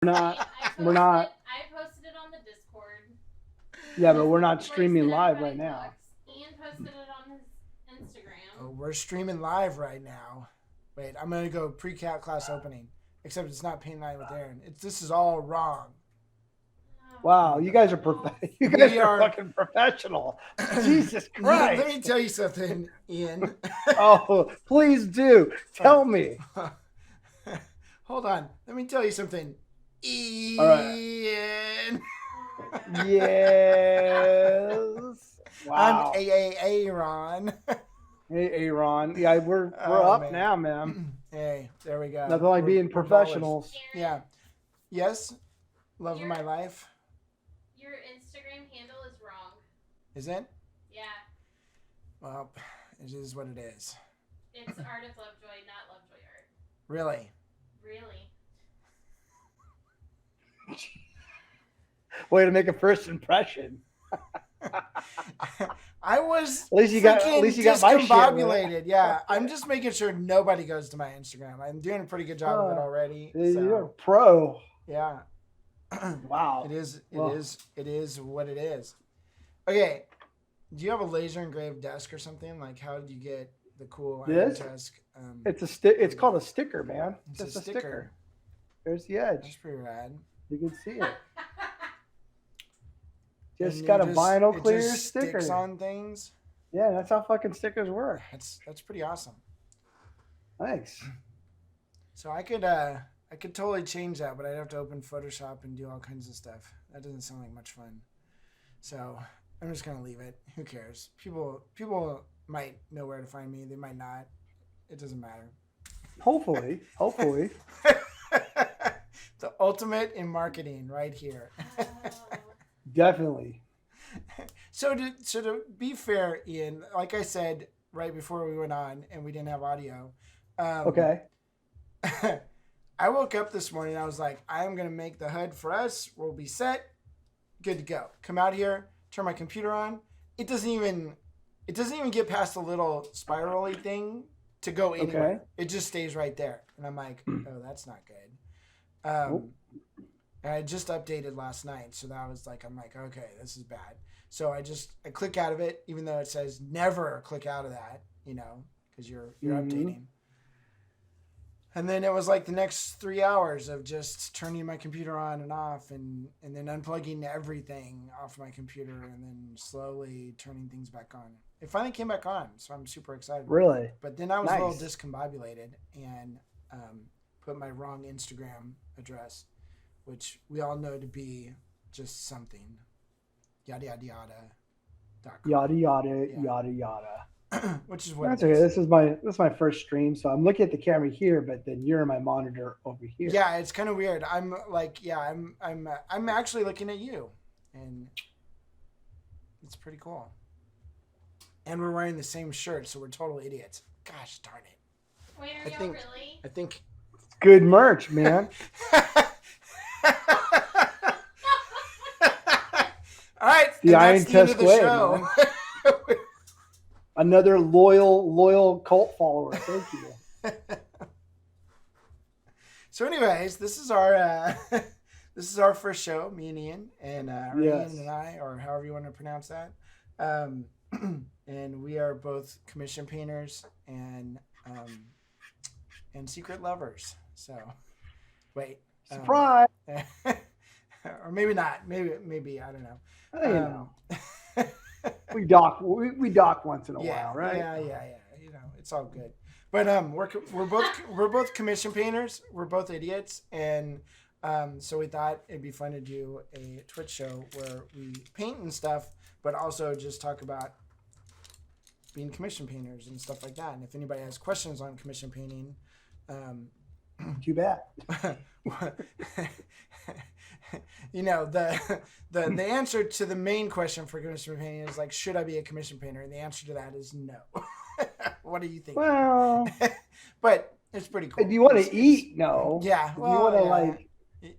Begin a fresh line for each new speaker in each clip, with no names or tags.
We're
I,
not.
I
We're
posted it.
not.
I posted it on the Discord.
Yeah, but we're not
Place
streaming
that
live
everybody
right now.
looks. Ian posted it on his Instagram.
Oh, we're streaming live right now. Wait, I'm gonna go pre-cat class opening. Except it's not paint night with Aaron. This is all wrong.
Wow, you guys are you guys are fucking professional. Jesus Christ!
Let me tell you something, Ian.
Oh, please do tell me.
Hold on. Let me tell you something, Ian.
All right. Yes. Wow.
I'm Aaron.
Hey, Aaron. Yeah, we're up now, man.
Hey, there we go.
Nothing like being professionals.
Yeah. Yes. Love of my life.
Your Instagram handle is wrong.
Is it?
Yeah.
Well, it is what it is.
It's Art of Lovejoy, not Lovejoy Art.
Really?
Really?
Way to make a first impression.
I was
at least you got my shit
right. Yeah, I'm just making sure nobody goes to my Instagram. I'm doing a pretty good job of it already.
You're a pro.
Yeah.
Wow.
It is what it is. Okay. Do you have a laser engraved desk or something? Like, how did you get the cool desk?
It's called a sticker, man.
It's
just
a sticker.
There's the edge.
That's pretty rad.
You can see it. Just got a vinyl clear sticker.
Sticks on things.
Yeah, that's how fucking stickers work.
That's pretty awesome.
Thanks.
So I could totally change that, but I'd have to open Photoshop and do all kinds of stuff. That doesn't sound like much fun. So I'm just gonna leave it. Who cares? People might know where to find me. They might not. It doesn't matter.
Hopefully.
The ultimate in marketing, right here.
Definitely.
So to be fair, Ian, like I said right before we went on, and we didn't have audio.
Okay.
I woke up this morning. I was like, I am gonna make the HUD for us. We'll be set, good to go. Come out here, turn my computer on. It doesn't even get past the little spirally thing to go anywhere. Okay. It just stays right there, and I'm like, oh, that's not good. And I just updated last night, so that was like, I'm like, okay, this is bad. So I click out of it, even though it says never click out of that, because you're updating. And then it was like the next 3 hours of just turning my computer on and off, and then unplugging everything off my computer, and then slowly turning things back on. It finally came back on, so I'm super excited.
Really?
But then I was a little discombobulated and put my wrong Instagram address, which we all know to be just something. Yada, yada, yada.
Yada, yada, yada, yada.
Which is what
that's okay. This is my first stream, so I'm looking at the camera here, but then you're in my monitor over here.
Yeah, it's kind of weird. I'm like, I'm actually looking at you, and it's pretty cool. And we're wearing the same shirt, so we're total idiots. Gosh darn it!
Wait, are y'all really?
I think
good merch, man.
All right,
the Iron Test way, man. Another loyal cult follower. Thank you.
So, anyways, this is our first show, me and Ian, and Ian and I, or however you want to pronounce that. And we are both commission painters and secret lovers. So, wait,
surprise.
Or maybe not. Maybe I don't know.
We dock once in a while, right?
Yeah. It's all good. But we're both commission painters. We're both idiots, and so we thought it'd be fun to do a Twitch show where we paint and stuff, but also just talk about being commission painters and stuff like that. And if anybody has questions on commission painting,
too bad.
The answer to the main question for commission painting is like, should I be a commission painter? And the answer to that is no. What do you think?
Well,
but it's pretty cool.
If you want to eat, no.
Yeah.
If you want to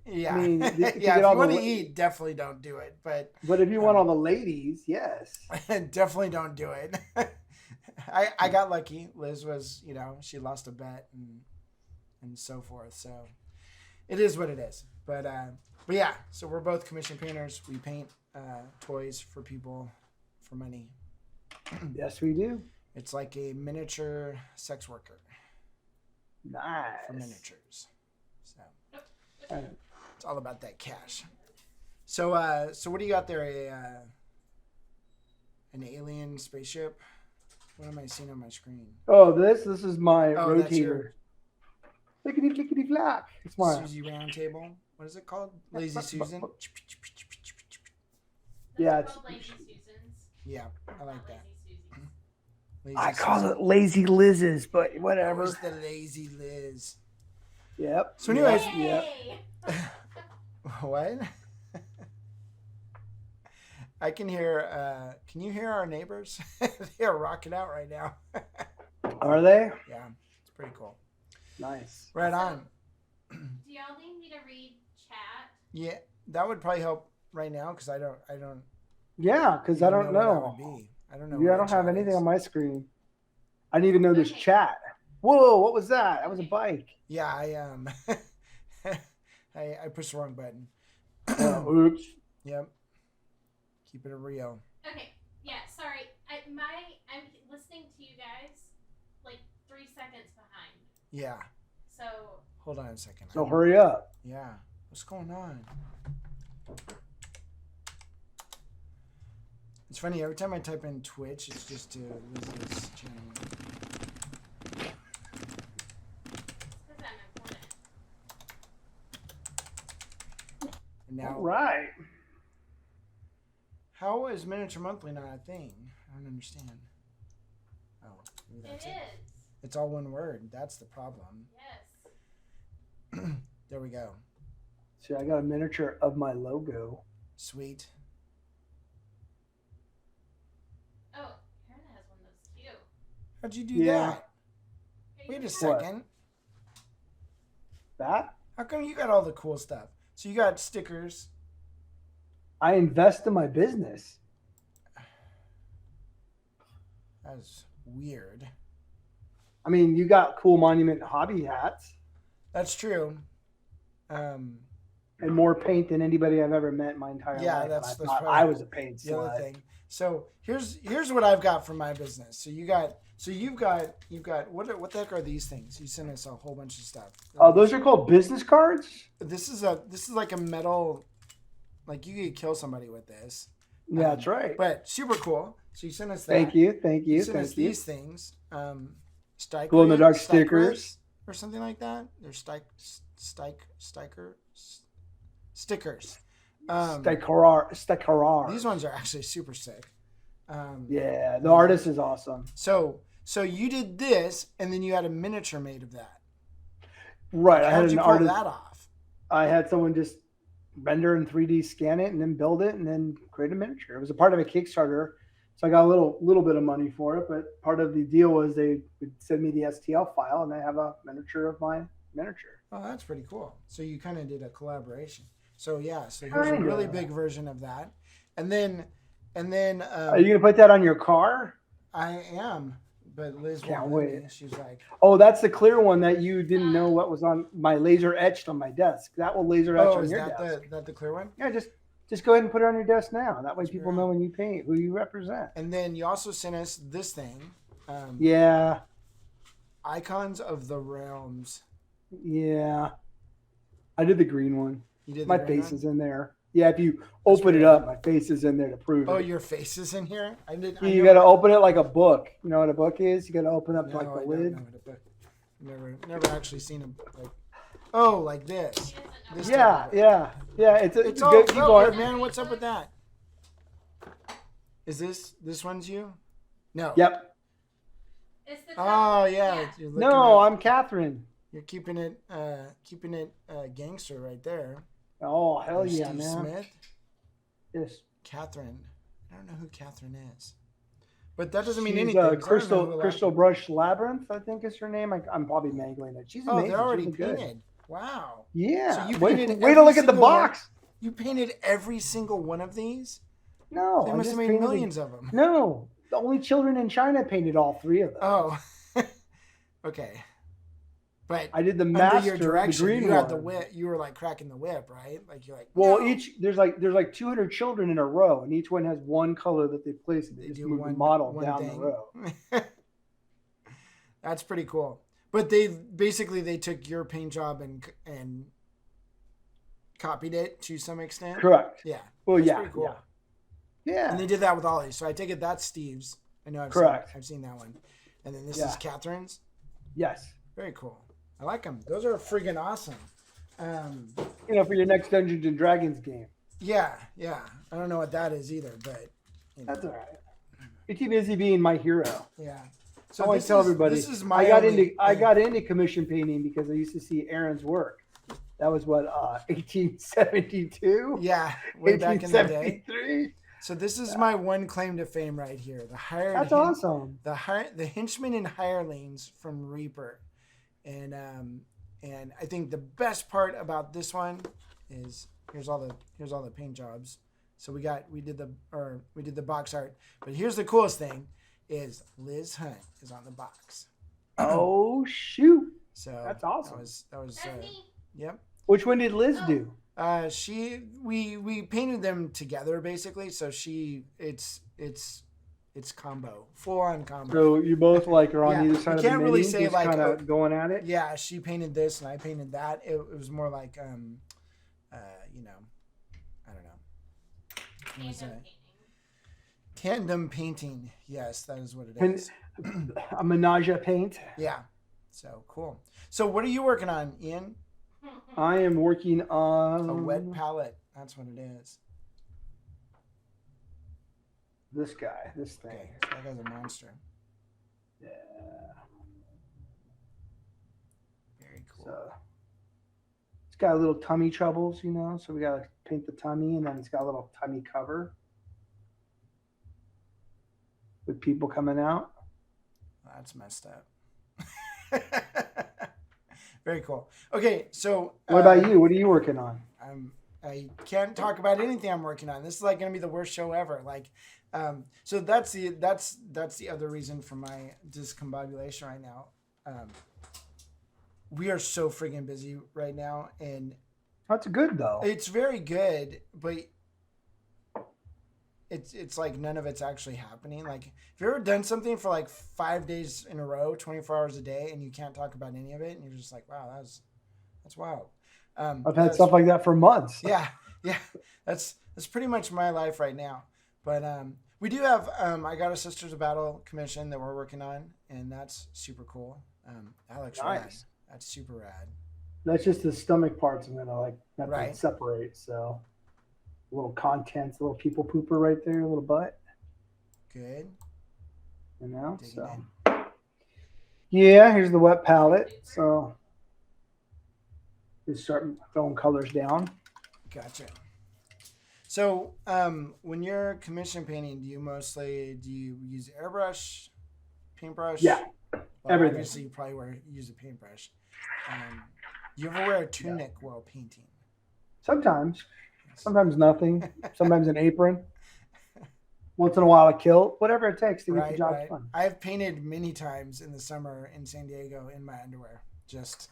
yeah.
I mean,
if you want to eat, definitely don't do it. But
if you want all the ladies, yes.
Definitely don't do it. I got lucky. Liz was, she lost a bet and so forth. So it is what it is. But yeah, so we're both commission painters. We paint toys for people for money.
Yes, we do.
It's like a miniature sex worker
Nice.
for miniatures. So
Right.
it's all about that cash. So so what do you got there? An alien spaceship? What am I seeing on my screen?
Oh, this is my
Oh, that's your-
rotator. Lickety flickety flack. It's my
Susie Round Table. What is it called? Lazy Susan.
Yeah,
Those are
it's-
called Lazy Susans.
Yeah, I like
Not
that.
Lazy Susies.
Lazy
I call
Susan.
it lazy Liz's, but whatever.
Where's the lazy Liz?
Yep.
So anyways-
Yep.
Yay!
What? I can hear. Can you hear our neighbors? They are rocking out right now.
Are they?
Yeah, it's pretty cool.
Nice.
Right on.
Do y'all need me to read chat?
Yeah, that would probably help right now because I don't.
Yeah, because I
even
don't
what that
know.
would be. I don't know.
Yeah, I
what
don't have
chat
anything
is.
on my screen. I didn't even know there's
Okay.
chat. Whoa, what was that? That was a bike.
Yeah, I pushed the wrong button.
Oops.
Yep. Keep it real.
Okay. Yeah. Sorry. I'm listening to you guys like 3 seconds behind.
Yeah.
So
Hold on a second.
So hurry up.
Yeah. What's going on? It's funny, every time I type in Twitch, it's just to Liz's channel.
it's because I'm important.
And now,
All right.
how is Miniature Monthly not a thing? I don't understand. Oh, maybe
It
that's
is.
it. It's all one word. That's the problem.
Yes.
There we go.
See, I got a miniature of my logo.
Sweet.
Oh, Aaron has one of those too.
How'd you do
Yeah.
that? Wait a
What?
second.
That?
How come you got all the cool stuff? So you got stickers.
I invest in my business.
That's weird.
I mean, you got cool Monument hobby hats
That's true.
and more paint than anybody I've ever met in my entire
Yeah,
life. And
that's
I thought
probably
I was a paint
the other
slut.
thing. So here's what I've got for my business. So you've got what the heck are these things? You sent us a whole bunch of stuff.
Oh, those are called business cards?
This is like a metal, like you could kill somebody with this.
Yeah, that's right.
But super cool. So you sent us that.
Thank you.
You sent us
Thank you.
these things.
Glow in the dark stickers.
or something like that. They're stickers.
Sticker.
These ones are actually super sick.
Yeah, the artist is awesome.
So you did this, and then you had a miniature made of that.
Right. I
How'd
had
you
an
pull
artist.
that off?
I had someone just render and 3D scan it and then build it and then create a miniature. It was a part of a Kickstarter. So I got a little bit of money for it, but part of the deal was they would send me the STL file and I have a miniature of my miniature.
Oh, that's pretty cool. So you kind of did a collaboration. So yeah, so here's a
Kinda.
really big version of that, and then
Are you gonna put that on your car?
I am, but Liz
Can't
won't let me.
wait.
She's like,
Oh, that's the clear one that you didn't know what was on my laser etched on my desk. That will laser etch
oh,
on
is
your
that
desk.
the clear one?
Yeah, just go ahead and put it on your desk now. That way
That's
people
right.
know when you paint who you represent.
And then you also sent us this thing,
Yeah,
Icons of the Realms.
yeah. I did the green one.
You did the
My
green
face
one?
is in there. Yeah, if you open it up, my face is in there to prove
Oh,
it.
your face is in here. I
You
know-
got to open it like a book. You know what a book is? You got to open up
No,
like
I
the
don't
lid.
know what a book- Never actually seen them like. Oh, like this.
He doesn't know.
This
Yeah,
type of book.
yeah. It's
It's
a
all
good. People
broken,
are,
man. What's up with that? Is this one's you? No.
yep.
It's the
Oh
top-
yeah. You're looking
No,
at-
I'm Catherine.
You're keeping it gangster right there.
Oh hell
There's
yeah,
Steve
man.
Smith,
Yes.
Catherine. I don't know who Catherine is, but that doesn't mean
She's,
anything. 'cause I don't know
Crystal
who
Crystal Brush Labyrinth, I think is her name. I'm probably mangling it. She's
Oh,
amazing.
they're already
She's really good.
painted. Wow.
Yeah.
So you
wait,
painted
wait to
every
look at the
single one?
box.
You painted every single one of these.
No,
They
I
must
just
have made
painted the-
millions of them.
No, the only children in China painted all three of them.
Oh. Okay. But
I did the
under
master,
your direction,
the green
you had the
one.
whip. You were like cracking the whip, right? Like you're like,
Well,
no.
there's like 200 children in a row, and each one has one color that they place. They
They
just
do
move
one
the model
one
down the
thing.
row.
That's pretty cool. But they took your paint job and copied it to some extent.
Correct.
Yeah.
Well,
That's
yeah,
pretty cool.
yeah.
And they did that with Ollie. So I take it that's Steve's. I know
Correct.
I've seen that one. And then this
Yeah.
is Catherine's.
Yes.
Very cool. I like them. Those are freaking awesome.
For your next Dungeons and Dragons game.
Yeah. I don't know what that is either, but
That's all right. You're too busy being my hero.
yeah.
So I always tell everybody.
This is my
I got into commission painting because I used to see Aaron's work. That was what 1872.
Yeah, way back in the day.
1873.
So this is my one claim to fame right here. The hired
That's awesome.
the henchmen and hirelings from Reaper, and I think the best part about this one is here's all the paint jobs. So we did the box art, but here's the coolest thing is Liz Hunt is on the box.
Oh shoot!
So
That's awesome.
That was
That's me.
yep.
Which one did Liz do?
We painted them together basically. So it's combo, full on combo.
So you both like are on
Yeah,
either side
you
of the
can't really
mini,
say
just
like,
kind
oh,
of going at it.
Yeah, she painted this and I painted that. It was more like I don't know. What was
Tandem
that?
painting.
Tandem painting. Yes, that is what it
And-
is.
A menage a paint.
Yeah. So cool. So what are you working on, Ian?
I am working on
A wet palette. That's what it is.
this guy, this thing.
Okay, so that guy's a monster.
Yeah.
Very cool.
So it's got a little tummy troubles, so we gotta paint the tummy, and then it's got a little tummy cover with people coming out.
That's messed up. Very cool. Okay, so
What about you? What are you working on?
I can't talk about anything I'm working on. This is like going to be the worst show ever. Like, so that's the other reason for my discombobulation right now. We are so friggin' busy right now, and
That's good though.
it's very good, but it's like none of it's actually happening. Like, have you ever done something for like 5 days in a row, 24 hours a day, and you can't talk about any of it, and you're just like, wow, that's wild.
I've had stuff like that for months.
Yeah, that's pretty much my life right now. But we do have I got a Sisters of Battle commission that we're working on, and that's super cool. Alex, rad.
Nice.
That's super rad.
That's just the stomach parts I'm gonna have to
Right.
separate. So a little contents, a little people pooper right there, a little butt,
Good. Digging
So
in.
yeah, here's the wet palette. So just start throwing colors down.
Gotcha. So when you're commission painting, do you use airbrush, paintbrush?
Yeah,
Well,
everything.
Obviously, you probably use a paintbrush. You ever wear a tunic while painting?
Sometimes nothing. Sometimes an apron. Once in a while a kilt. Whatever it takes to get the job done.
I've painted many times in the summer in San Diego in my underwear. Just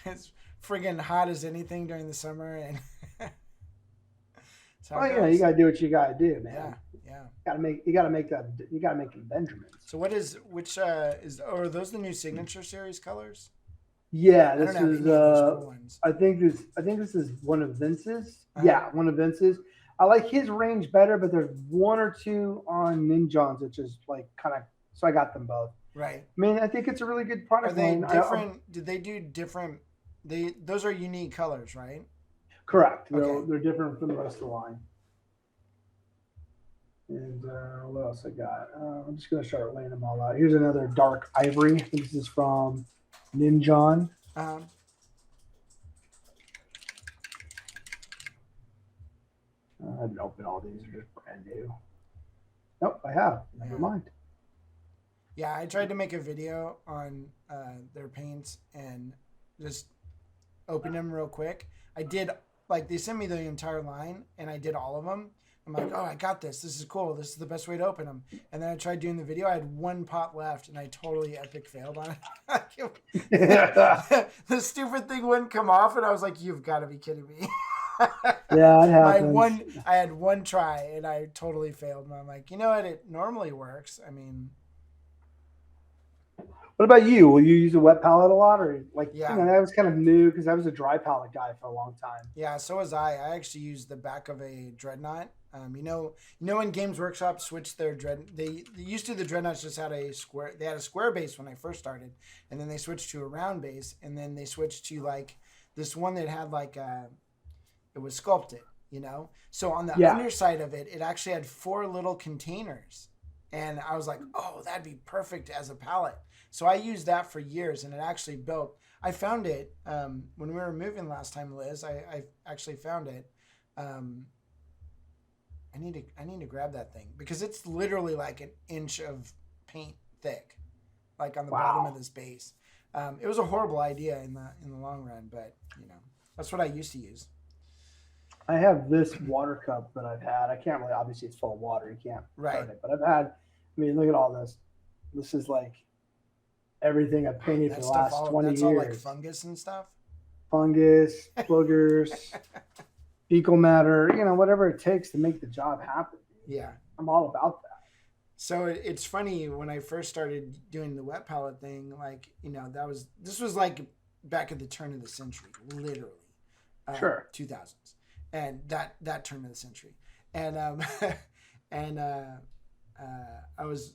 it's friggin' hot as anything during the summer, and that's how it
You
goes.
gotta do what you gotta do, man.
Yeah.
You gotta make them Benjamins.
So are those the new signature series colors?
Yeah,
I
this
don't have any
is
of those cool ones.
I think this is one of Vince's.
Uh-huh.
Yeah, one of Vince's. I like his range better, but there's one or two on Ninjons, which is like kind of. So I got them both.
Right.
I mean, I think it's a really good product
Are they
line.
different? Did they do different? Those are unique colors, right?
Correct.
Okay.
They're different from the rest of the line. And what else I got? I'm just gonna start laying them all out. Here's another dark ivory. I think this is from Ninjon.
Um,
I haven't opened all these; they're just brand new. Nope, I have. Never
Yeah.
mind.
Yeah, I tried to make a video on their paints and just open them real quick. I did, like, they sent me the entire line and I did all of them, I'm like, oh, I got this. This is cool. This is the best way to open them. And then I tried doing the video. I had one pot left, and I totally epic failed on it. The stupid thing wouldn't come off, and I was like, you've got to be kidding me.
Yeah, it happens.
I had one try, and I totally failed. And I'm like, you know what? It normally works. I mean,
What about you? Will you use a wet palette a lot, or like?
Yeah.
You know, that was kind of new because I was a dry palette guy for a long time.
yeah, so was I. I actually used the back of a Dreadnought. When Games Workshop switched their they used to, the Dreadnoughts just had a square. They had a square base when I first started, and then they switched to a round base, and then they switched to like this one that had like it was sculpted, So on the
Yeah.
underside of it, it actually had 4 little containers, and I was like, oh, that'd be perfect as a palette. So I used that for years, and it actually built. I found it when we were moving last time, Liz. I actually found it. I need to grab that thing because it's literally like an inch of paint thick, like on the bottom of this base. It was a horrible idea in the long run, but that's what I used to use.
I have this water cup that I've had. I can't really, obviously it's full of water. You can't
Right.
burn it, but I've had. I mean, look at all this. This is like everything I've painted for
That
the
stuff,
last 20
that's
years.
all like fungus and stuff.
Fungus, boogers, fecal matter. Whatever it takes to make the job happen.
Yeah.
I'm all about that.
So it's funny when I first started doing the wet palette thing, like, this was like back at the turn of the century, literally.
Sure.
2000s. And that turn of the century. And, I was,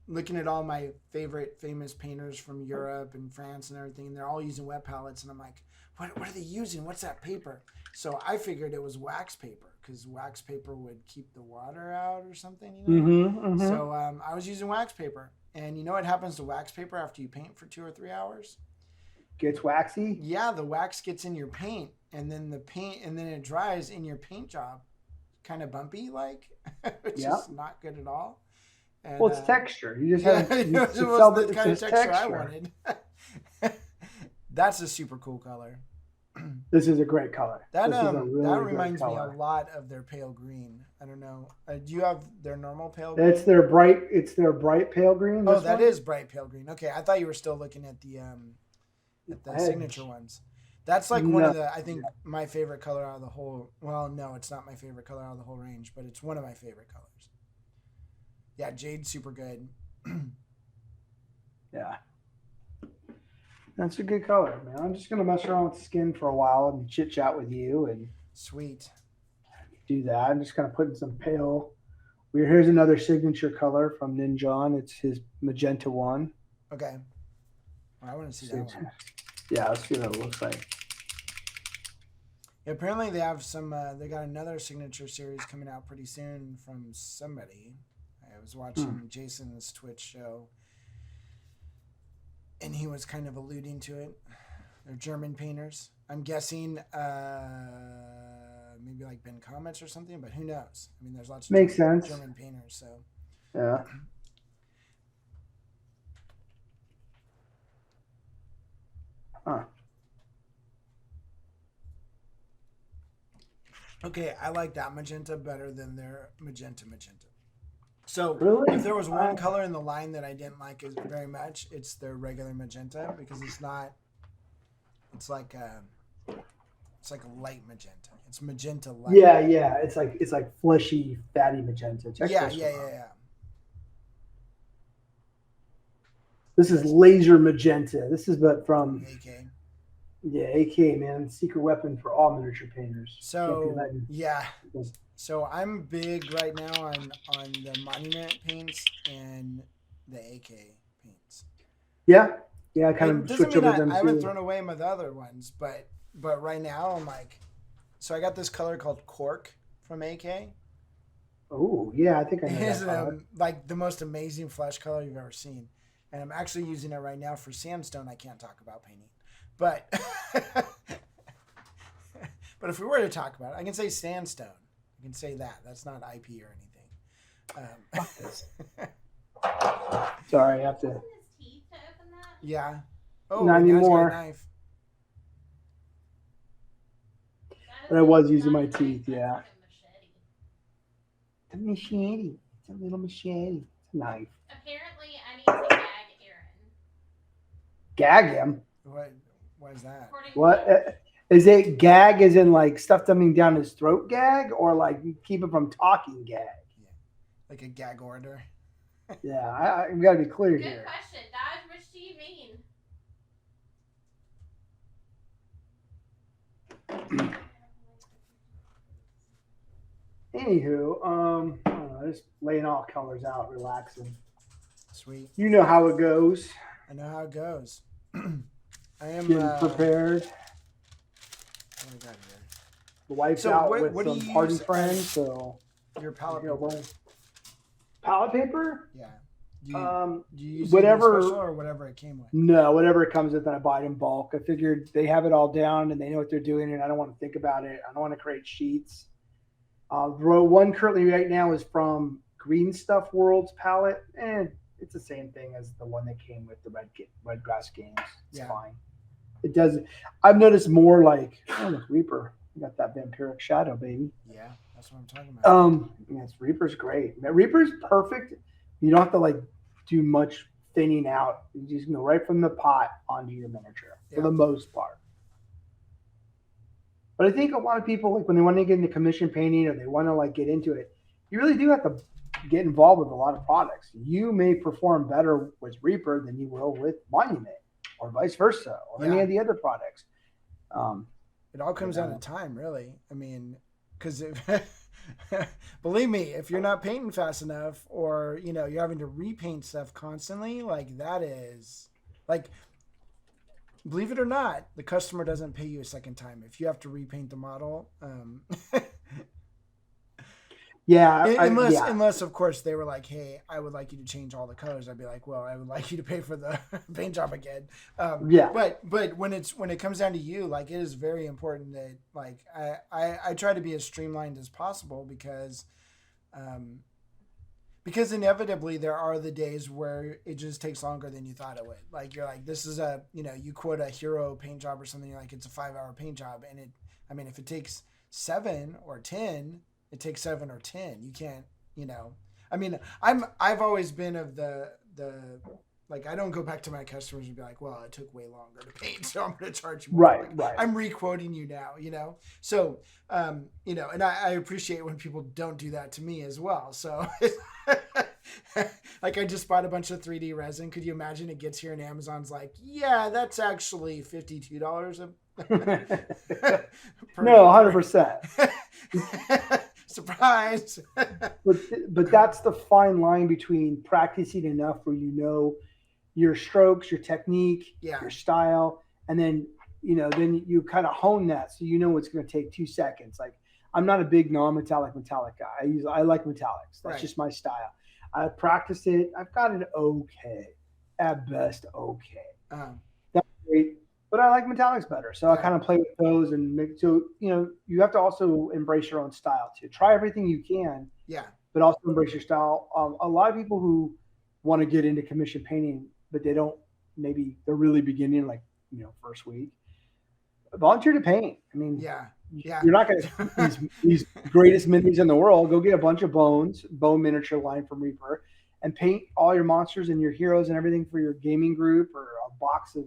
looking at all my favorite famous painters from Europe and France and everything, and they're all using wet palettes. And I'm like, what are they using? What's that paper? So I figured it was wax paper because wax paper would keep the water out or something, So I was using wax paper. And you know what happens to wax paper after you paint for 2 or 3 hours?
Gets waxy.
Yeah, the wax gets in your paint, and then it dries in your paint job, kind of bumpy, like, which is not good at all. And,
Well, it's texture. You just
yeah,
have
it was the kind of texture I wanted. That's a super cool color.
This is a great color.
That
This is a really
that
great
reminds me
color.
a lot of their pale green. I don't know. Do you have their normal pale green?
It's their bright pale green.
Oh,
this
that
one?
is bright pale green. Okay, I thought you were still looking at the
Edge.
signature ones. That's like one of the, I think, my favorite color out of the whole. Well, no, it's not my favorite color out of the whole range, but it's one of my favorite colors. Yeah, jade's super good.
Yeah. That's a good color, man. I'm just gonna mess around with skin for a while and chit chat with you and
Sweet.
do that. I'm just kind of putting some pale. Here's another signature color from Ninjon. It's his magenta one.
Okay. I want to see that one.
Yeah, let's see what it looks like.
Yeah, apparently they have some. They got another signature series coming out pretty soon from somebody. I was watching Jason's Twitch show, and he was kind of alluding to it. They're German painters. I'm guessing maybe like Ben Comets or something, but who knows? I mean, there's lots of
Makes sense.
German painters, so.
Yeah. Huh.
Okay, I like that magenta better than their magenta. So
Really?
if there was one color in the line that I didn't like as very much, it's their regular magenta because it's not. It's like a light magenta. It's magenta light.
Yeah. It's like fleshy, fatty magenta. Check
Yeah,
this
yeah,
one out.
yeah.
This is laser magenta. This is but from
AK.
AK, man, secret weapon for all miniature painters.
So
Can't be
yeah.
letting-
So I'm big right now on the monument paints and the AK paints.
Yeah, I kind
It
of
doesn't
switch
mean
over them
I haven't
too.
thrown away my other ones, but right now I'm like, so I got this color called Cork from AK.
Oh, yeah, I think I know
It is
that color.
like the most amazing flesh color you've ever seen, and I'm actually using it right now for sandstone. I can't talk about painting, but but if we were to talk about it, I can say sandstone. I can say that. That's not IP or anything.
Sorry, I have to.
Using his teeth to open that?
Yeah. Oh,
Not
now he's got a
anymore.
knife.
That
But I
is
was
not
using my
a knife,
teeth,
that's
yeah.
like a machete.
The machete. It's a little machete. It's a knife.
Apparently, I need to gag Aaron.
Gag him.
What is that?
According
What?
to
Is it gag as in like stuff coming down his throat gag or like keep him from talking gag?
Like a gag order.
Yeah, I got to be clear
good
here.
question, Dodge. Which do you mean?
Anywho, I don't know, just laying all colors out, relaxing.
Sweet.
You know how it goes.
I know how it goes. I am
Getting prepared.
What do I got here?
The wife's
So
out
what
with
do
some
you
party
use
friends, so
Your palette
you know,
paper.
well, palette paper.
Yeah. Do you use
Whatever.
anything special or whatever it came with?
No, whatever it comes with, I buy it in bulk. I figured they have it all down and they know what they're doing, and I don't want to think about it. I don't want to create sheets. The one currently right now is from Green Stuff World's palette, and it's the same thing as the one that came with the Red Grass Games. It's
Yeah.
fine. It does. I've noticed more like, oh, look, Reaper. You got that vampiric shadow, baby.
Yeah, that's what I'm talking about.
Yes, Reaper's great. Reaper's perfect. You don't have to like do much thinning out. You just go right from the pot onto your miniature for
Yeah.
the most part. But I think a lot of people like when they want to get into commission painting or they want to like get into it, you really do have to get involved with a lot of products. You may perform better with Reaper than you will with Monument, or vice versa, or any
Yeah.
of the other products.
It all comes down to time, really. I mean, because believe me, if you're not painting fast enough, or you're having to repaint stuff constantly, like that is like, believe it or not, the customer doesn't pay you a second time if you have to repaint the model.
Yeah,
Unless of course they were like, hey, I would like you to change all the colors. I'd be like, well, I would like you to pay for the paint job again.
Yeah.
But when it comes down to you, like, it is very important that like I try to be as streamlined as possible because inevitably there are the days where it just takes longer than you thought it would. Like, you're like, this is you quote a hero paint job or something, you're like, it's a 5-hour paint job, and if it takes 7 or 10, it takes 7 or 10. You can't, I've always been of the like, I don't go back to my customers and be like, well, it took way longer to paint, so I'm going to charge you more.
Right,
Like,
right.
I'm re-quoting you now, So, and I appreciate when people don't do that to me as well. So, like, I just bought a bunch of 3D resin. Could you imagine it gets here and Amazon's like, yeah, that's actually $52
No, 100%.
Surprise.
But that's the fine line between practicing enough where you know your strokes, your technique,
Yeah.
your style, and then then you kind of hone that so you know it's going to take 2 seconds. Like, I'm not a big non-metallic guy. I like metallics. That's
Right.
just my style. I practiced it. I've got it okay, at best okay. That's great. But I like metallics better, so I
Yeah.
kind of play with those and make so you have to also embrace your own style too. Try everything you can,
Yeah.
but also embrace your style. A lot of people who want to get into commission painting, but they don't, maybe they're really beginning, like first week. Volunteer to paint. I mean,
Yeah.
you're not going to these greatest minis in the world. Go get a bunch of bone miniature line from Reaper, and paint all your monsters and your heroes and everything for your gaming group or a box of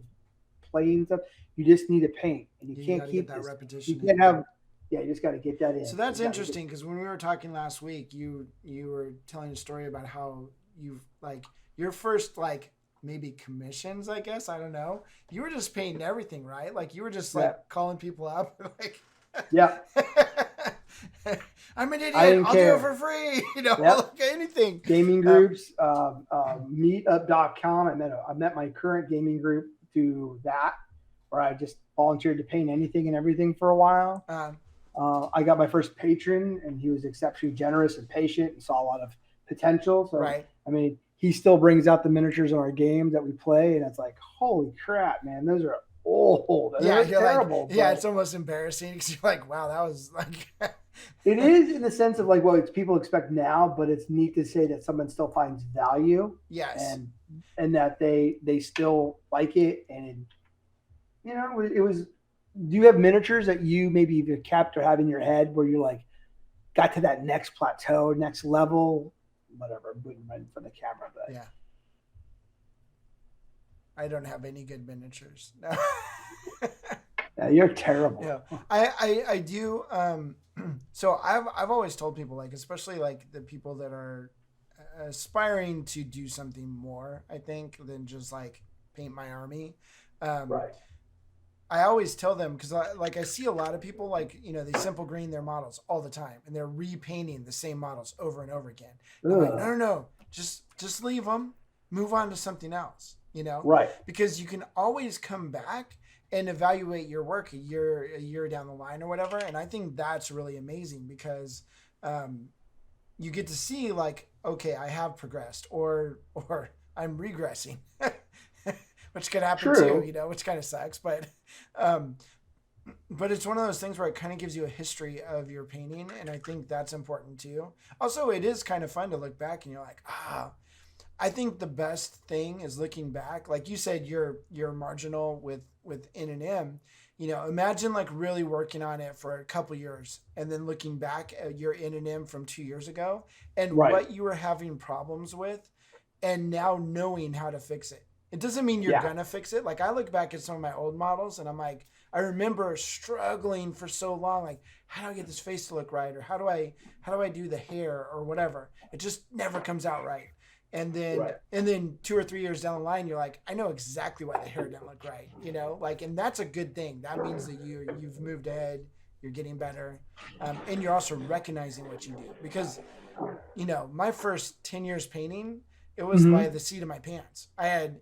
playing stuff. You just need to paint, and you can't
gotta
keep
get that
this.
repetition.
You can't have. Yeah, you just got to get that in.
So that's
You gotta
interesting because when we were talking last week, you were telling a story about how you've like your first like maybe commissions, I guess, I don't know. You were just painting everything, right? Like, you were just like
Yeah.
calling people up like,
Yeah.
I'm an idiot.
I didn't
I'll
care.
do it for free.
Yep.
Like anything.
Gaming groups, meetup.com. I met my current gaming group through that, where I just volunteered to paint anything and everything for a while. I got my first patron, and he was exceptionally generous and patient and saw a lot of potential. So,
Right.
I mean, he still brings out the miniatures in our games that we play, and it's like, holy crap, man, those are old.
Yeah,
They're
you're
terrible.
like, yeah,
but
it's almost embarrassing because you're like, wow, that was like,
it is in the sense of like, well, it's people expect now, but it's neat to say that someone still finds value.
yes.
And that they still like it, and it was. Do you have miniatures that you maybe either kept or have in your head where you're like, got to that next plateau, next level, whatever, wouldn't run from the camera. But
Yeah. I don't have any good miniatures. No.
yeah, you're terrible.
Yeah, I do. So I've always told people, like, especially like the people that are aspiring to do something more, I think, than just like paint my army.
Right.
I always tell them, because I see a lot of people, like, you know, they simple green their models all the time, and they're repainting the same models over and over again. I'm like, no, just leave them, move on to something else, you know?
Right.
Because you can always come back and evaluate your work a year down the line or whatever. And I think that's really amazing, because you get to see, like, okay, I have progressed, or I'm regressing, which could happen
True.
too, you know, which kind of sucks. But it's one of those things where it kind of gives you a history of your painting. And I think that's important too. Also, it is kind of fun to look back and you're like, I think the best thing is looking back. Like you said, you're marginal with N&M. You know, imagine like really working on it for a couple years and then looking back at your N&M from 2 years ago and what you were having problems with, and now knowing how to fix it. It doesn't mean you're gonna fix it. Like, I look back at some of my old models and I'm like, I remember struggling for so long. Like, how do I get this face to look right? Or how do I do the hair or whatever? It just never comes out right. And then 2 or 3 years down the line, you're like, I know exactly why the hair didn't look right, you know, like, and that's a good thing. That means that you've moved ahead, you're getting better, and you're also recognizing what you do. Because, you know, my first 10 years painting, it was by the seat of my pants. I had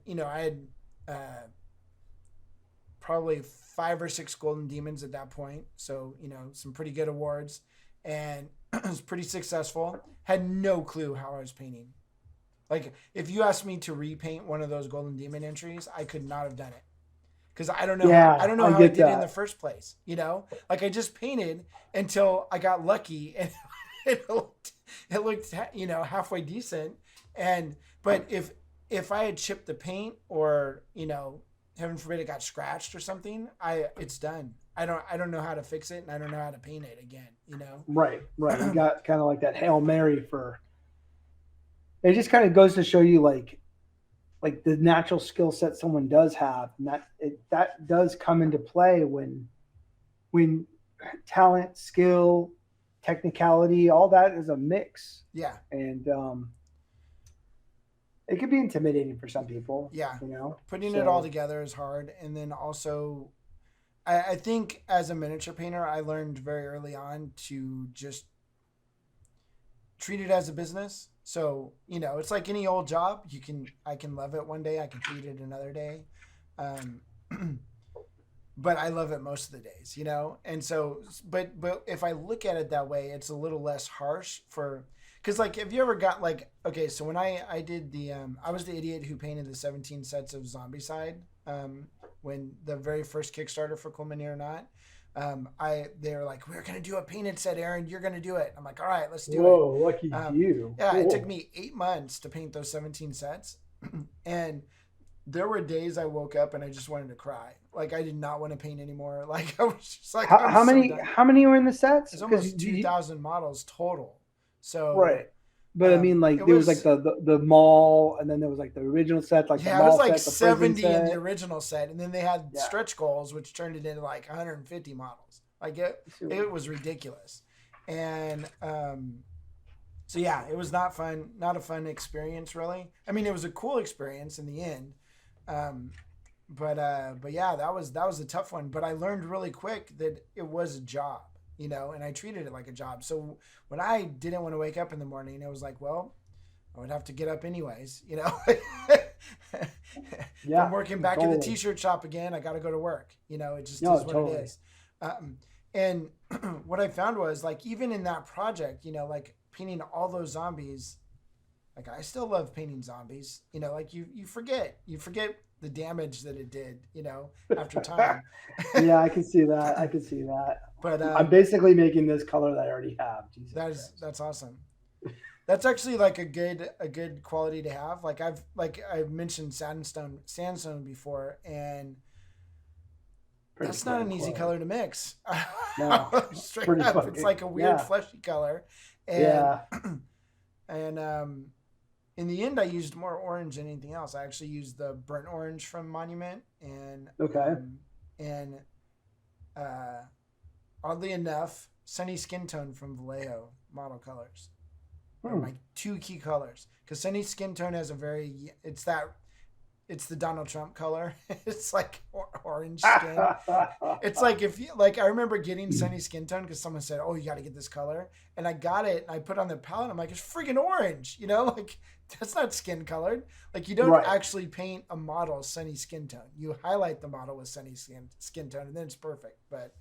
probably 5 or 6 Golden Demons at that point, so, you know, some pretty good awards, and it was pretty successful. Had no clue how I was painting. Like, if you asked me to repaint one of those Golden Demon entries, I could not have done it, because I don't know. I don't know how I did it in the first place. You know, like, I just painted until I got lucky, and it looked, you know, halfway decent. But if I had chipped the paint, or, you know, heaven forbid it got scratched or something, it's done. I don't know how to fix it, and I don't know how to paint it again. You know.
Right. You got kind of like that Hail Mary for. It just kind of goes to show you like the natural skill set someone does have, and that does come into play when talent, skill, technicality, all that is a mix.
Yeah.
And it could be intimidating for some people.
Yeah.
You know,
putting it all together is hard. And then also, I think as a miniature painter, I learned very early on to just treat it as a business. So, you know, it's like any old job. I can love it one day, I can hate it another day. But I love it most of the days, you know? And so, but if I look at it that way, it's a little less harsh because, like, have you ever got, like, okay, so when I did I was the idiot who painted the 17 sets of Zombicide, when the very first Kickstarter for Cool Mini or Not, they were like, we're going to do a painted set, Aaron, you're going to do it. I'm like, all right, let's do it.
Whoa, lucky you.
Yeah, cool. It took me 8 months to paint those 17 sets. And there were days I woke up and I just wanted to cry. Like, I did not want to paint anymore. Like, I was just like,
how many were in the sets?
There's almost 2,000 models total. So
right. But I mean, like, there was like the mall, and then there was like the original set, like
yeah,
the mall
it was like
set,
70 in the original set, and then they had stretch goals, which turned it into like 150 models. Like, it was ridiculous, and so yeah, it was not fun, not a fun experience really. I mean, it was a cool experience in the end, but yeah, that was a tough one. But I learned really quick that it was a job. You know, and I treated it like a job. So when I didn't want to wake up in the morning, it was like, well, I would have to get up anyways, you know. I'm working back at the t-shirt shop again, I got to go to work. You know, it just is what it is. And what I found was, like, even in that project, you know, like, painting all those zombies, like, I still love painting zombies. You know, like, you forget the damage that it did, you know, after time.
Yeah, I can see that.
But
I'm basically making this color that I already have. Jesus
that's awesome. That's actually like a good quality to have. Like, I've mentioned sandstone before, and
Pretty
That's not an
damn
easy
close.
color to mix.
No,
Straight
pretty
up,
fucking-
it's like a weird
yeah.
fleshy color. And,
Yeah.
and in the end, I used more orange than anything else. I actually used the burnt orange from Monument, and
Okay.
and oddly enough, Sunny Skin Tone from Vallejo Model Colors are
Hmm.
my two key colors. Because Sunny Skin Tone has a very it's the Donald Trump color. It's like orange skin. It's like if you like, I remember getting Sunny Skin Tone because someone said, "Oh, you got to get this color," and I got it and I put it on the palette. I'm like, it's freaking orange, like that's not skin colored. Like you don't
Right.
actually paint a model Sunny Skin Tone. You highlight the model with Sunny Skin Tone, and then it's perfect. But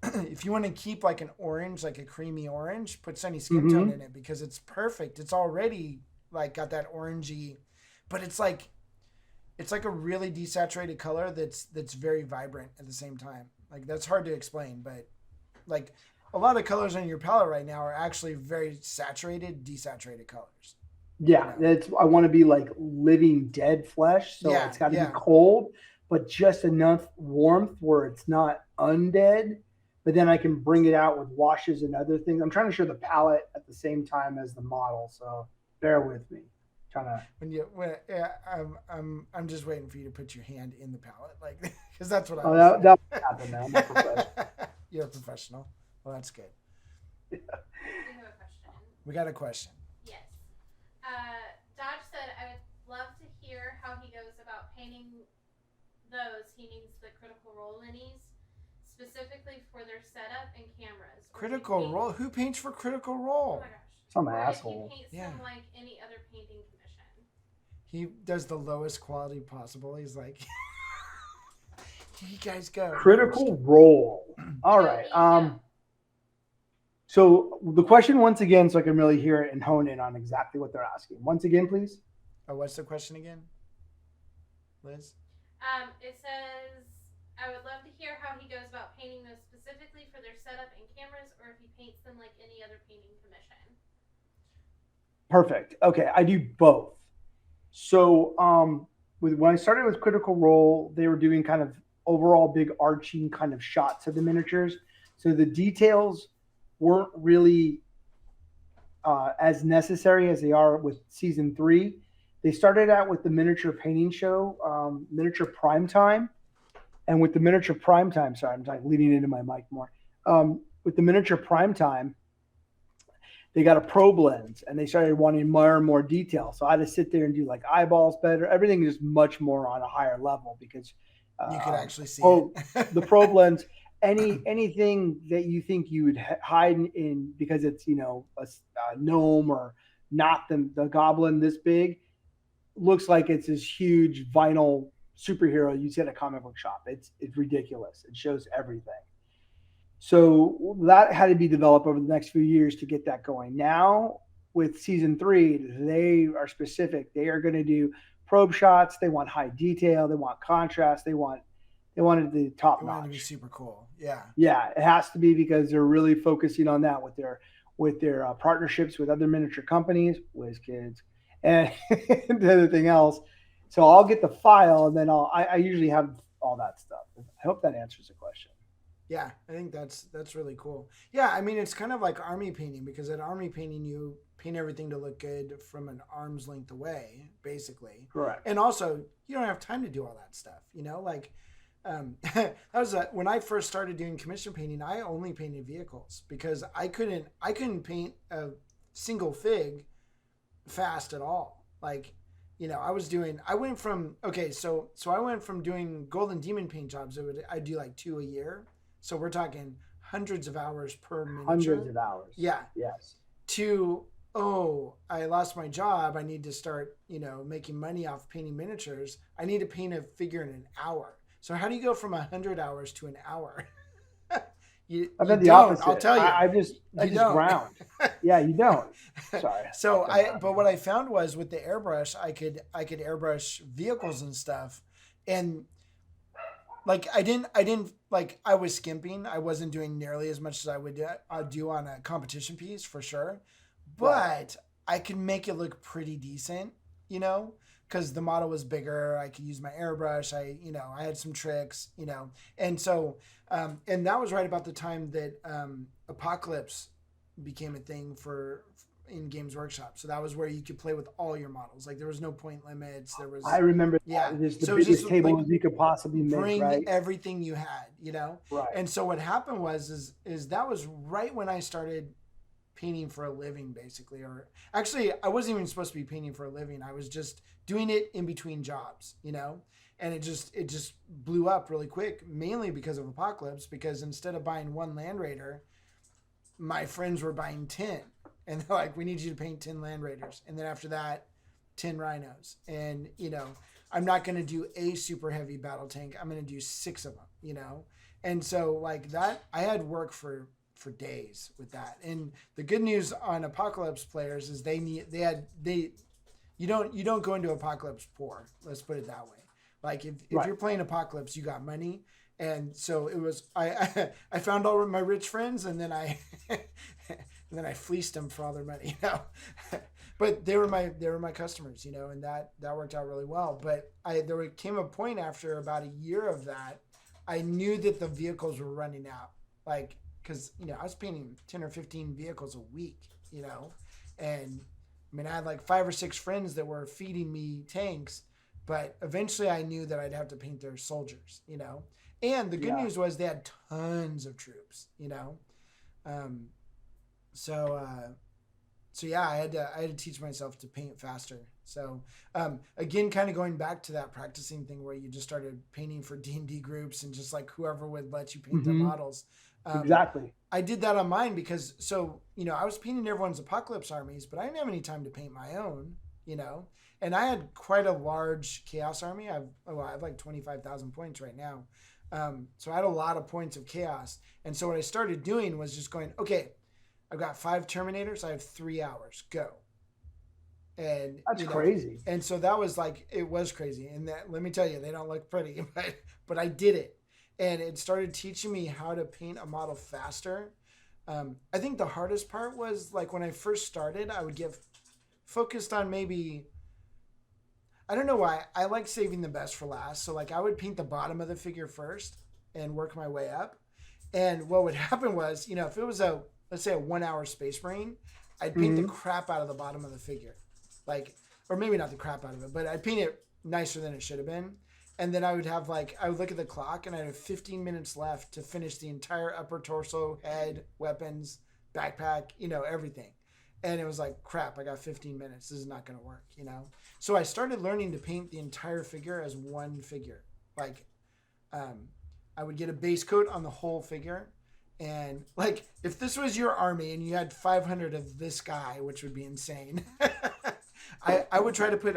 if you want to keep like an orange, like a creamy orange, put Sunny Skin Tone in it because it's perfect. It's already like got that orangey, but it's like a really desaturated color that's very vibrant at the same time. Like that's hard to explain, but like a lot of colors on your palette right now are actually very saturated, desaturated colors.
Yeah, I want to be like living dead flesh, so
Yeah,
it's got to
yeah.
be cold, but just enough warmth where it's not undead. But then I can bring it out with washes and other things. I'm trying to show the palette at the same time as the model, so bear with me.
I'm just waiting for you to put your hand in the palette, like because that's what I.
Oh, that happened now. I'm a professional.
You're a professional. Well, that's good.
We have a question.
We got a question.
Yes. Dodge said, I would love to hear how he goes about painting those. He needs the Critical Role minis specifically for their setup and cameras. Or if he
Critical
paints-
Role. Who paints for Critical
Oh
Role?
my gosh.
Some
Or
asshole.
if he paints
Yeah.
them like any other painting commission.
He does the lowest quality possible. He's like, you guys go.
Critical Role. All right. So the question once again, so I can really hear it and hone in on exactly what they're asking. Once again, please.
Oh, what's the question again, Liz?
It says, I would love to hear how he goes about painting those specifically for their setup and cameras, or if he paints them like any other painting commission.
Perfect. Okay, I do both. So when I started with Critical Role, they were doing kind of overall big arching kind of shots of the miniatures. So the details weren't really as necessary as they are with season 3. They started out with the miniature painting show, Miniature Primetime. And with the Miniature Primetime, sorry, I'm like leading into my mic more. With the Miniature Primetime, they got a probe lens and they started wanting more and more detail. So I had to sit there and do like eyeballs better. Everything is much more on a higher level because
You could actually see
it. The probe lens, anything that you think you would hide in because it's, a gnome or not the goblin this big, looks like it's this huge vinyl superhero you see at a comic book shop. It's ridiculous. It shows everything. So that had to be developed over the next few years to get that going. Now with season 3, they are specific. They are going to do probe shots. They want high detail. They want contrast. They want it to be top
It wanted to
notch.
be super cool. Yeah.
Yeah, it has to be because they're really focusing on that with their partnerships with other miniature companies, WizKids, and everything else. So I'll get the file and then I usually have all that stuff. I hope that answers the question.
Yeah, I think that's really cool. Yeah, I mean it's kind of like army painting because at army painting you paint everything to look good from an arm's length away, basically.
Correct.
And also you don't have time to do all that stuff, like that was when I first started doing commission painting. I only painted vehicles because I couldn't paint a single fig fast at all. Like, I went from doing Golden Demon paint jobs. I'd do like 2 a year. So we're talking hundreds of hours per miniature.
Hundreds of hours.
Yeah.
Yes.
To, I lost my job. I need to start, making money off painting miniatures. I need to paint a figure in an hour. So how do you go from 100 hours to an hour?
I've had the opposite.
I'll tell you.
I just ground. Yeah, you don't. Sorry.
So but what I found was with the airbrush, I could airbrush vehicles and stuff, and like I was skimping. I wasn't doing nearly as much as I would do on a competition piece for sure, but I could make it look pretty decent, because the model was bigger. I could use my airbrush. I had some tricks, and so, and that was right about the time that Apocalypse became a thing in Games Workshop. So that was where you could play with all your models. Like there was no point limits. There was
I remember
yeah.
that. It was the
So it was
biggest
just,
table
like,
you could possibly make,
bring
right?
everything you had,
Right.
And so what happened is that was right when I started painting for a living, basically. Or actually, I wasn't even supposed to be painting for a living. I was just doing it in between jobs, and it just blew up really quick, mainly because of Apocalypse. Because instead of buying one Land Raider, my friends were buying 10, and they're like, "We need you to paint 10 Land Raiders," and then after that, 10 Rhinos, and I'm not going to do a super heavy battle tank. I'm going to do 6 of them, and so like that, I had work for days with that. And the good news on Apocalypse players is you don't go into Apocalypse poor. Let's put it that way. Like if
Right.
you're playing Apocalypse, you got money. And so it was, I found all of my rich friends, and then I fleeced them for all their money, but they were my customers, and that worked out really well. But there came a point after about a year of that, I knew that the vehicles were running out, like, cause I was painting 10 or 15 vehicles a week, and I mean, I had like 5 or 6 friends that were feeding me tanks, but eventually I knew that I'd have to paint their soldiers, And the good news was they had tons of troops, So yeah, I had to teach myself to paint faster. So again, kind of going back to that practicing thing where you just started painting for D&D groups and just like whoever would let you paint their models.
Exactly.
I did that on mine because I was painting everyone's Apocalypse armies, but I didn't have any time to paint my own, And I had quite a large Chaos army. I have like 25,000 points right now. So I had a lot of points of Chaos. And so what I started doing was just going, okay, I've got 5 Terminators. I have 3 hours. Go. And
That's crazy.
And so that was like, it was crazy. And that, let me tell you, they don't look pretty, but I did it. And it started teaching me how to paint a model faster. I think the hardest part was like when I first started, I would get focused on maybe, I don't know why, I like saving the best for last. So like I would paint the bottom of the figure first and work my way up. And what would happen was, if it was let's say a 1 hour Space Marine, I'd paint the crap out of the bottom of the figure. Like, or maybe not the crap out of it, but I'd paint it nicer than it should have been. And then I would look at the clock and I'd have 15 minutes left to finish the entire upper torso, head, weapons, backpack, everything. And it was like, crap, I got 15 minutes. This is not going to work, So I started learning to paint the entire figure as one figure. Like, I would get a base coat on the whole figure. And like, if this was your army and you had 500 of this guy, which would be insane, I would try to put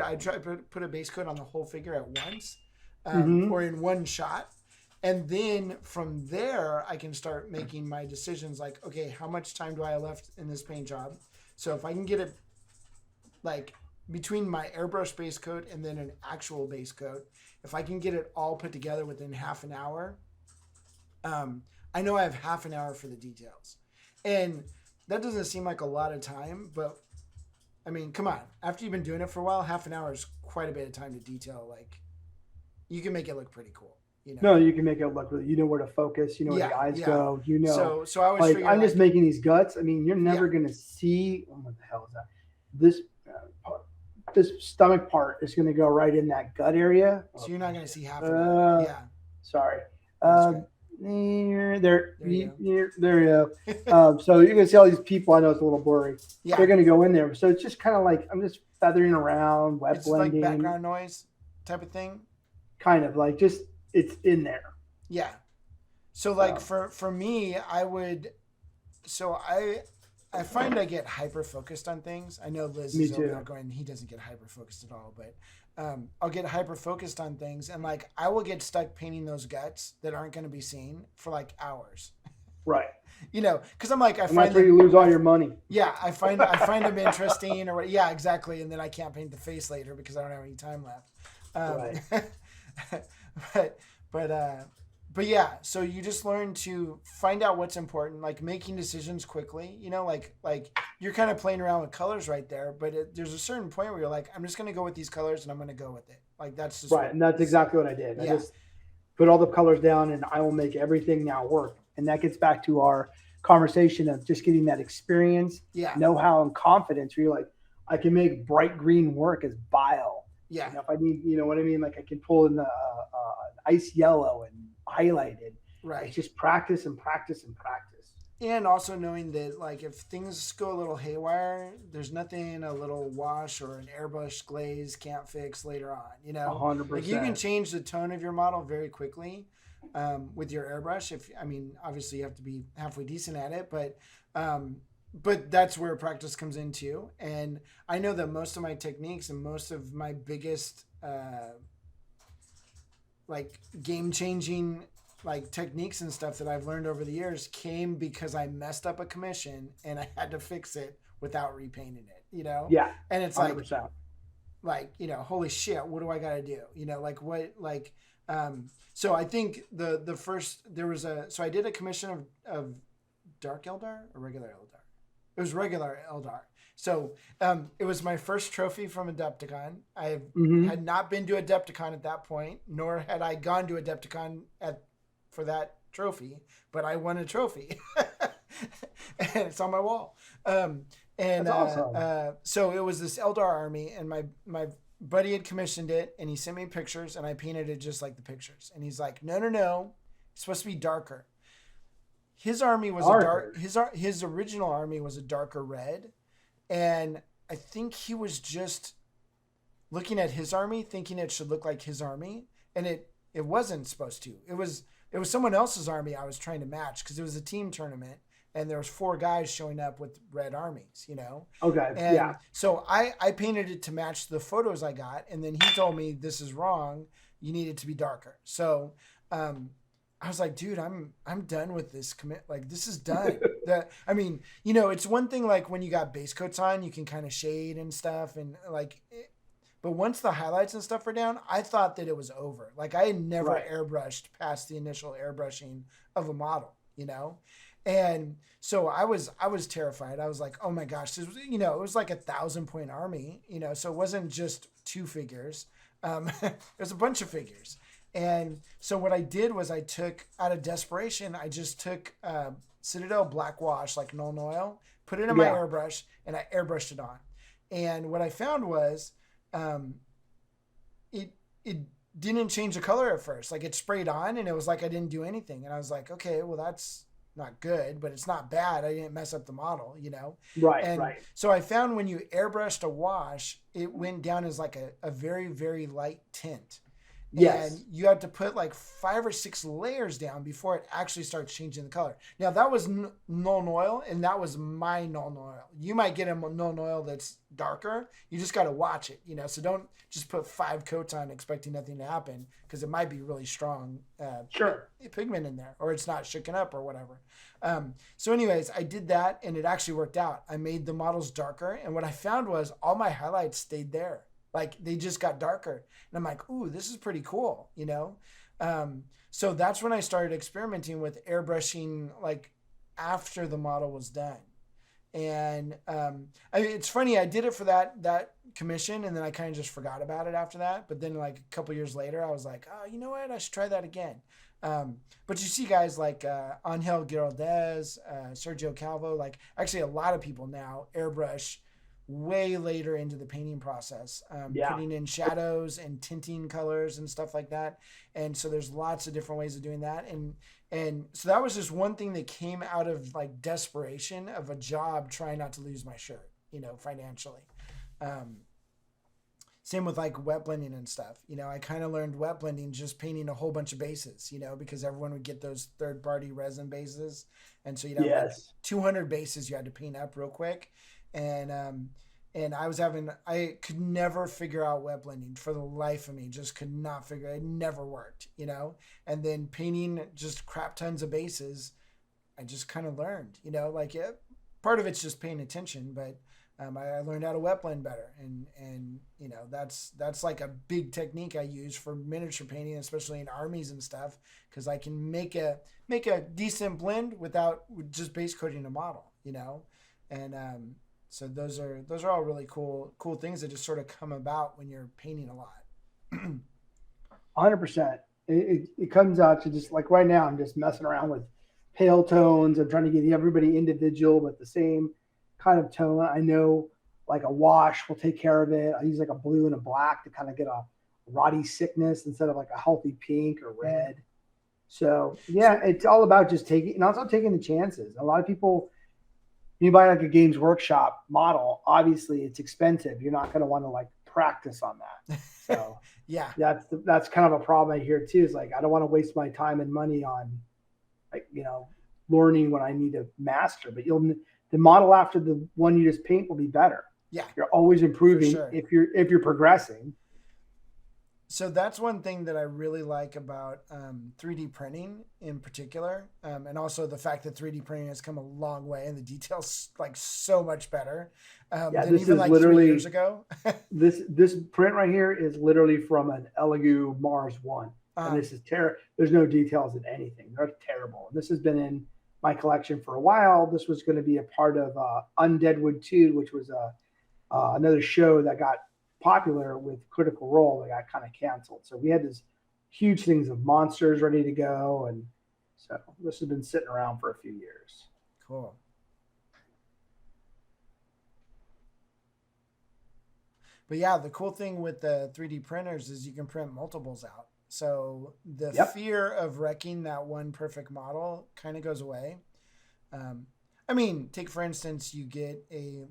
a base coat on the whole figure at once. Or in one shot. And then from there, I can start making my decisions like, okay, how much time do I have left in this paint job? So if I can get it like between my airbrush base coat and then an actual base coat, if I can get it all put together within half an hour, I know I have half an hour for the details. And that doesn't seem like a lot of time, but I mean, come on. After you've been doing it for a while, half an hour is quite a bit of time to detail. Like, you can make it look pretty cool.
No, you can make it look really. You know where to focus. You know where the eyes go.
So I was
like I'm just making these guts. I mean, you're never gonna see what the hell is that? This stomach part is gonna go right in that gut area.
So you're not gonna see half of it. Yeah.
Sorry. There
you
go. So you're gonna see all these people. I know it's a little blurry.
Yeah.
They're gonna go in there. So it's just kind of like I'm just feathering around, wet
it's
blending,
like background noise type of thing.
Kind of like just it's in there.
Yeah. So like for me, I find I get hyper focused on things. I know Liz is over there going, he doesn't get hyper focused at all, but I'll get hyper focused on things, and like I will get stuck painting those guts that aren't going to be seen for like hours.
Right.
Because I'm like,
that's where you lose all your money.
Yeah, I find them interesting, or yeah, exactly, and then I can't paint the face later because I don't have any time left.
Right.
but yeah, so you just learn to find out what's important, like making decisions quickly. Like you're kind of playing around with colors right there, but there's a certain point where you're like, I'm just gonna go with these colors and I'm gonna go with it. Like that's just
Right.
what.
And that's exactly what I did. I
Yeah,
just put all the colors down and I will make everything now work. And that gets back to our conversation of just getting that experience,
yeah,
know how, and confidence where you're like, I can make bright green work as bile.
yeah,
You know, if I need, you know what I mean? Like I can pull in the ice yellow and highlight it.
right.
It's just practice and practice and practice.
And also knowing that like if things go a little haywire, there's nothing a little wash or an airbrush glaze can't fix later on. Like you can
100%.
change the tone of your model very quickly with your airbrush. If I mean, obviously you have to be halfway decent at it, but that's where practice comes in too. And I know that most of my techniques and most of my biggest like game changing like techniques and stuff that I've learned over the years came because I messed up a commission and I had to fix it without repainting it.
Yeah,
And it's
100%.
like, holy shit, what do I got to do? Like what, like, so I think the first, so I did a commission of dark Eldar or regular Eldar. It was regular Eldar. So it was my first trophy from Adepticon. I had not been to Adepticon at that point, nor had I gone to Adepticon for that trophy, but I won a trophy. And it's on my wall. And
That's awesome.
so it was this Eldar army, and my buddy had commissioned it, and he sent me pictures, and I painted it just like the pictures. And he's like, no, it's supposed to be darker. His army was
Darker.
his original army was a darker red, and I think he was just looking at his army, thinking it should look like his army, and it wasn't supposed to. It was someone else's army I was trying to match because it was a team tournament, and there was 4 guys showing up with red armies,
Okay.
And
Yeah.
so I painted it to match the photos I got, and then he told me this is wrong. You need it to be darker. So I was like, dude, I'm done with this commit. Like this is done. I mean, it's one thing like when you got base coats on, you can kind of shade and stuff, and like. But once the highlights and stuff were down, I thought that it was over. Like I had never
Right.
airbrushed past the initial airbrushing of a model, And so I was terrified. I was like, oh my gosh, this was, it was like 1,000-point army, so it wasn't just 2 figures. It was a bunch of figures. And so what I did was I took, out of desperation, I just took Citadel black wash, like Nuln Oil, put it in my airbrush, and I airbrushed it on. And what I found was it didn't change the color at first. Like it sprayed on and it was like I didn't do anything. And I was like, okay, well that's not good, but it's not bad. I didn't mess up the model,
Right.
And
Right.
so I found when you airbrushed a wash, it went down as like a very, very light tint.
Yes.
And you had to put like 5 or 6 layers down before it actually starts changing the color. Now that was Nuln Oil, and that was my Nuln Oil. You might get a Nuln Oil that's darker. You just got to watch it, So don't just put 5 coats on expecting nothing to happen, because it might be really strong
Sure.
pigment in there, or it's not shooken up or whatever. So anyways, I did that and it actually worked out. I made the models darker, and what I found was all my highlights stayed there. Like they just got darker. And I'm like, ooh, this is pretty cool, So that's when I started experimenting with airbrushing, like after the model was done. And I mean, it's funny, I did it for that commission, and then I kind of just forgot about it after that. But then like a couple years later, I was like, oh, you know what? I should try that again. But you see guys like Angel Giraldez, Sergio Calvo, like actually a lot of people now airbrush way later into the painting process, putting in shadows and tinting colors and stuff like that. And so there's lots of different ways of doing that. And so that was just one thing that came out of like desperation of a job trying not to lose my shirt, financially. Same with like wet blending and stuff. I kind of learned wet blending just painting a whole bunch of bases, because everyone would get those third-party resin bases. And so you'd have like 200 bases you had to paint up real quick. And I could never figure out wet blending for the life of me. Just could not figure it. It never worked, And then painting just crap tons of bases, I just kind of learned, part of it's just paying attention, but I learned how to wet blend better, and you know that's like a big technique I use for miniature painting, especially in armies and stuff, because I can make a decent blend without just base coating a model, you know, and so those are all really cool things that just sort of come about when you're painting a lot.
100%. It comes out to just like right now, I'm just messing around with pale tones. I'm trying to get everybody individual, but the same kind of tone. I know like a wash will take care of it. I use like a blue and a black to kind of get a rotty sickness instead of like a healthy pink or red. So yeah, it's all about just taking and also taking the chances. A lot of people, you buy like a Games Workshop model, obviously it's expensive. You're not going to want to like practice on that. So
yeah,
that's kind of a problem I hear too. Is like I don't want to waste my time and money on like learning what I need to master. But the model after the one you just paint will be better.
Yeah,
you're always improving
sure.
if you're progressing.
So that's one thing that I really like about 3D printing in particular, and also the fact that 3D printing has come a long way and the details like so much better than even like 3 years ago.
this print right here is literally from an Elegoo Mars 1. And this is terrible. There's no details in anything. They're terrible. And this has been in my collection for a while. This was going to be a part of Undeadwood 2, which was another show that got popular with Critical Role that got kind of canceled. So we had this huge things of monsters ready to go. And so this has been sitting around for a few years.
Cool. But yeah, the cool thing with the 3D printers is you can print multiples out. So the fear of wrecking that one perfect model kind of goes away. I mean, take for instance, you get a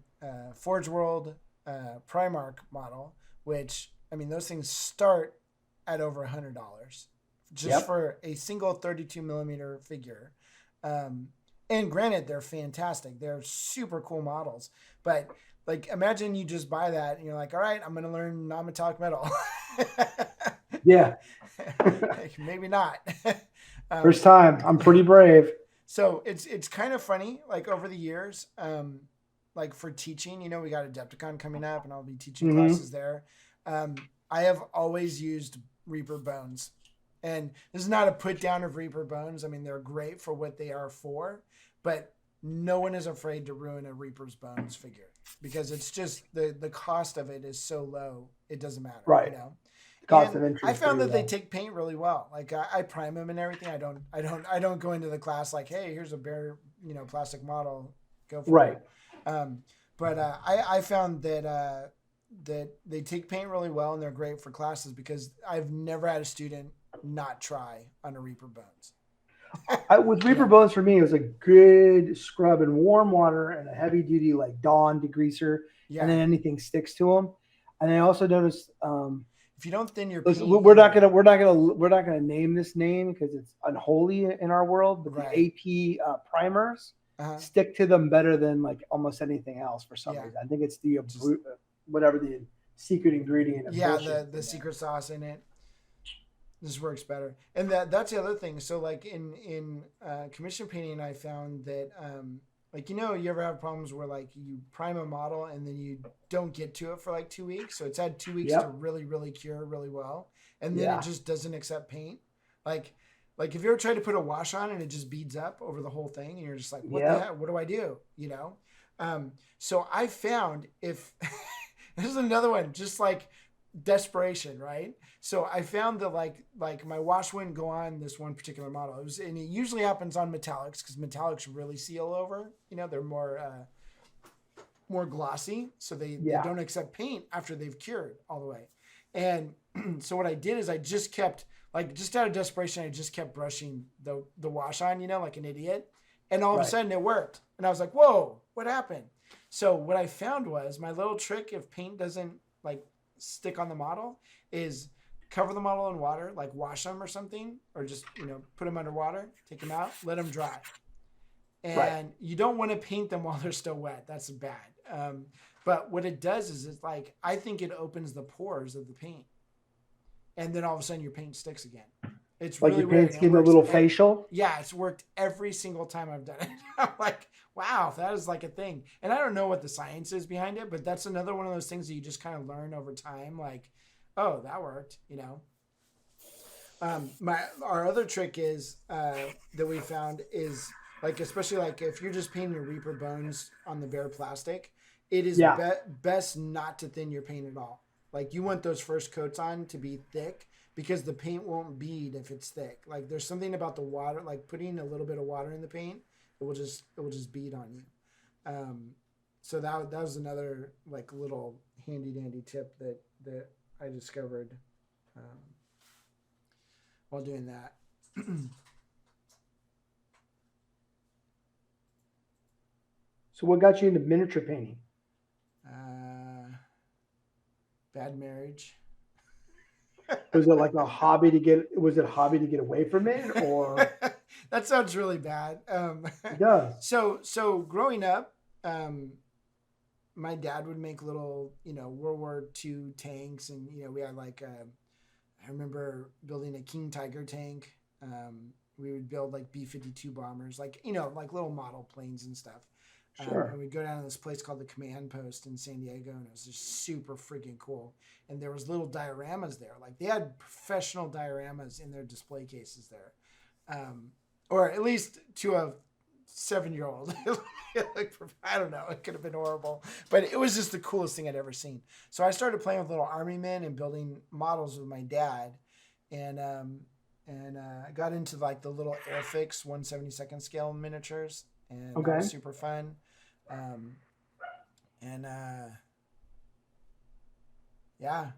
Forge World Primarch model, which, I mean, those things start at over $100 just for a single 32 millimeter figure. And granted, they're fantastic. They're super cool models. But like, imagine you just buy that and you're like, all right, I'm going to learn non-metallic metal.
Yeah.
Maybe not.
First time. I'm pretty brave.
So it's kind of funny, like over the years, like for teaching, we got Adepticon coming up and I'll be teaching classes there. I have always used Reaper Bones. And this is not a put down of Reaper Bones. I mean, they're great for what they are for, but no one is afraid to ruin a Reaper's Bones figure because it's just the cost of it is so low. It doesn't matter.
Right. Cost of entry.
I found that they take paint really well. Like I prime them and everything. I don't go into the class like, hey, here's a bare, plastic model. Go for it. But I found that they take paint really well and they're great for classes because I've never had a student not try on a Reaper Bones.
With Reaper Bones for me, it was a good scrub in warm water and a heavy duty like Dawn degreaser, and then anything sticks to them. And I also noticed
if you don't thin your paint,
we're not gonna name this name because it's unholy in our world, but the AP primers stick to them better than like almost anything else for some reason. I think it's the whatever the secret ingredient.
The secret sauce in it. This works better, and that's the other thing. So like in commission painting, I found that you ever have problems where like you prime a model and then you don't get to it for like 2 weeks, so it's had 2 weeks to really really cure really well, and then it just doesn't accept paint. Like if you ever tried to put a wash on and it just beads up over the whole thing, and you're just like, what the heck? What do I do? So I found if this is another one, just like desperation, right? So I found that like my wash wouldn't go on this one particular model. And it usually happens on metallics because metallics really seal over. They're more glossy, so they don't accept paint after they've cured all the way. And so what I did is I just kept just out of desperation, I just kept brushing the wash on, like an idiot. And all of a sudden it worked. And I was like, whoa, what happened? So what I found was my little trick if paint doesn't stick on the model is cover the model in water, like wash them or something, or just put them under water, take them out, let them dry. And you don't want to paint them while they're still wet. That's bad. But what it does is it's like I think it opens the pores of the paint, and then all of a sudden your paint sticks again. It's
Like
really
your
weird.
paint's
It
getting a
works
little facial.
Yeah, it's worked every single time I've done it. I'm like, wow, that is like a thing. And I don't know what the science is behind it, but that's another one of those things that you just kind of learn over time. Like, oh, that worked, you know. Our other trick is that we found is like, especially like if you're just painting your Reaper bones on the bare plastic, it is
Yeah.
best not to thin your paint at all. Like you want those first coats on to be thick because the paint won't bead if it's thick. Like there's something about the water, like putting a little bit of water in the paint, it will just bead on you. So that was another like little handy dandy tip that I discovered while doing that.
So what got you into miniature painting?
Bad marriage.
Was it like a hobby to get? Was it a hobby to get away from it, or
That sounds really bad.
it does?
So growing up, my dad would make little, World War II tanks, and we had like I remember building a King Tiger tank. We would build like B-52 bombers, like like little model planes and stuff.
Sure.
And we'd go down to this place called the Command Post in San Diego, and it was just super freaking cool. And there was little dioramas there. Like they had professional dioramas in their display cases there. Or at least to a 7-year-old. Like, I don't know. It could have been horrible. But it was just the coolest thing I'd ever seen. So I started playing with little army men and building models with my dad. And I got into like the little Airfix 1/72 scale miniatures. And that was super fun. Yeah,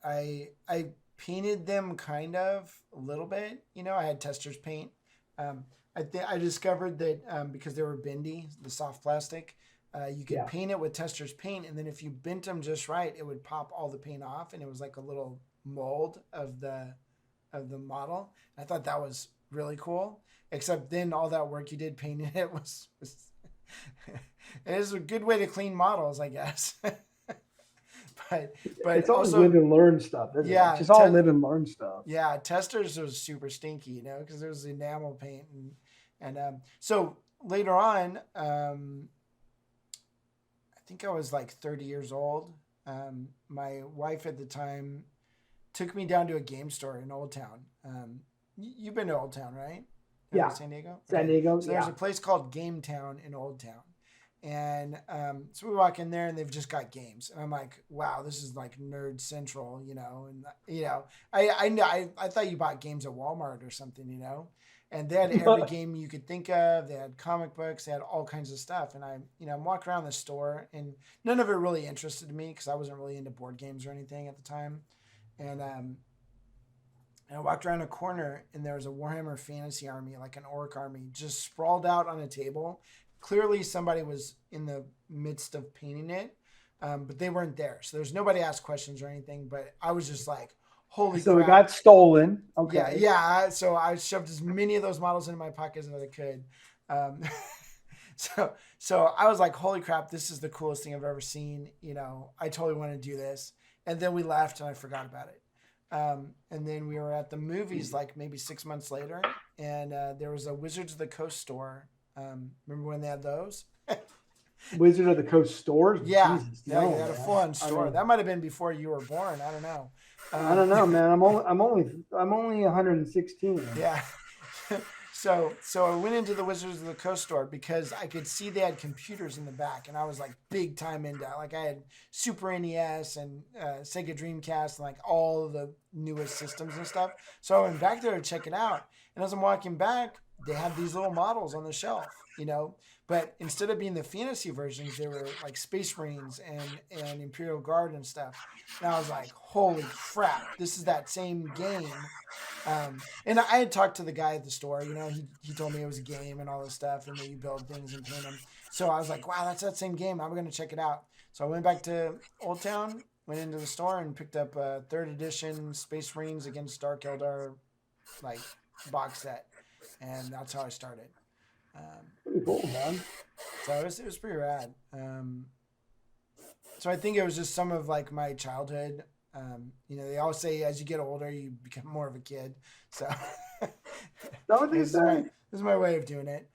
I painted them kind of a little bit. I had Testors paint. I discovered that because they were bendy, the soft plastic, you could paint it with Testors paint, and then if you bent them just right, it would pop all the paint off, and it was like a little mold of the model. I thought that was really cool. Except then all that work you did painting it was it is a good way to clean models, I guess. but
it's all
also
live and learn stuff. Isn't it? It's just all live and learn stuff.
Yeah, Testors was super stinky, because it was enamel paint, and so later on, I think I was like 30 years old. My wife at the time took me down to a game store in Old Town. You've been to Old Town, right?
Yeah.
San Diego?
San Diego.
So there's a place called Game Town in Old Town. And so we walk in there and they've just got games. And I'm like, wow, this is like nerd central, And, I thought you bought games at Walmart or something, And they had every game you could think of. They had comic books. They had all kinds of stuff. And I'm walking around the store and none of it really interested me because I wasn't really into board games or anything at the time. And I walked around a corner and there was a Warhammer Fantasy army, like an orc army, just sprawled out on a table. Clearly somebody was in the midst of painting it, but they weren't there. So there's nobody asked questions or anything, but I was just like, holy
so
crap.
it got stolen. Okay.
Yeah. So I shoved as many of those models into my pockets as I could. So I was like, holy crap, this is the coolest thing I've ever seen. I totally want to do this. And then we left and I forgot about it. And then we were at the movies like maybe 6 months later, and there was a Wizards of the Coast store. Remember when they had those?
Wizard of the Coast stores?
Yeah,
Jesus,
they had a
man.
full-on store. That might have been before you were born. I don't know.
I don't know, man. I'm only 116.
Yeah. So I went into the Wizards of the Coast store because I could see they had computers in the back, and I was like big time into it. Like I had Super NES and Sega Dreamcast and like all of the newest systems and stuff. So I went back there to check it out, and as I'm walking back, they had these little models on the shelf, But instead of being the fantasy versions, they were like Space Marines and Imperial Guard and stuff. And I was like, holy crap, this is that same game. And I had talked to the guy at the store, he told me it was a game and all this stuff and that you build things and paint them. So I was like, wow, that's that same game. I'm going to check it out. So I went back to Old Town, went into the store and picked up a 3rd edition Space Marines against Dark Eldar like box set. And that's how I started.
Pretty cool, man.
So it was pretty rad. So I think it was just some of like my childhood. They always say as you get older, you become more of a kid. So
That what they
This is
say.
this is my way of doing it.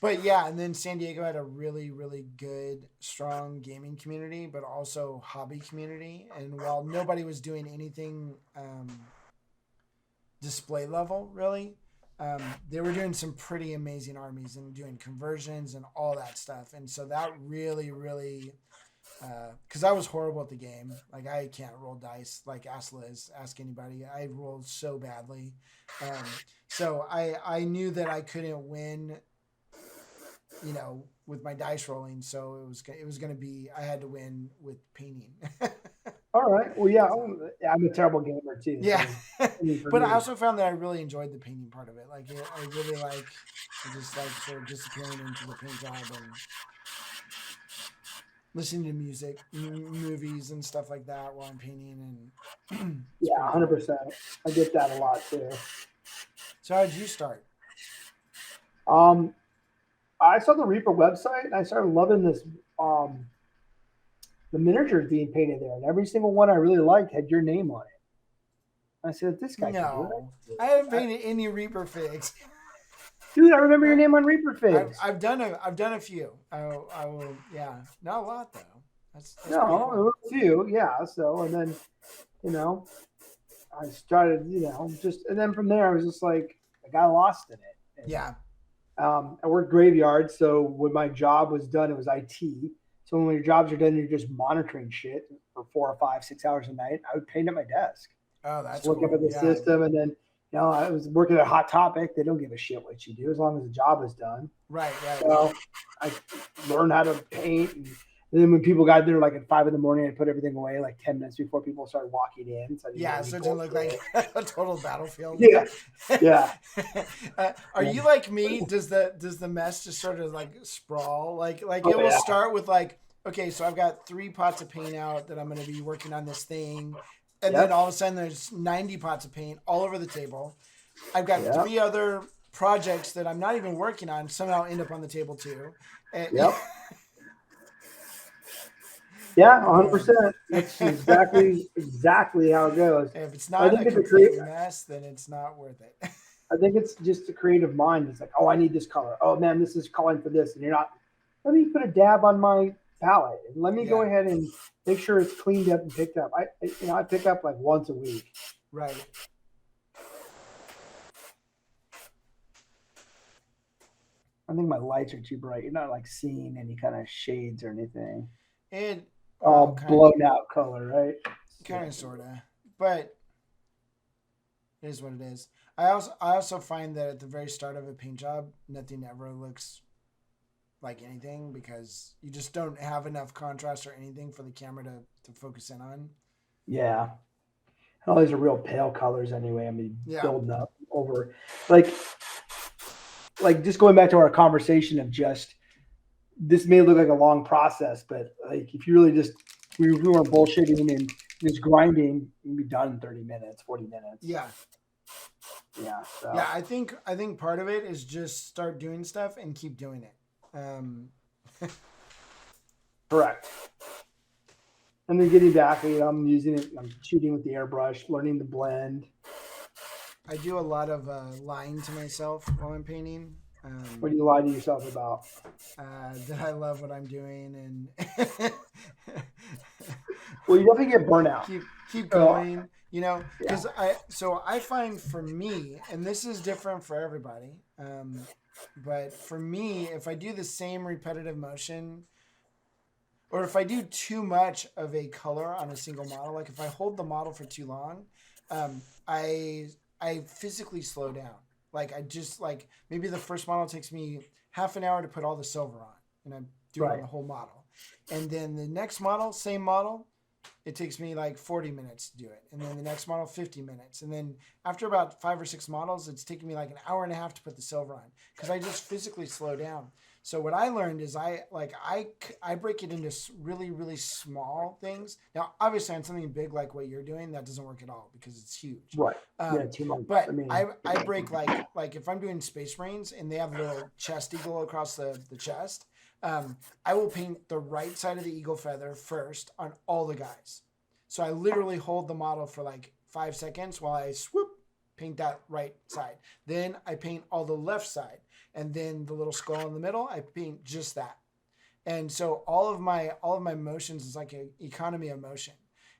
But yeah, and then San Diego had a really, really good, strong gaming community, but also hobby community. And while nobody was doing anything display level, really, they were doing some pretty amazing armies and doing conversions and all that stuff. And so that really, really, because I was horrible at the game. Like I can't roll dice. Like ask Liz, ask anybody. I rolled so badly. So I knew that I couldn't win, with my dice rolling. So it was going to be, I had to win with painting.
All right. Well, yeah, I'm a terrible gamer too.
Yeah.
So, I mean, for
But
me.
I also found that I really enjoyed the painting part of it. Like I really just like sort of disappearing into the paint job and listening to music, movies and stuff like that while I'm painting. And
Yeah, 100%. I get that a lot too.
So how did you start?
I saw the Reaper website and I started loving this. The miniatures being painted there, and every single one I really liked had your name on it. I said, "This guy can do
No,
it."
I haven't painted any Reaper figs.
Dude, I remember your name on Reaper figs.
I've done a few. I will, yeah, not a lot though. That's
No,
pretty
it
cool.
was a few, yeah. So, and then, I started, and then from there, I was just like, I got lost in it. And,
Yeah,
I worked graveyard, so when my job was done, it was IT. So when your jobs are done, you're just monitoring shit for 4 or 5, 6 hours a night. I would paint at my desk.
oh, that's
Just look
cool.
up at the
Yeah.
system, and then I was working at Hot Topic. They don't give a shit what you do as long as the job is done.
Right.
So I learned how to paint, and then when people got there like at 5 in the morning, I put everything away like 10 minutes before people started walking in. So I didn't
Yeah,
get
so
any
it didn't look
bullshit.
like a total battlefield.
Yeah, yeah.
Are you like me? Does the mess just sort of like sprawl? Like
Oh,
it will
yeah.
start with like, okay, so I've got 3 pots of paint out that I'm going to be working on this thing, and
Yep.
then all of a sudden there's 90 pots of paint all over the table. I've got
Yep.
3 other projects that I'm not even working on somehow end up on the table too. And,
Yep. Yeah, 100%. That's exactly how it goes.
If it's
I
not
think
a
it's a
complete
great-
mess, then it's not worth it.
I think it's just a creative mind. It's like, oh, I need this color. Oh man, this is calling for this, and you're not. Let me put a dab on my palette, and let me go
Yeah.
ahead and make sure it's cleaned up and picked up. I pick up like once a week.
Right.
I think my lights are too bright. You're not like seeing any kind of shades or anything.
It
All
kind
blown out color, right?
of sort of, but it is what it is. I also find that at the very start of a paint job, nothing ever looks like anything because you just don't have enough contrast or anything for the camera to focus in on.
Yeah. All these are real pale colors anyway. I mean,
Yeah.
building up over like just going back to our conversation of just this may look like a long process, but like if you really just we weren't bullshitting and just grinding, you'd be done in 30 minutes, 40 minutes.
Yeah.
Yeah. So.
Yeah, I think part of it is just start doing stuff and keep doing it.
Correct. And then getting back, I'm using it. I'm shooting with the airbrush, learning the blend.
I do a lot of lying to myself while I'm painting.
What do you lie to yourself about?
That I love what I'm doing and
Well, you definitely get burnout.
keep going, because
Yeah.
I find for me, and this is different for everybody, but for me, if I do the same repetitive motion, or if I do too much of a color on a single model, like if I hold the model for too long, I physically slow down. Like I just like maybe the first model takes me half an hour to put all the silver on, and I'm doing
Right.
the whole model, and then the next model, same model, it takes me like 40 minutes to do it. And then the next model, 50 minutes. And then after about 5 or 6 models, it's taking me like an hour and a half to put the silver on because I just physically slow down. So what I learned is I break it into really, really small things. Now, obviously on something big like what you're doing, that doesn't work at all because it's huge.
Right. Yeah, too much.
But
I mean,
I break like if I'm doing Space Marines and they have a little chest eagle across the chest, I will paint the right side of the eagle feather first on all the guys. So I literally hold the model for like 5 seconds while I swoop paint that right side. Then I paint all the left side, and then the little skull in the middle, I paint just that. And so all of my motions is like an economy of motion.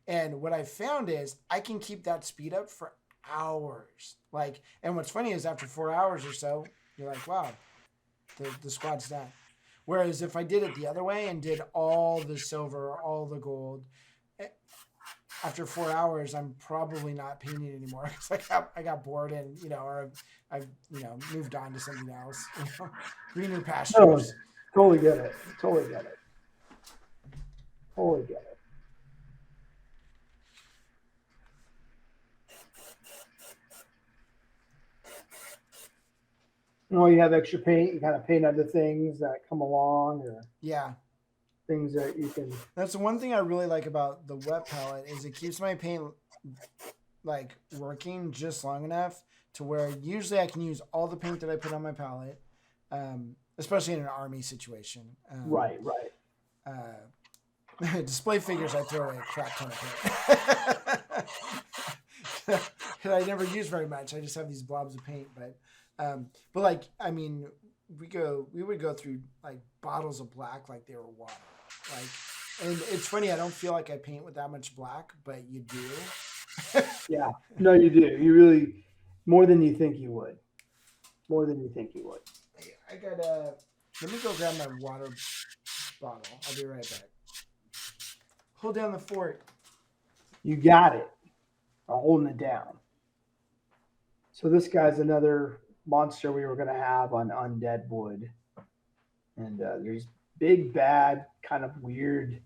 And what I found is I can keep that speed up for hours. Like, and what's funny is after 4 hours or so, you're like, wow, the squad's done. Whereas if I did it the other way and did all the silver, all the gold, after 4 hours, I'm probably not painting anymore because I got bored and, or I've moved on to something else, greener pastures.
Totally get it. Totally get it. Totally get it. You have extra paint, you kind of paint other things that come along, or
Yeah.
things that you can.
That's the one thing I really like about the wet palette is it keeps my paint like working just long enough to where usually I can use all the paint that I put on my palette, especially in an army situation.
Right.
Display figures, I throw away a crap ton of paint. I never use very much. I just have these blobs of paint, but like, I mean, we would go through like bottles of black like they were water. Like, and it's funny, I don't feel like I paint with that much black, but you do.
Yeah. No, you do. You really, more than you think you would. More than you think you would.
I got let me go grab my water bottle. I'll be right back. Hold down the fort.
You got it. I'm holding it down. So this guy's another monster we were going to have on Undead Wood. And there's big, bad, kind of weird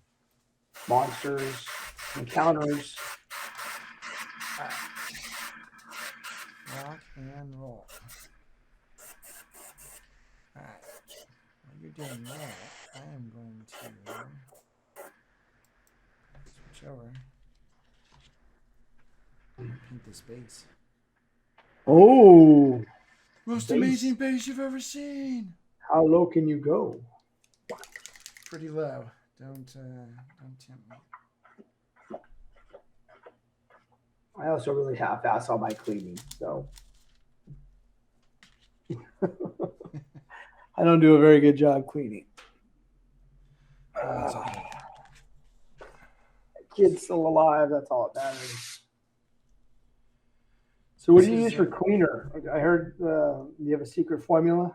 monsters, encounters.
Rock and roll. Alright. While you're doing that, I am going to switch over. Paint this base.
Oh,
Most
base.
amazing base you've ever seen.
How low can you go?
Pretty low. Don't tempt me.
I also really half-ass all my cleaning, so I don't do a very good job cleaning.
That's okay.
Kid's still alive. That's all that matters. So, what do you use for cleaner? I heard you have a secret formula,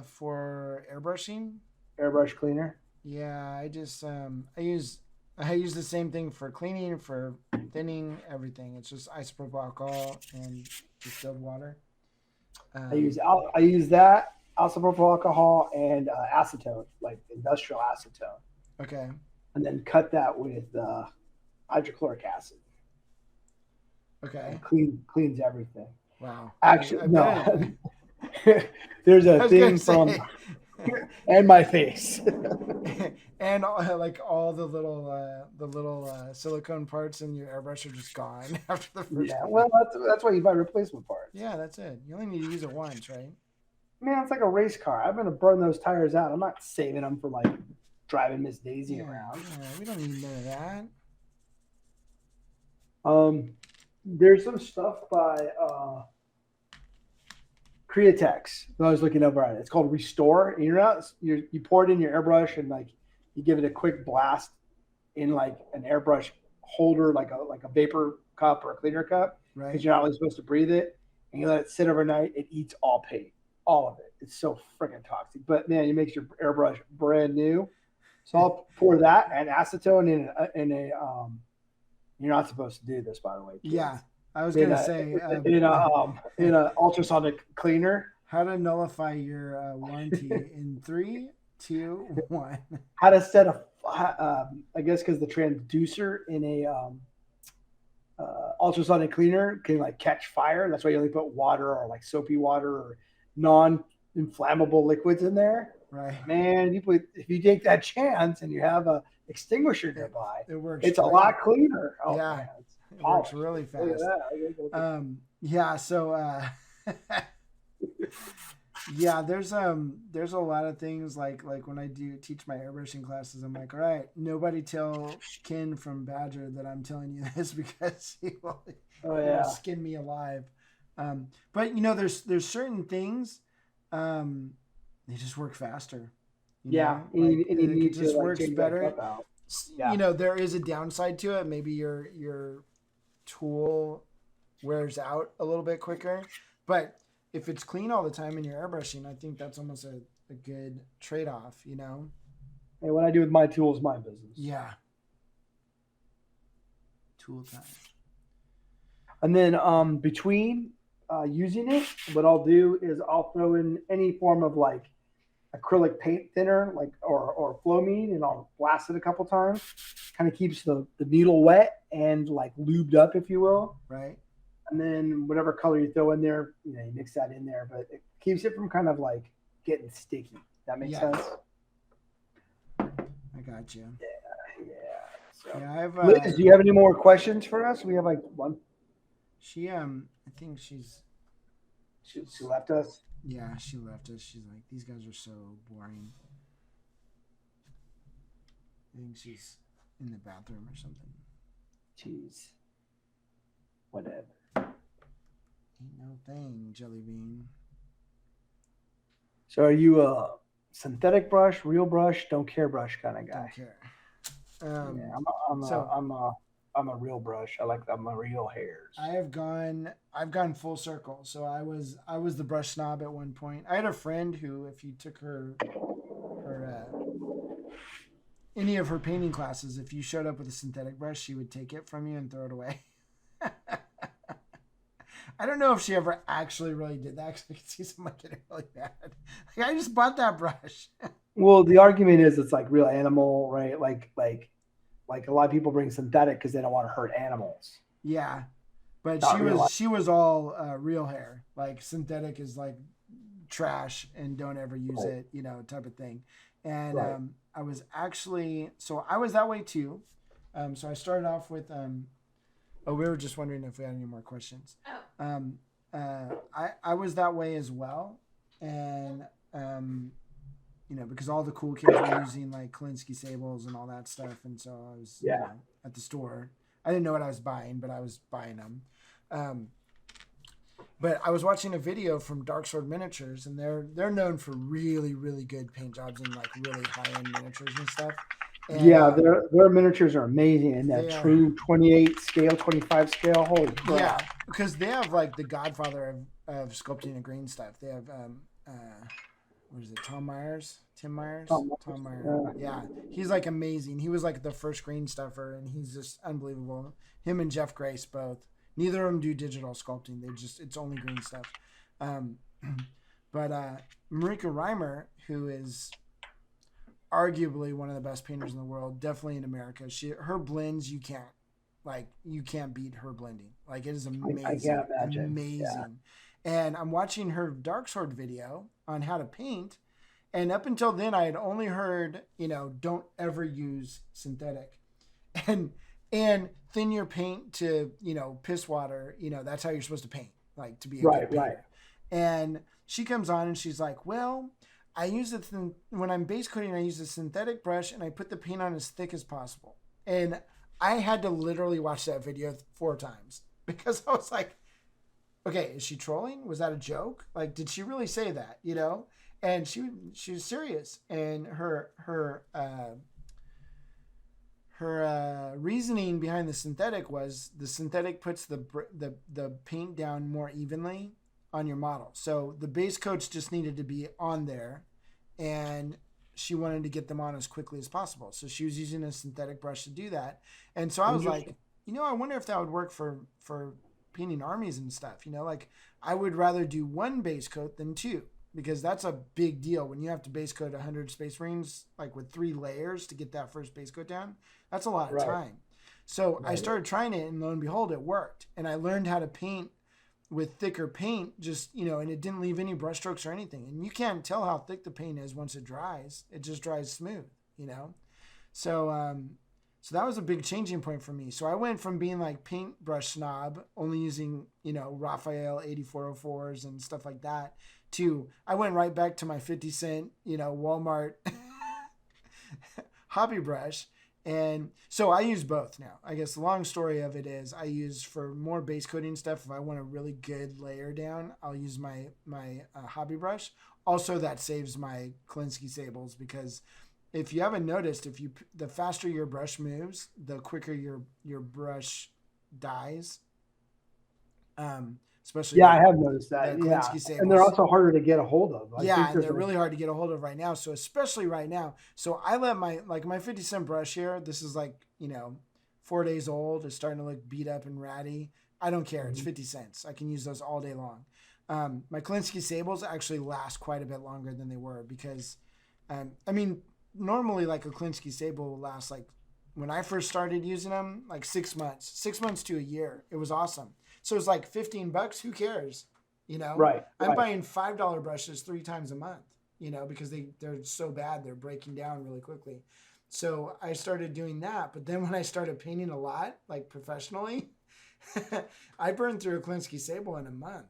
For airbrushing,
airbrush cleaner.
yeah, I just I use the same thing for cleaning, for thinning, everything. It's just isopropyl alcohol and distilled water.
I use that isopropyl alcohol and acetone, like industrial acetone,
Okay.
and then cut that with hydrochloric acid.
Okay.
Cleans everything.
Wow.
Actually,
I
no.
bet.
There's
I
a
was
thing
gonna
from
say.
and my face.
And like all the little silicone parts in your airbrush are just gone after the first.
Yeah, well, that's why you buy replacement parts.
Yeah, that's it. You only need to use it once, right?
Man, it's like a race car. I'm gonna burn those tires out. I'm not saving them for like driving Miss Daisy around.
Yeah, we don't need none of that.
There's some stuff by Createx that I was looking over at. It's called Restore. And you pour it in your airbrush and like you give it a quick blast in like an airbrush holder, like a vapor cup or a cleaner cup,
Right.
because you're not really supposed to breathe it. And you let it sit overnight. It eats all paint, all of it. It's so freaking toxic. But man, it makes your airbrush brand new. So I'll pour that and acetone in a you're not supposed to do this, by the way. Kids.
Yeah, I was gonna say
in a ultrasonic cleaner.
how to nullify your warranty in 3, 2, 1.
How to set a I guess because the transducer in a ultrasonic cleaner can like catch fire. That's why you only put water or like soapy water or non-inflammable liquids in there.
Right.
Man, if you take that chance and you have a extinguisher nearby,
It works.
it's a
great.
lot cleaner. Oh,
Yeah.
man, it's
It works
polished.
really
Look at
fast.
that.
Yeah, so yeah, there's a lot of things like when I do teach my airbrushing classes, I'm like, all right, nobody tell Ken from Badger that I'm telling you this because he will
Oh yeah.
skin me alive. But there's certain things, they just work faster.
Yeah, and you
Like it
need to
just
like
works
change that
better.
cup out. Yeah,
There is a downside to it. Maybe your tool wears out a little bit quicker, but if it's clean all the time and you're airbrushing, I think that's almost a good trade off.
and what I do with my tool is my business.
Yeah. Tool time.
And then between using it, what I'll do is I'll throw in any form of like acrylic paint thinner, like or Flowmead, and I'll blast it a couple times. Kind of keeps the needle wet and like lubed up, if you will.
Right.
And then whatever color you throw in there, you mix that in there, but it keeps it from kind of like getting sticky. That makes sense.
I got you.
Yeah. So.
Yeah,
Liz, do you have any more questions for us? We have like one.
She I think she
left us.
Yeah, she left us. She's like, these guys are so boring. I think she's in the bathroom or something.
Jeez. Whatever.
Ain't no thing, Jelly Bean.
So are you a synthetic brush, real brush, don't care brush kind of guy?
Don't care.
I'm a real brush. I'm a real hairs.
I've gone full circle. So I was the brush snob at one point. I had a friend who, if you took her any of her painting classes, if you showed up with a synthetic brush, she would take it from you and throw it away. I don't know if she ever actually really did that, because I could see somebody getting really mad. Like, I just bought that brush.
Well, the argument is it's like real animal, right? Like a lot of people bring synthetic because they don't want to hurt animals.
Yeah, but
Not
she was all real hair. Like synthetic is like trash and don't ever use it, type of thing. And
Right.
I was that way too. So I started off with we were just wondering if we had any more questions.
Oh.
I was that way as well, and because all the cool kids were using like Kolinsky sables and all that stuff, and so I was at the store. I didn't know what I was buying, but I was buying them. But I was watching a video from Dark Sword Miniatures, and they're known for really, really good paint jobs and like really high end miniatures and stuff. And,
their miniatures are amazing, and that true 28 scale, 25 scale. Holy crap!
Yeah, because they have like the godfather of sculpting and green stuff. They have what is it? Tim Myers. Tom Myers. Yeah, he's like amazing. He was like the first green stuffer, and he's just unbelievable. Him and Jeff Grace both. Neither of them do digital sculpting. It's only green stuff. But Marika Reimer, who is arguably one of the best painters in the world, definitely in America. Her blends, you can't beat her blending. Like, it is amazing.
I can't imagine.
Amazing.
Yeah.
And I'm watching her Dark Sword video on how to paint, and up until then I had only heard, don't ever use synthetic. And thin your paint to, piss water, that's how you're supposed to paint, like to be a good painter. Right. And she comes on and she's like, well, I use when I'm base coating, I use a synthetic brush and I put the paint on as thick as possible. And I had to literally watch that video 4 times because I was like, okay, is she trolling? Was that a joke? Like, did she really say that? And she was serious. And her reasoning behind the synthetic was the synthetic puts the paint down more evenly on your model. So the base coats just needed to be on there, and she wanted to get them on as quickly as possible. So she was using a synthetic brush to do that. And so I was like, I wonder if that would work for painting armies and stuff. Like, I would rather do 1 base coat than 2, because that's a big deal when you have to base coat 100 Space Marines, like with 3 layers to get that first base coat down. That's a lot of time. So I started trying it, and lo and behold, it worked. And I learned how to paint with thicker paint, just, and it didn't leave any brush strokes or anything. And you can't tell how thick the paint is once it dries. It just dries smooth, So, so that was a big changing point for me. So I went from being like paintbrush snob, only using, Raphael 8404s and stuff like that, to I went right back to my 50 cent, Walmart hobby brush. And so I use both now. I guess the long story of it is I use for more base coating stuff. If I want a really good layer down, I'll use my hobby brush. Also, that saves my Kolinsky Sables because if you haven't noticed, the faster your brush moves, the quicker your brush dies. Especially
Yeah, I have noticed that.
the
Yeah,
Kolinsky Sables.
and they're also harder to get a hold of. I
Yeah,
think
and
there's
they're really hard to get a hold of right now. So especially right now. So I let my 50-cent brush here. This is 4 days old. It's starting to look beat up and ratty. I don't care. It's 50 cents. I can use those all day long. My Kolinsky Sables actually last quite a bit longer than they were because, normally a Kolinsky Sable will last when I first started using them 6 months, 6 months to a year. It was awesome. So it was $15. Who cares?
right.
I'm buying $5 brushes 3 times a month, because they're so bad. They're breaking down really quickly. So I started doing that. But then when I started painting a lot, professionally, I burned through a Kolinsky Sable in a month.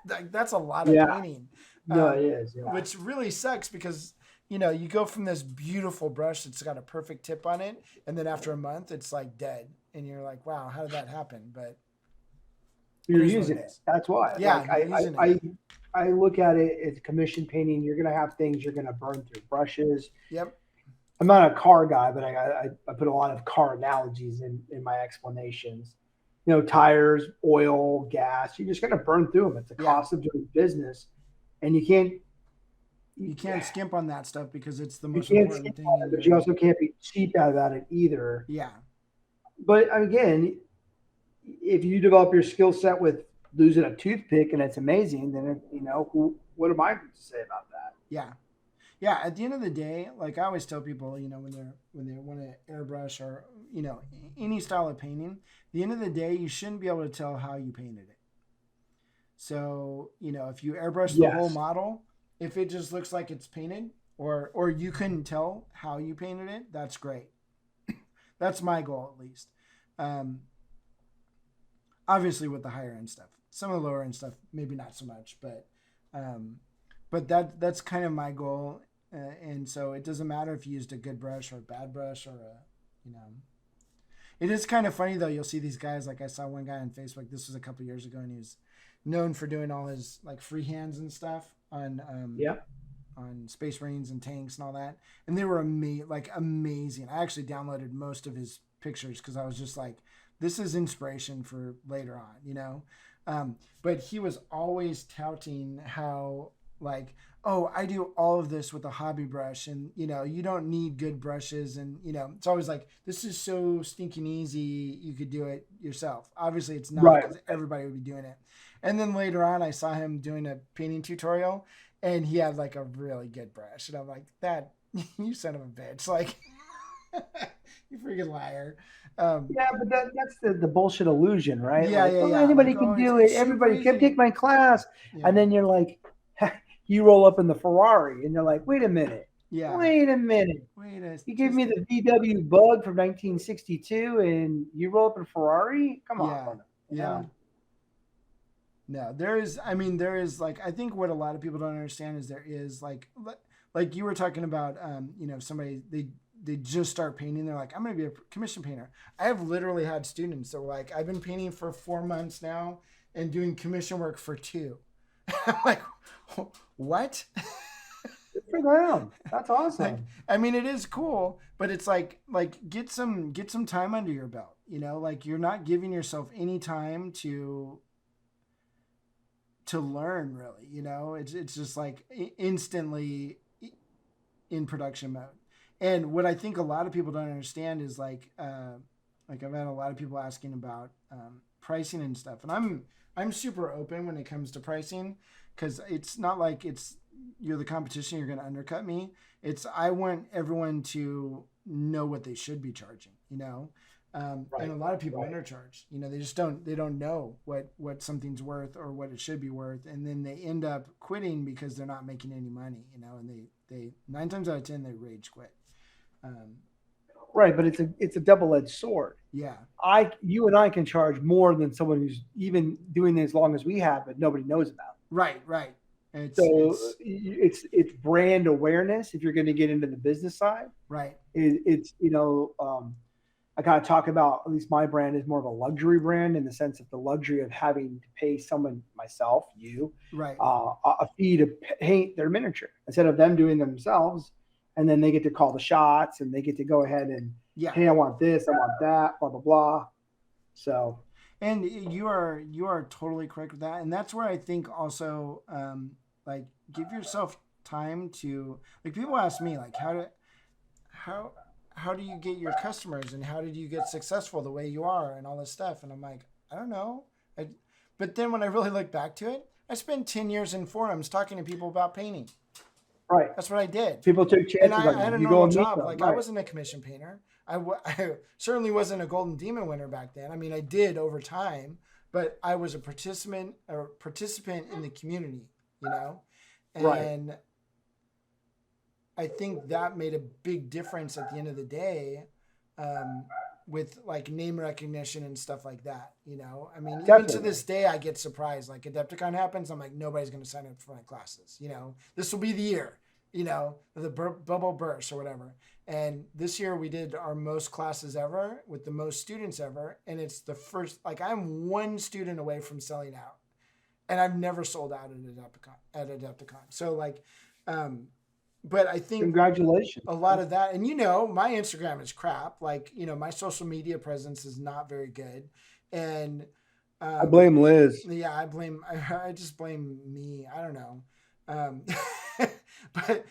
That's a lot of painting.
No, it is. Yeah.
Which really sucks because, you go from this beautiful brush that's got a perfect tip on it. And then after a month, it's dead. And you're like, wow, how did that happen? But
You're using it. That's why.
Yeah,
I look at it as commission painting. You're going to have things you're going to burn through brushes.
Yep.
I'm not a car guy, but I put a lot of car analogies in my explanations. Tires, oil, gas. You're just going to burn through them. It's the cost of doing business, and you can't
skimp on that stuff because it's the most
you can't
important
skimp
thing.
on it, but you also can't be cheap about it either.
Yeah.
But again, if you develop your skill set with losing a toothpick and it's amazing, then what am I to say about that?
Yeah. Yeah. At the end of the day, I always tell people, when they want to airbrush or, any style of painting, at the end of the day, you shouldn't be able to tell how you painted it. So, if you airbrush the whole model, if it just looks like it's painted or you couldn't tell how you painted it, that's great. That's my goal, at least. Obviously with the higher end stuff, some of the lower end stuff, maybe not so much, but that's kind of my goal. And so it doesn't matter if you used a good brush or a bad brush it is kind of funny though. You'll see these guys, I saw one guy on Facebook, this was a couple years ago, and he was known for doing all his freehands and stuff on Space Marines and tanks and all that. And they were amazing. I actually downloaded most of his pictures because I was just this is inspiration for later on, but he was always touting how I do all of this with a hobby brush and, you don't need good brushes. And, it's always this is so stinking easy. You could do it yourself. Obviously it's not because everybody would be doing it. And then later on, I saw him doing a painting tutorial and he had a really good brush. And I'm like, that, you son of a bitch. You freaking liar.
Yeah, but that's the bullshit illusion, right?
Yeah,
anybody can do it. Everybody can take my class. Yeah. And then you're you roll up in the Ferrari and you're like, wait a minute.
Yeah.
Wait a minute. You give me the VW Bug from 1962 and you roll up in a Ferrari? Come on.
Yeah. No, there is I think what a lot of people don't understand is there is you were talking about, somebody, they just start painting. They're I'm going to be a commission painter. I have literally had students that were I've been painting for 4 months now and doing commission work for 2. I'm what?
Good for them. That's awesome.
It is cool, but it's get some time under your belt, you're not giving yourself any time to learn really, it's just instantly in production mode. And what I think a lot of people don't understand is I've had a lot of people asking about pricing and stuff, and I'm super open when it comes to pricing because it's not you're the competition, you're going to undercut me. I want everyone to know what they should be charging, and a lot of people undercharge. They just don't know what something's worth or what it should be worth, and then they end up quitting because they're not making any money, and they 9 times out of 10 they rage quit.
Right, but it's a double-edged sword.
Yeah.
You and I can charge more than someone who's even doing it as long as we have, but nobody knows about.
Right. It's
it's brand awareness if you're going to get into the business side.
right.
It's I kind of talk about, at least my brand is more of a luxury brand in the sense of the luxury of having to pay someone, myself, you,
Right.
a fee to paint their miniature instead of them doing themselves. And then they get to call the shots and they get to go ahead and,
Yeah.
hey, I want this, I want that, blah, blah, blah. So,
And you are totally correct with that. And that's where I think also, like, give yourself time to, like, people ask me, like, how do you get your customers and how did you get successful the way you are and all this stuff? And I'm like, I don't know. But then when I really look back to it, I spent 10 years in forums talking to people about painting.
right.
That's what I did.
People took chances.
And I
on
had a
you. You
normal
go and meet
job.
them,
Like,
right.
I wasn't a commission painter. I certainly wasn't a Golden Demon winner back then. I mean, I did over time, but I was a participant in the community, you know?
Right.
And I think that made a big difference at the end of the day, with like name recognition and stuff like that, you know? I mean, even to
Definitely.
this day, I get surprised. Like Adepticon happens, I'm like, nobody's going to sign up for my classes, you know? This will be the year, you know, the bubble burst or whatever. And this year we did our most classes ever with the most students ever. And it's the first, like I'm one student away from selling out. And I've never sold out at Adepticon. So like, but I think
Congratulations.
a lot of that, and you know, my Instagram is crap. Like, you know, my social media presence is not very good. And
I blame Liz.
yeah, I just blame me. I don't know. But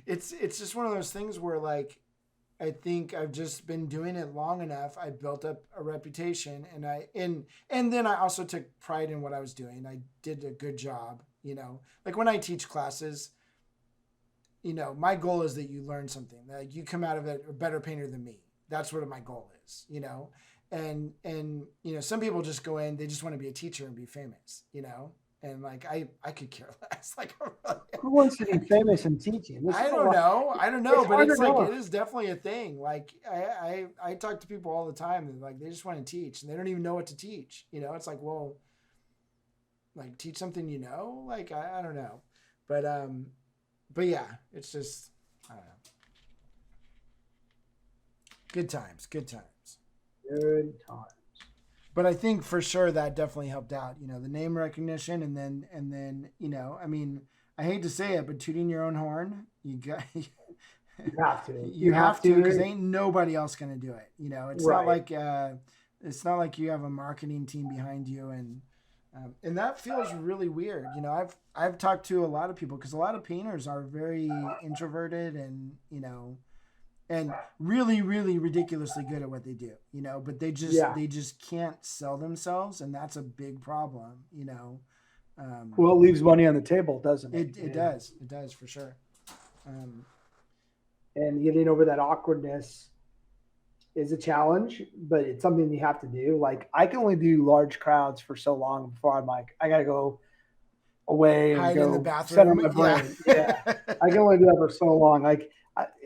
it's just one of those things where like, I think I've just been doing it long enough. I built up a reputation and then I also took pride in what I was doing. I did a good job, you know, like when I teach classes, you know, my goal is that you learn something, that you come out of it a better painter than me. That's what my goal is, you know? And, you know, some people just go in, they just want to be a teacher and be famous, you know? And like, I could care less. Like,
Who wants to be famous in teaching? This
I
is a
don't
lot-
know. I don't know,
It's
but
hard
it's
to
like,
know.
it is definitely a thing. Like I talk to people all the time and like, they just want to teach and they don't even know what to teach. You know, it's like, well, like teach something, you know, like, I don't know, but yeah, it's just, I don't know. Good times.
Good time.
But I think for sure that definitely helped out, you know, the name recognition and then, you know, I mean, I hate to say it, but tooting your own horn, you
have to.
You have to, because ain't nobody else going to do it. You know, it's not
Right.
like, it's not like you have a marketing team behind you and that feels really weird. You know, I've talked to a lot of people because a lot of painters are very introverted and, you know, and really, really ridiculously good at what they do, you know, but they just can't sell themselves. And that's a big problem, you know?
Well, it leaves money on the table, doesn't it?
It does for sure.
And getting over that awkwardness is a challenge, but it's something you have to do. Like I can only do large crowds for so long before I'm like, I got to go away and
hide
go
in the bathroom.
center my brain. Yeah. I can only do that for so long. Like,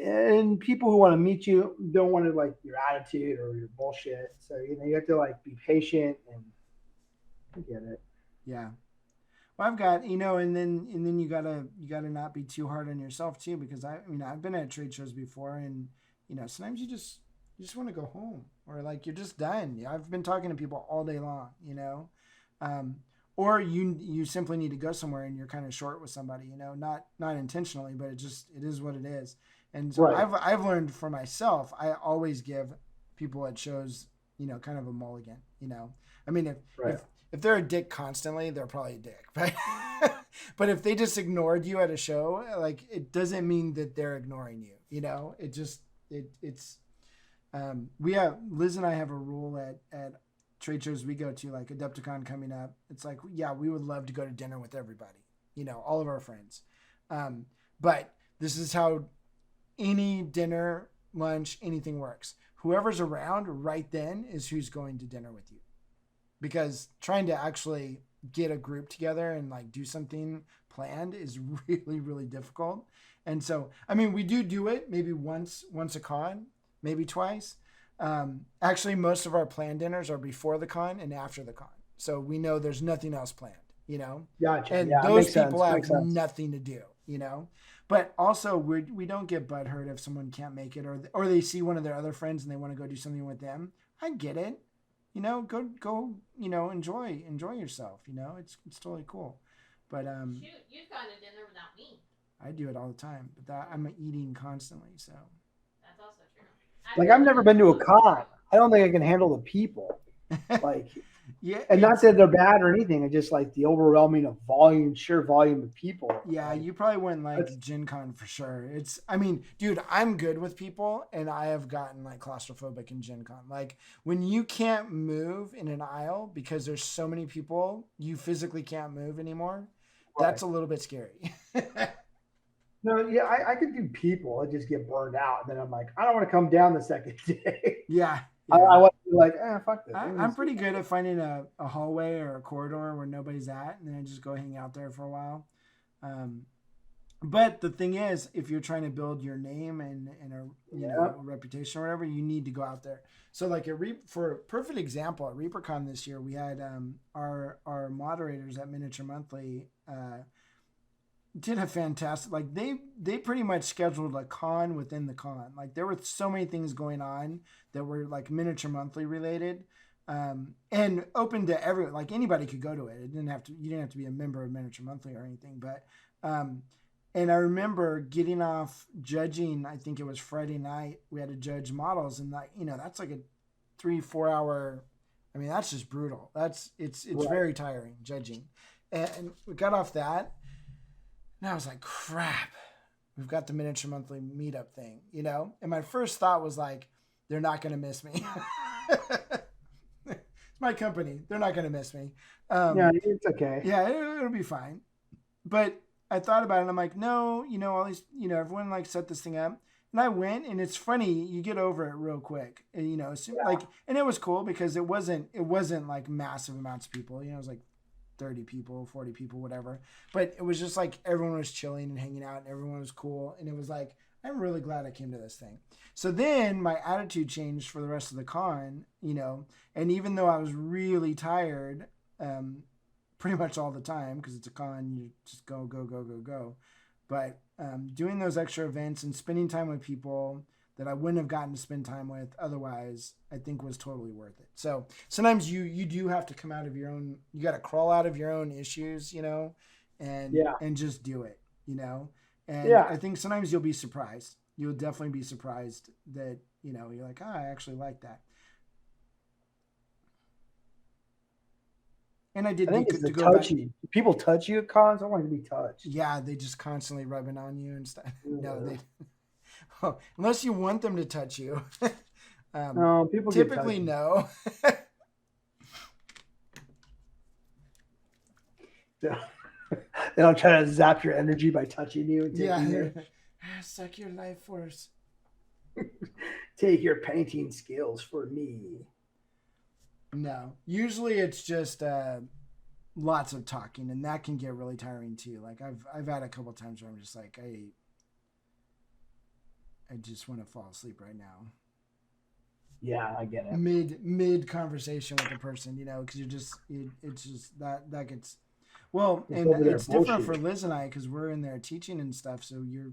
and people who want to meet you don't want to like your attitude or your bullshit. So, you know, you have to like be patient and I get it.
Yeah. Well, I've got, you know, and then you gotta not be too hard on yourself too, because I've been at trade shows before and, you know, sometimes you just want to go home or like, you're just done. I've been talking to people all day long, you know, or you simply need to go somewhere and you're kind of short with somebody, you know, not intentionally, but it is what it is. And so
Right.
I've learned for myself, I always give people at shows, you know, kind of a mulligan, you know. I mean, if they're a dick constantly, they're probably a dick. But if they just ignored you at a show, like it doesn't mean that they're ignoring you, you know. It's Liz and I have a rule at trade shows we go to, like Adepticon coming up. It's like, yeah, we would love to go to dinner with everybody, you know, all of our friends. But this is how any dinner, lunch, anything works. Whoever's around right then is who's going to dinner with you. Because trying to actually get a group together and like do something planned is really, really difficult. And so, I mean, we do it maybe once a con, maybe twice. Actually, most of our planned dinners are before the con and after the con. So we know there's nothing else planned. you know,
Gotcha.
and
Yeah,
those
makes sense.
people have
Makes sense.
nothing to do, you know. But also, we don't get butthurt if someone can't make it, or they see one of their other friends and they want to go do something with them. I get it, you know. Go, you know, enjoy yourself. You know, it's totally cool. But
Shoot, you've gone to dinner without me.
I do it all the time. But I'm eating constantly, so.
That's also true.
Like I've never been to a con. I don't think I can handle the people. Like,
Yeah,
and not that they're bad or anything. It's just like the overwhelming of sheer volume of people.
yeah,
Like,
you probably wouldn't like
that's-
Gen Con for sure. I mean, dude, I'm good with people, and I have gotten like claustrophobic in Gen Con. Like when you can't move in an aisle because there's so many people, you physically can't move anymore. That's a little bit scary.
No, yeah, I could do people. I just get burned out. And then I'm like, I don't want to come down the second day.
Yeah.
I want to be like, fuck this.
I'm pretty good at finding a hallway or a corridor where nobody's at, and then I just go hang out there for a while. But the thing is, if you're trying to build your name and a reputation or whatever, you need to go out there. So like for a perfect example, at ReaperCon this year, we had our moderators at Miniature Monthly did a fantastic, like they pretty much scheduled a con within the con. Like there were so many things going on that were like Miniature Monthly related, and open to everyone. Like anybody could go to it. You didn't have to be a member of Miniature Monthly or anything. But and I remember getting off judging. I think it was Friday night. We had to judge models, and like that's like a 3-4 hour. I mean that's just brutal. It's right. Very tiring judging, and we got off that. And I was like, crap, we've got the Miniature Monthly meetup thing, And my first thought was like, they're not going to miss me. It's my company. They're not going to miss me.
Yeah, it's okay.
Yeah, it'll be fine. But I thought about it. And I'm like, no, all these, everyone like set this thing up. And I went, and it's funny. You get over it real quick. And, like, and it was cool because it wasn't like massive amounts of people. It was like 30 people, 40 people, whatever. But it was just like everyone was chilling and hanging out and everyone was cool. And it was like, I'm really glad I came to this thing. So then my attitude changed for the rest of the con, and even though I was really tired, pretty much all the time, because it's a con, you just go. But doing those extra events and spending time with people that I wouldn't have gotten to spend time with otherwise, I think was totally worth it. So sometimes you do have to come out of your own, you got to crawl out of your own issues, and just do it, And I think sometimes you'll be surprised. You'll definitely be surprised that, you're like, I actually like that. And I
think it's the touchy. People touch you at cons. I want to be touched.
Yeah, they just constantly rubbing on you and stuff. No, they. Well, unless you want them to touch you.
No, people
typically no.
They don't try to zap your energy by touching you. And
Suck your life force.
Take your painting skills for me.
No, usually it's just lots of talking, and that can get really tiring too. Like I've had a couple times where I'm just like, I just want to fall asleep right now.
Yeah, I get it.
Mid conversation with the person, because it's just that gets well, and it's different for Liz and I because we're in there teaching and stuff. So you're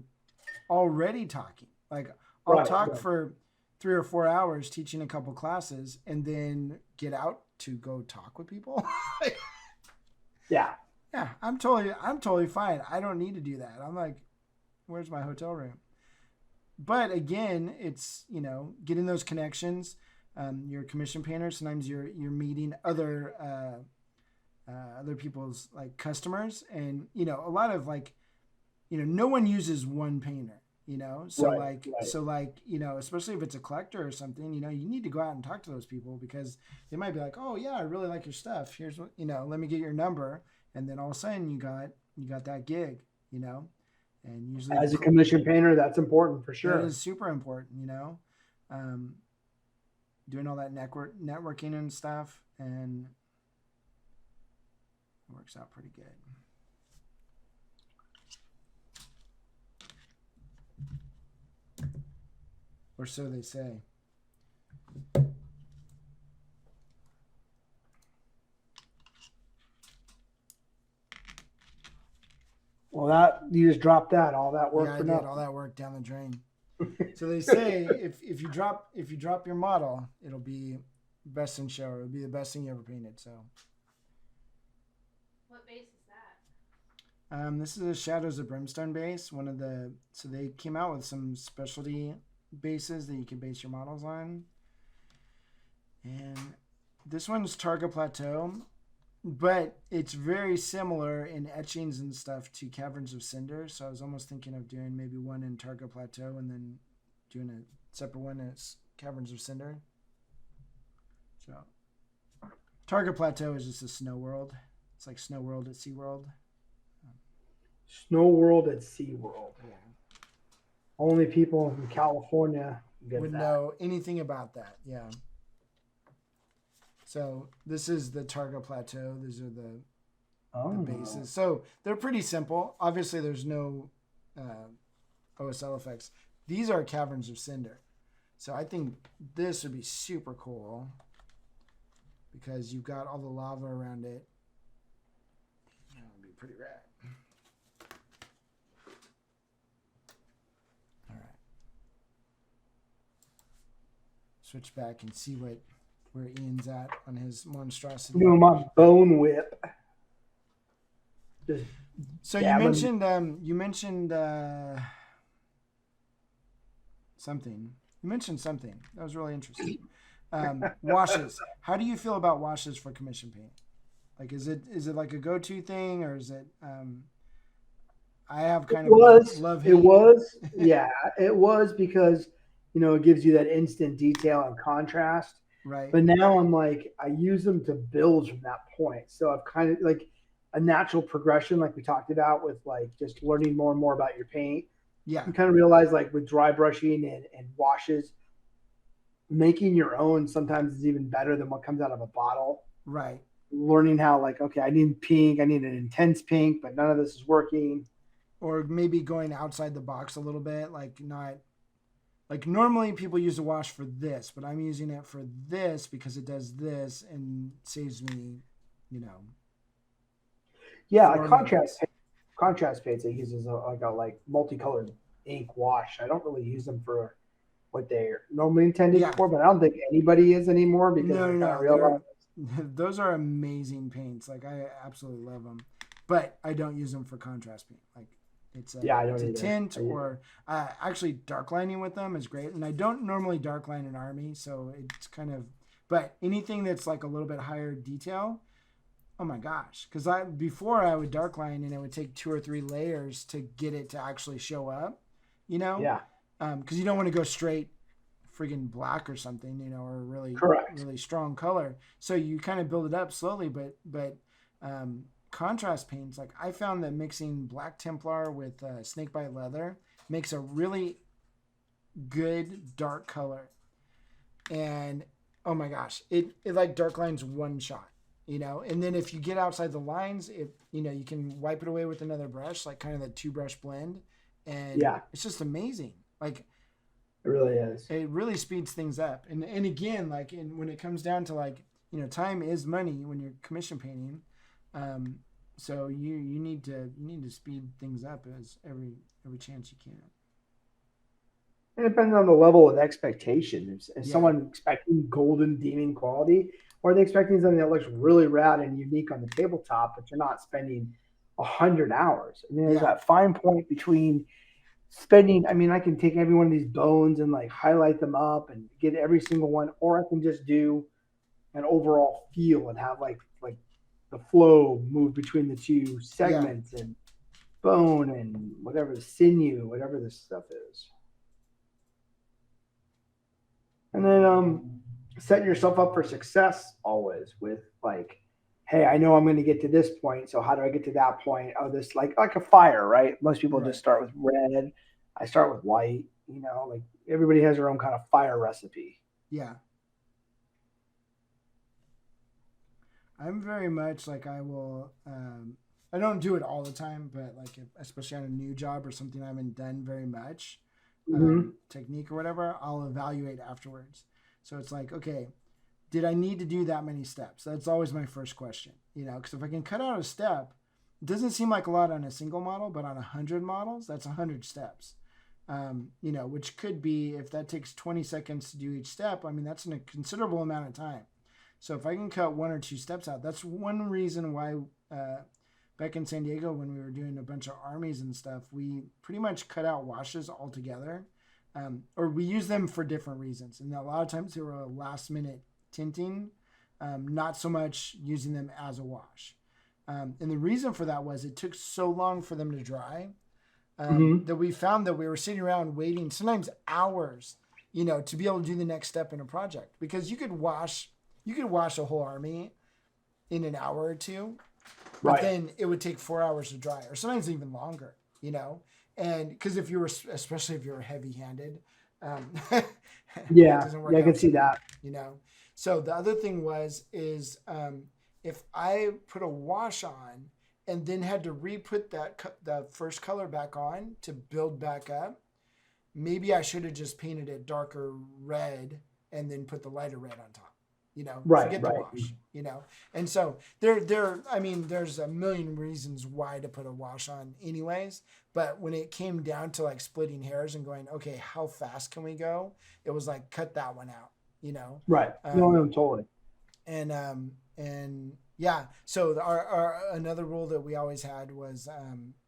already talking. Like I'll talk for 3 or 4 hours teaching a couple classes and then get out to go talk with people.
Yeah,
I'm totally fine. I don't need to do that. I'm like, where's my hotel room? But again, it's, getting those connections. You're a commission painter. Sometimes you're meeting other people's like customers, and a lot of like, no one uses one painter. So especially if it's a collector or something, you need to go out and talk to those people because they might be like, oh yeah, I really like your stuff. Here's what, let me get your number. And then all of a sudden you got that gig, and usually
as a commission painter, that's important for sure.
That is super important, doing all that networking and stuff, and it works out pretty good. Or so they say.
that you just dropped that all that work
Yeah, I
for
did
nothing.
all that work down the drain. So they say if you drop your model, it'll be best in show. It'll be the best thing you ever painted. So
What base is that?
this is a Shadows of Brimstone base. So they came out with some specialty bases that you can base your models on. And this one's Targa Plateau, but it's very similar in etchings and stuff to Caverns of Cinder. So I was almost thinking of doing maybe one in Targa Plateau and then doing a separate one as Caverns of Cinder. So Targa Plateau is just a snow world. It's like Snow World at SeaWorld.
Snow World at SeaWorld.
Yeah.
Only people in California get
Would
that.
know anything about that. Yeah. So this is the Targa Plateau. These are the bases. So they're pretty simple. Obviously, there's no OSL effects. These are Caverns of Cinder. So I think this would be super cool because you've got all the lava around it. That would be pretty rad. All right. Switch back and see where Ian's at on his monstrosity.
I'm doing my bone whip. Just
So
dabbing.
you mentioned something. You mentioned something that was really interesting. Washes. How do you feel about washes for commission paint? Like, is it like a go-to thing, or is it? I have kind
It
of
was.
love.
It was. Yeah, it was because it gives you that instant detail and contrast.
Right.
But now I'm like, I use them to build from that point. So I've kind of like a natural progression, like we talked about with like just learning more and more about your paint.
Yeah.
You kind of realize like with dry brushing and washes, making your own sometimes is even better than what comes out of a bottle.
Right.
Learning how like, okay, I need pink, I need an intense pink, but none of this is working.
Or maybe going outside the box a little bit, like not. Like normally people use a wash for this, but I'm using it for this because it does this and saves me,
Yeah,
Four
like contrast paints it uses a multicolored ink wash. I don't really use them for what they're normally intended
Yeah.
for, but I don't think anybody is anymore because
No,
they kind
no,
of realize
those are amazing paints. Like I absolutely love them, but I don't use them for contrast paint. Like it's a,
I don't
it's a
either.
tint or actually dark lining with them is great. And I don't normally dark line an army, so it's kind of. But anything that's like a little bit higher detail, oh my gosh! Because before I would dark line and it would take 2 or 3 layers to get it to actually show up,
Yeah.
Because you don't want to go straight friggin' black or something, or really
Correct.
really strong color. So you kind of build it up slowly, but contrast paints, like I found that mixing Black Templar with Snakebite Leather makes a really good dark color. And oh my gosh, it like dark lines one shot, and then if you get outside the lines, you can wipe it away with another brush, like kind of the 2-brush blend. And
Yeah.
it's just amazing. Like
It really is.
it really speeds things up. And again, like when it comes down to like, time is money when you're commission painting. So you need to speed things up as every chance you can.
It depends on the level of expectation. Is
Yeah.
someone expecting golden demon quality, or are they expecting something that looks really rad and unique on the tabletop, but you're not spending 100 hours? I mean, there's
Yeah.
that fine point between spending. I mean, I can take every one of these bones and like highlight them up and get every single one, or I can just do an overall feel and have like the flow move between the two segments and bone and whatever the sinew, whatever this stuff is. And then setting yourself up for success always with like, hey, I know I'm going to get to this point, so how do I get to that point? Oh, this like a fire, right? Most people just start with red. I start with white. Like everybody has their own kind of fire recipe.
Yeah. I'm very much like I will. I don't do it all the time, but like especially on a new job or something I haven't done very much, technique or whatever, I'll evaluate afterwards. So it's like, okay, did I need to do that many steps? That's always my first question, because if I can cut out a step, it doesn't seem like a lot on a single model, but on 100 models, that's 100 steps. Which could be, if that takes 20 seconds to do each step, I mean, that's a considerable amount of time. So if I can cut 1 or 2 steps out, that's one reason why back in San Diego, when we were doing a bunch of armies and stuff, we pretty much cut out washes altogether. Or we use them for different reasons. And a lot of times they were a last minute tinting, not so much using them as a wash. And the reason for that was it took so long for them to dry that we found that we were sitting around waiting sometimes hours, to be able to do the next step in a project, because you could wash a whole army in an hour or two, but then it would take 4 hours to dry, or sometimes even longer, and because especially if you were heavy handed,
yeah, I can see that.
So the other thing is if I put a wash on and then had to re-put the first color back on to build back up, maybe I should have just painted it darker red and then put the lighter red on top. Forget the wash. And so there's a million reasons why to put a wash on anyways, but when it came down to like splitting hairs and going, okay, how fast can we go? It was like, cut that one out,
Right. No, totally.
And yeah, so our another rule that we always had was,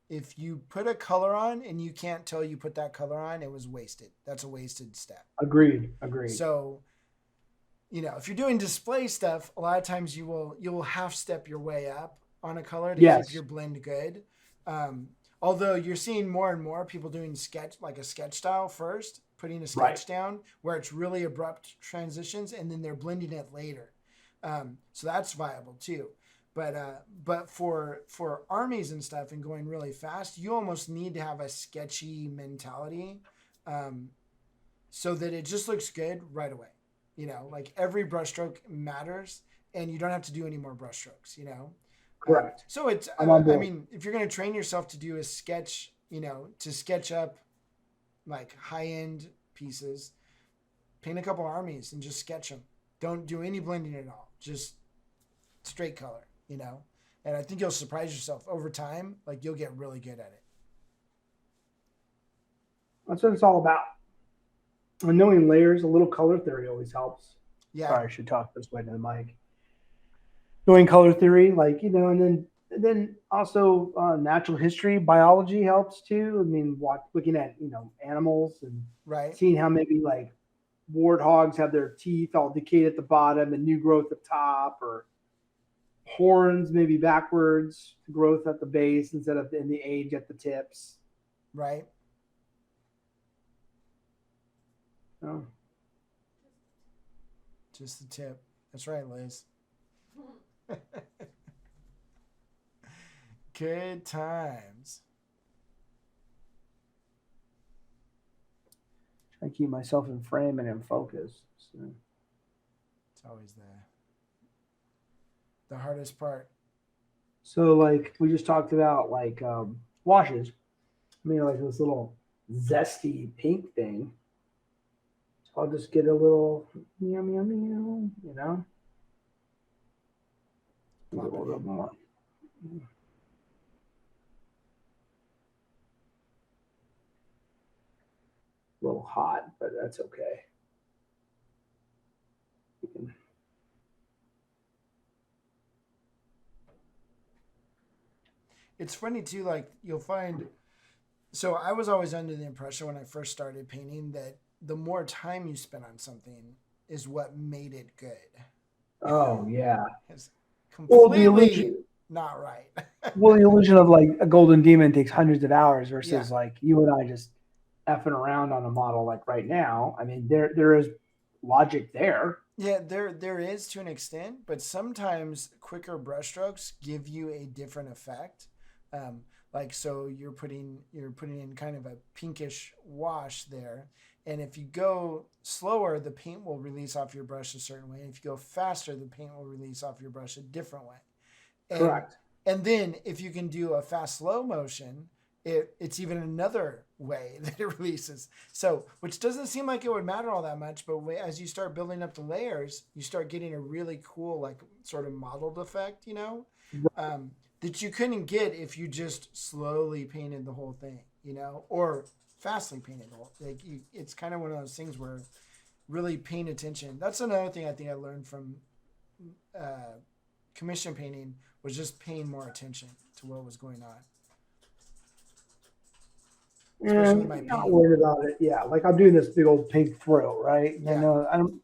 if you put a color on and you can't tell you put that color on, it was wasted. That's a wasted step.
Agreed.
So, if you're doing display stuff, a lot of times you will half step your way up on a color to keep your blend good. Although you're seeing more and more people doing a sketch style first, putting a sketch down where it's really abrupt transitions, and then they're blending it later. So that's viable too. But for armies and stuff and going really fast, you almost need to have a sketchy mentality, so that it just looks good right away. Like every brushstroke matters, and you don't have to do any more brushstrokes.
Correct.
So it's, if you're going to train yourself to do a sketch, to sketch up like high-end pieces, paint a couple armies and just sketch them. Don't do any blending at all. Just straight color, and I think you'll surprise yourself over time. Like you'll get really good at it.
That's what it's all about. And knowing layers, a little color theory always helps.
Yeah.
Sorry, I should talk this way to the mic. Knowing color theory, and then also natural history, biology helps too. I mean, looking at animals and seeing how maybe like warthogs have their teeth all decayed at the bottom and new growth at top, or horns maybe backwards, growth at the base instead of in the age at the tips.
Right.
Oh.
Just the tip. That's right, Liz. Good times.
I keep myself in frame and in focus. So.
It's always the hardest part.
So like we just talked about washes. I mean, like this little zesty pink thing. So I'll just get a little meow meow meow, a little bit more. A little hot, but that's okay.
It's funny too, like you'll find, so I was always under the impression when I first started painting that the more time you spend on something is what made it good.
Oh yeah.
It's completely not right.
Well, the illusion of like a golden demon takes hundreds of hours versus like you and I just effing around on a model like right now. I mean, there is logic there.
Yeah, there is to an extent, but sometimes quicker brushstrokes give you a different effect. So you're putting in kind of a pinkish wash there, and if you go slower, the paint will release off your brush a certain way. And if you go faster, the paint will release off your brush a different way.
Correct.
And then if you can do a fast slow motion, it's even another way that it releases. So, which doesn't seem like it would matter all that much, but as you start building up the layers, you start getting a really cool, like sort of modeled effect, that you couldn't get if you just slowly painted the whole thing, or fastly painted the whole. Like it's kind of one of those things where really paying attention. That's another thing I think I learned from commission painting was just paying more attention to what was going on. Especially with my
And not
paint.
worried about it. Yeah, like I'm doing this big old pink throat, right? And I
Yeah.
know I don't.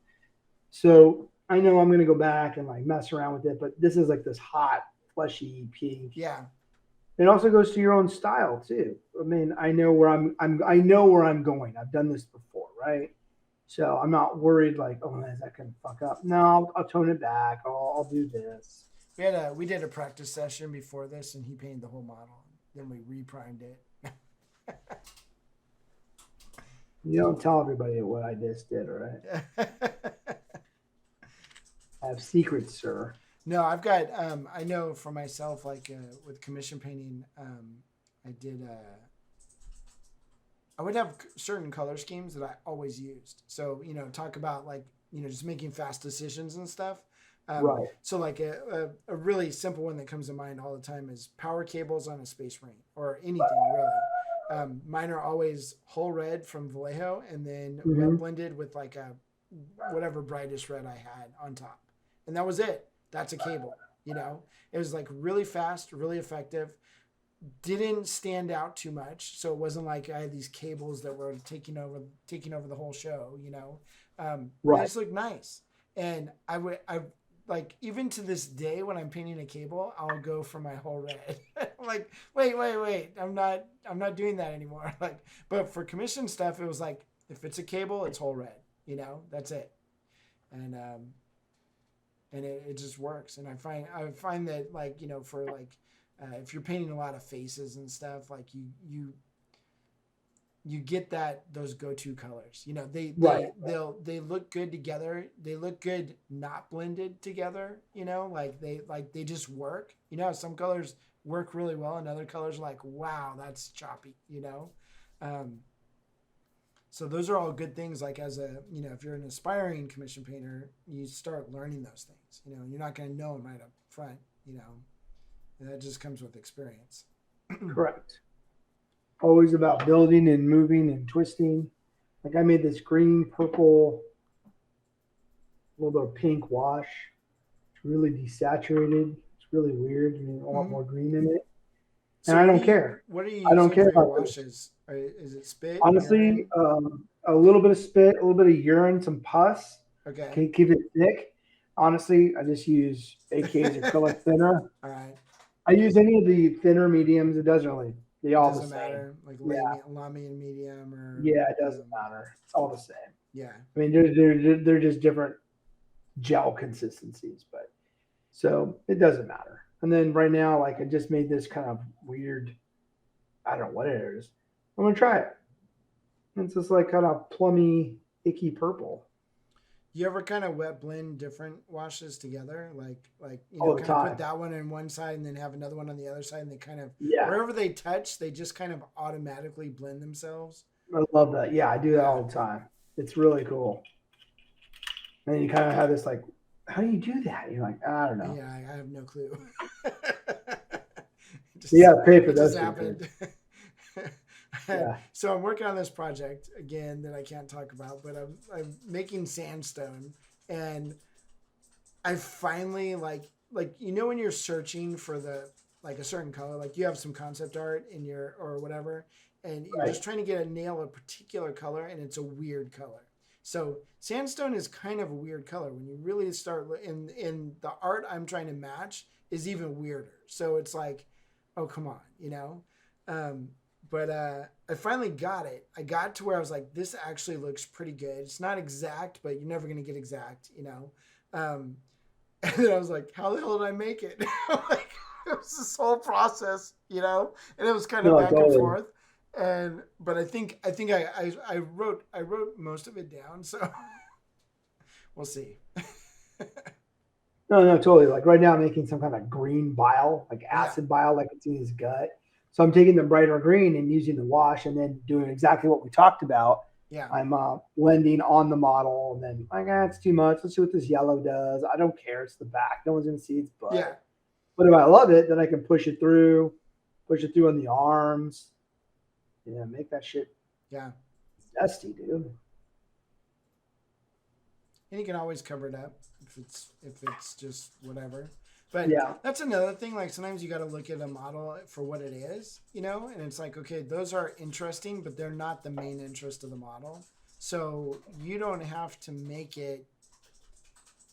So I know I'm gonna go back and like mess around with it, but this is like this hot, fleshy pink.
Yeah.
It also goes to your own style too. I mean, I know where I know where I'm going. I've done this before, right? So I'm not worried like, oh, is that gonna fuck up? No, I'll tone it back. I'll do this.
We did a practice session before this, and he painted the whole model. Then we reprimed it.
You don't tell everybody what I just did, all right? I have secrets, sir.
No, I've got. I know for myself, like with commission painting, I did. I would have certain color schemes that I always used. So talk about like just making fast decisions and stuff.
Right.
So like a really simple one that comes to mind all the time is power cables on a Space Marine or anything really. Mine are always whole red from Vallejo and then wet blended with like a whatever brightest red I had on top, and that was it. That's a cable. It was like really fast, really effective. Didn't stand out too much, so it wasn't like I had these cables that were taking over the whole show. They just looked nice, and I like even to this day when I'm painting a cable, I'll go for my whole red. I'm like, wait, I'm not doing that anymore. Like, but for commission stuff, it was like if it's a cable, it's whole red. That's it, and it just works. And I find that like for like if you're painting a lot of faces and stuff, like you get those go-to colors. They look good together. They look good not blended together. Like they just work. Some colors work really well, and other colors are like, wow, that's choppy. So those are all good things. Like as a if you're an aspiring commission painter, you start learning those things. You're not going to know them right up front. And that just comes with experience.
Correct. Always about building and moving and twisting. Like I made this green, purple, little bit of pink wash. It's really desaturated. It's really weird. I want more green in it. And I don't care.
What are you
I don't
using
care
for your
about
washes? Is it spit?
Honestly,
urine?
a little bit of spit, a little bit of urine, some pus.
Okay.
Can keep it thick. Honestly, I just use AK's acrylic thinner.
All right.
I use any of the thinner mediums. It doesn't really. They all the
Doesn't
same.
matter. Like
Yeah.
Lamy and medium or
Yeah, it doesn't matter. It's all the same.
Yeah.
I mean, they're just different gel consistencies, but so it doesn't matter. And then right now, like I just made this kind of weird. I don't know what it is. I'm gonna try it. It's just like kind of plummy, icky purple.
You ever kind of wet blend different washes together? Like
All the
kind of
time.
put that one on one side and then have another one on the other side, and they kind of
Yeah,
wherever they touch, they just kind of automatically blend themselves.
I love that. Yeah, I do that all the time. It's really cool. And then you kind of have this like, how do you do that? You're like, I don't know.
Yeah, I have no clue.
You gotta pay for
it
those
just
things.
happened.
Yeah.
So I'm working on this project again that I can't talk about, but I'm making sandstone, and I finally like when you're searching for the like a certain color, like you have some concept art in your or whatever, and you're
Right.
just trying to nail a particular color, and it's a weird color. So sandstone is kind of a weird color when you really start in the art I'm trying to match is even weirder. So it's like, oh come on, But I finally got it. I got to where I was like, this actually looks pretty good. It's not exact, but you're never going to get exact, And then I was like, how the hell did I make it? Like, it was this whole process, And it was kind of
No,
back and
totally.
forth. But I think I wrote most of it down. So we'll see.
No, totally. Like right now, I'm making some kind of green bile, like acid bile, like it's in his gut. So I'm taking the brighter green and using the wash, and then doing exactly what we talked about.
Yeah.
I'm blending on the model, and then like, it's too much. Let's see what this yellow does. I don't care. It's the back. No one's gonna see its butt.
Yeah.
But if I love it, then I can push it through on the arms. Yeah, make that shit
Yeah.
dusty, dude.
And you can always cover it up if it's just whatever. But
Yeah.
that's another thing. Like sometimes you got to look at a model for what it is, you know, and it's like, okay, those are interesting, but they're not the main interest of the model. So you don't have to make it.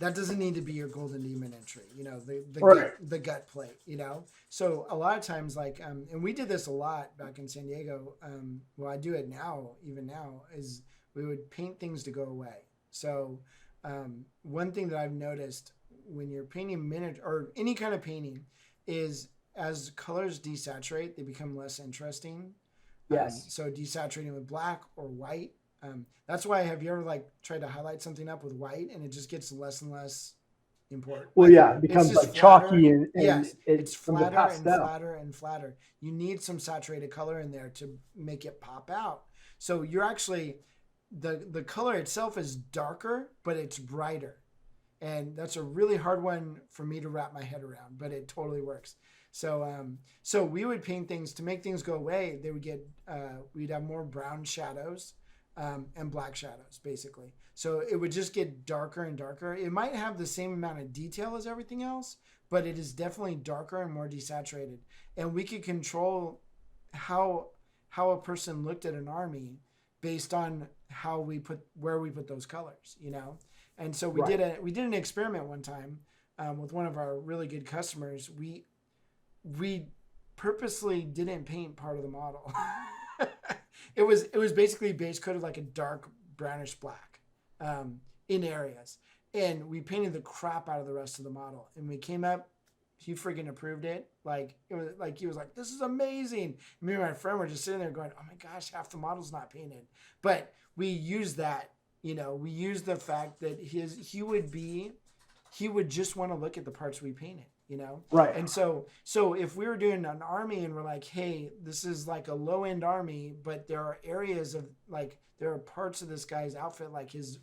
That doesn't need to be your golden demon entry, you know,
Right.
the gut plate, you know. So a lot of times, like, and we did this a lot back in San Diego. Well, I do it now, even now, is we would paint things to go away. So one thing that I've noticed when you're painting miniature or any kind of painting is as colors desaturate, they become less interesting.
Yes.
So desaturating with black or white. That's why have you ever like tried to highlight something up with white and it just gets less and less important?
Well,
Like,
yeah, it
it's
becomes
just
like
flatter.
chalky and
Yes,
it
it's
becomes a
flatter and
pastel.
flatter and flatter. You need some saturated color in there to make it pop out. So you're actually the color itself is darker, but it's brighter. And that's a really hard one for me to wrap my head around, but it totally works. So we would paint things to make things go away. They would get we'd have more brown shadows and black shadows, basically. So it would just get darker and darker. It might have the same amount of detail as everything else, but it is definitely darker and more desaturated. And we could control how a person looked at an army based on where we put those colors, you know. And so we
Right.
did an experiment one time with one of our really good customers. We purposely didn't paint part of the model. It was basically base coated like a dark brownish black in areas, and we painted the crap out of the rest of the model. And we came up, he freaking approved it. Like it was like he was like, "This is amazing." And me and my friend were just sitting there going, "Oh my gosh, half the model's not painted." But we used that, you know, we used the fact that he would just want to look at the parts we painted, you know.
Right.
And so if we were doing an army and we're like, hey, this is like a low end army, but there are areas of like there are parts of this guy's outfit like his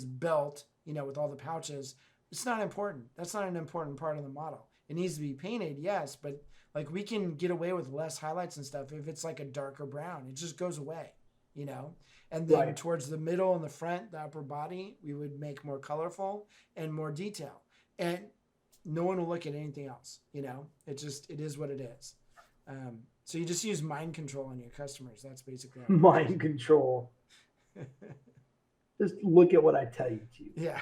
belt, you know, with all the pouches. It's not important. That's not an important part of the model. It needs to be painted, yes, but like we can get away with less highlights and stuff if it's like a darker brown. It just goes away, you know. And then
Right.
towards the middle and the front, the upper body, we would make more colorful and more detail. And no one will look at anything else, you know. It is what it is. So you just use mind control on your customers. That's basically how it
Mind control. Just look at what I tell you to.
yeah.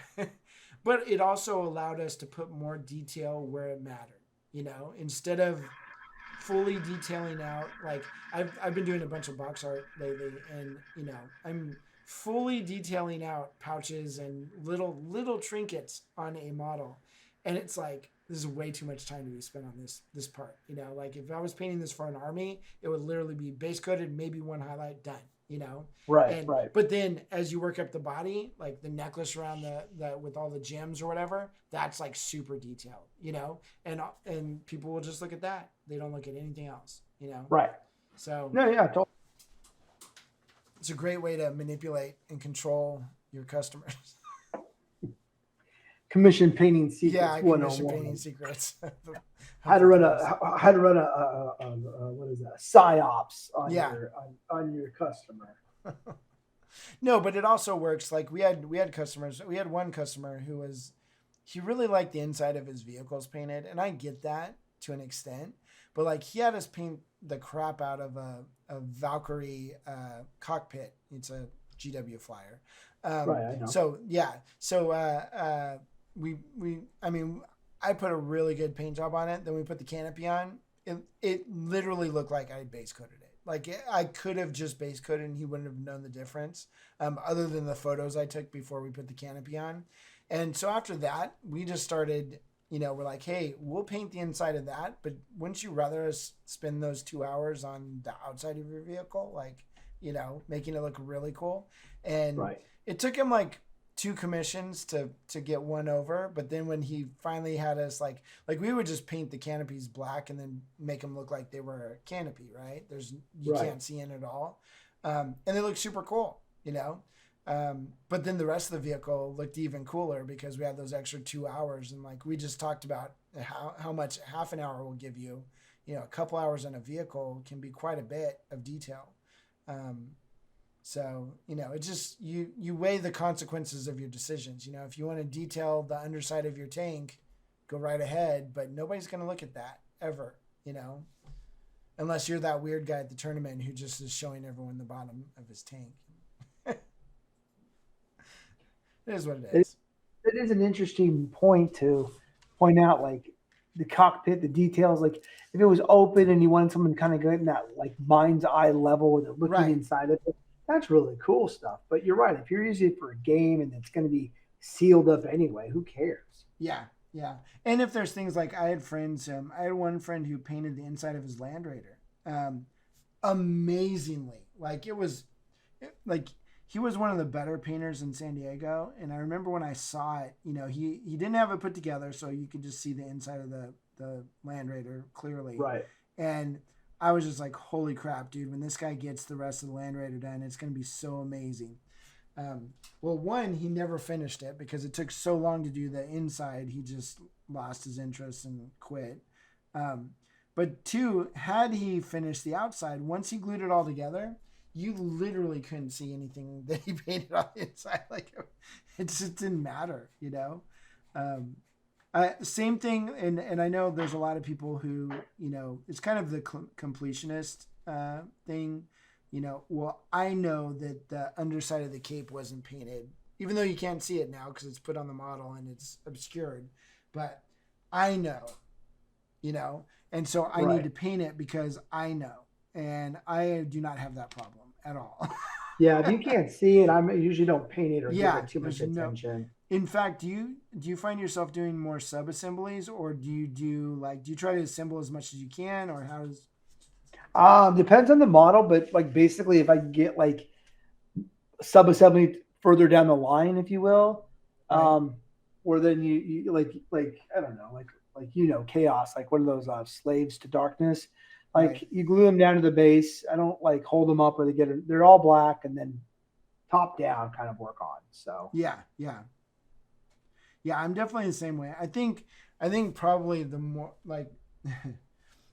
But it also allowed us to put more detail where it mattered, you know, instead of fully detailing out. Like I've been doing a bunch of box art lately, and you know, I'm fully detailing out pouches and little trinkets on a model. And it's like, this is way too much time to be spent on this part, you know. Like if I was painting this for an army, it would literally be base coated, maybe one highlight, done, you know.
Right. Right.
But then as you work up the body, like the necklace around the with all the gems or whatever, that's like super detailed, you know. And people will just look at that. They don't look at anything else, you know.
Right.
So
No, yeah, totally.
it's a great way to manipulate and control your customers.
Commission painting secrets.
Yeah,
101.
commission painting secrets.
How to run a what is that? Psyops on
Yeah.
on your customer.
No, but it also works. Like we had customers. We had one customer he really liked the inside of his vehicles painted, and I get that to an extent. But like he had us paint the crap out of a Valkyrie cockpit. It's a GW flyer.
Right, I know.
So yeah. So I mean, I put a really good paint job on it. Then we put the canopy on. It literally looked like I base coated it. Like I could have just base coated and he wouldn't have known the difference, other than the photos I took before we put the canopy on. And so after that, we just started, you know, we're like, hey, we'll paint the inside of that, but wouldn't you rather us spend those 2 hours on the outside of your vehicle? Like, you know, making it look really cool. And
Right.
it took him like 2 commissions to get one over, but then when he finally had us like we would just paint the canopies black and then make them look like they were a canopy, right? You
Right.
can't see in it all, and they look super cool, you know. But then the rest of the vehicle looked even cooler because we had those extra 2 hours, and like we just talked about how much half an hour will give you. You know, a couple hours on a vehicle can be quite a bit of detail. So, you know, it just, you weigh the consequences of your decisions. You know, if you want to detail the underside of your tank, go right ahead, but nobody's going to look at that ever, you know, unless you're that weird guy at the tournament who just is showing everyone the bottom of his tank. It is what it is.
It is an interesting point to point out, like the cockpit, the details. Like if it was open and you wanted someone kind of getting that like mind's eye level where they're looking
Right.
inside of it, that's really cool stuff. But you're right. If you're using it for a game and it's going to be sealed up anyway, who cares?
Yeah, yeah. And if there's things like I had friends, I had one friend who painted the inside of his Land Raider, amazingly. Like like he was one of the better painters in San Diego. And I remember when I saw it, you know, he didn't have it put together, so you could just see the inside of the Land Raider clearly.
Right.
And I was just like, holy crap, dude! When this guy gets the rest of the Land Raider done, it's going to be so amazing. Well, one, he never finished it because it took so long to do the inside. He just lost his interest and quit. But two, had he finished the outside, once he glued it all together, you literally couldn't see anything that he painted on the inside. Like it just didn't matter, you know? Same thing. And I know there's a lot of people who, you know, it's kind of the completionist thing. You know, well, I know that the underside of the cape wasn't painted, even though you can't see it now because it's put on the model and it's obscured. But I know, you know, and so I need to paint it because I know. And I do not have that problem at all.
Yeah, if you can't see it, I usually don't paint it or give it too much
there's
attention.
In fact, do you find yourself doing more sub assemblies, or do you try to assemble as much as you can, or how does?
Depends on the model, but like basically, if I get like sub assembly further down the line, if you will,
Right.
or then you like I don't know, like you know, chaos, like one of those slaves to darkness. Like
Right.
you glue them down to the base. I don't like hold them up or they get they're all black and then top down kind of work on. So
Yeah, I'm definitely the same way. I think probably the more like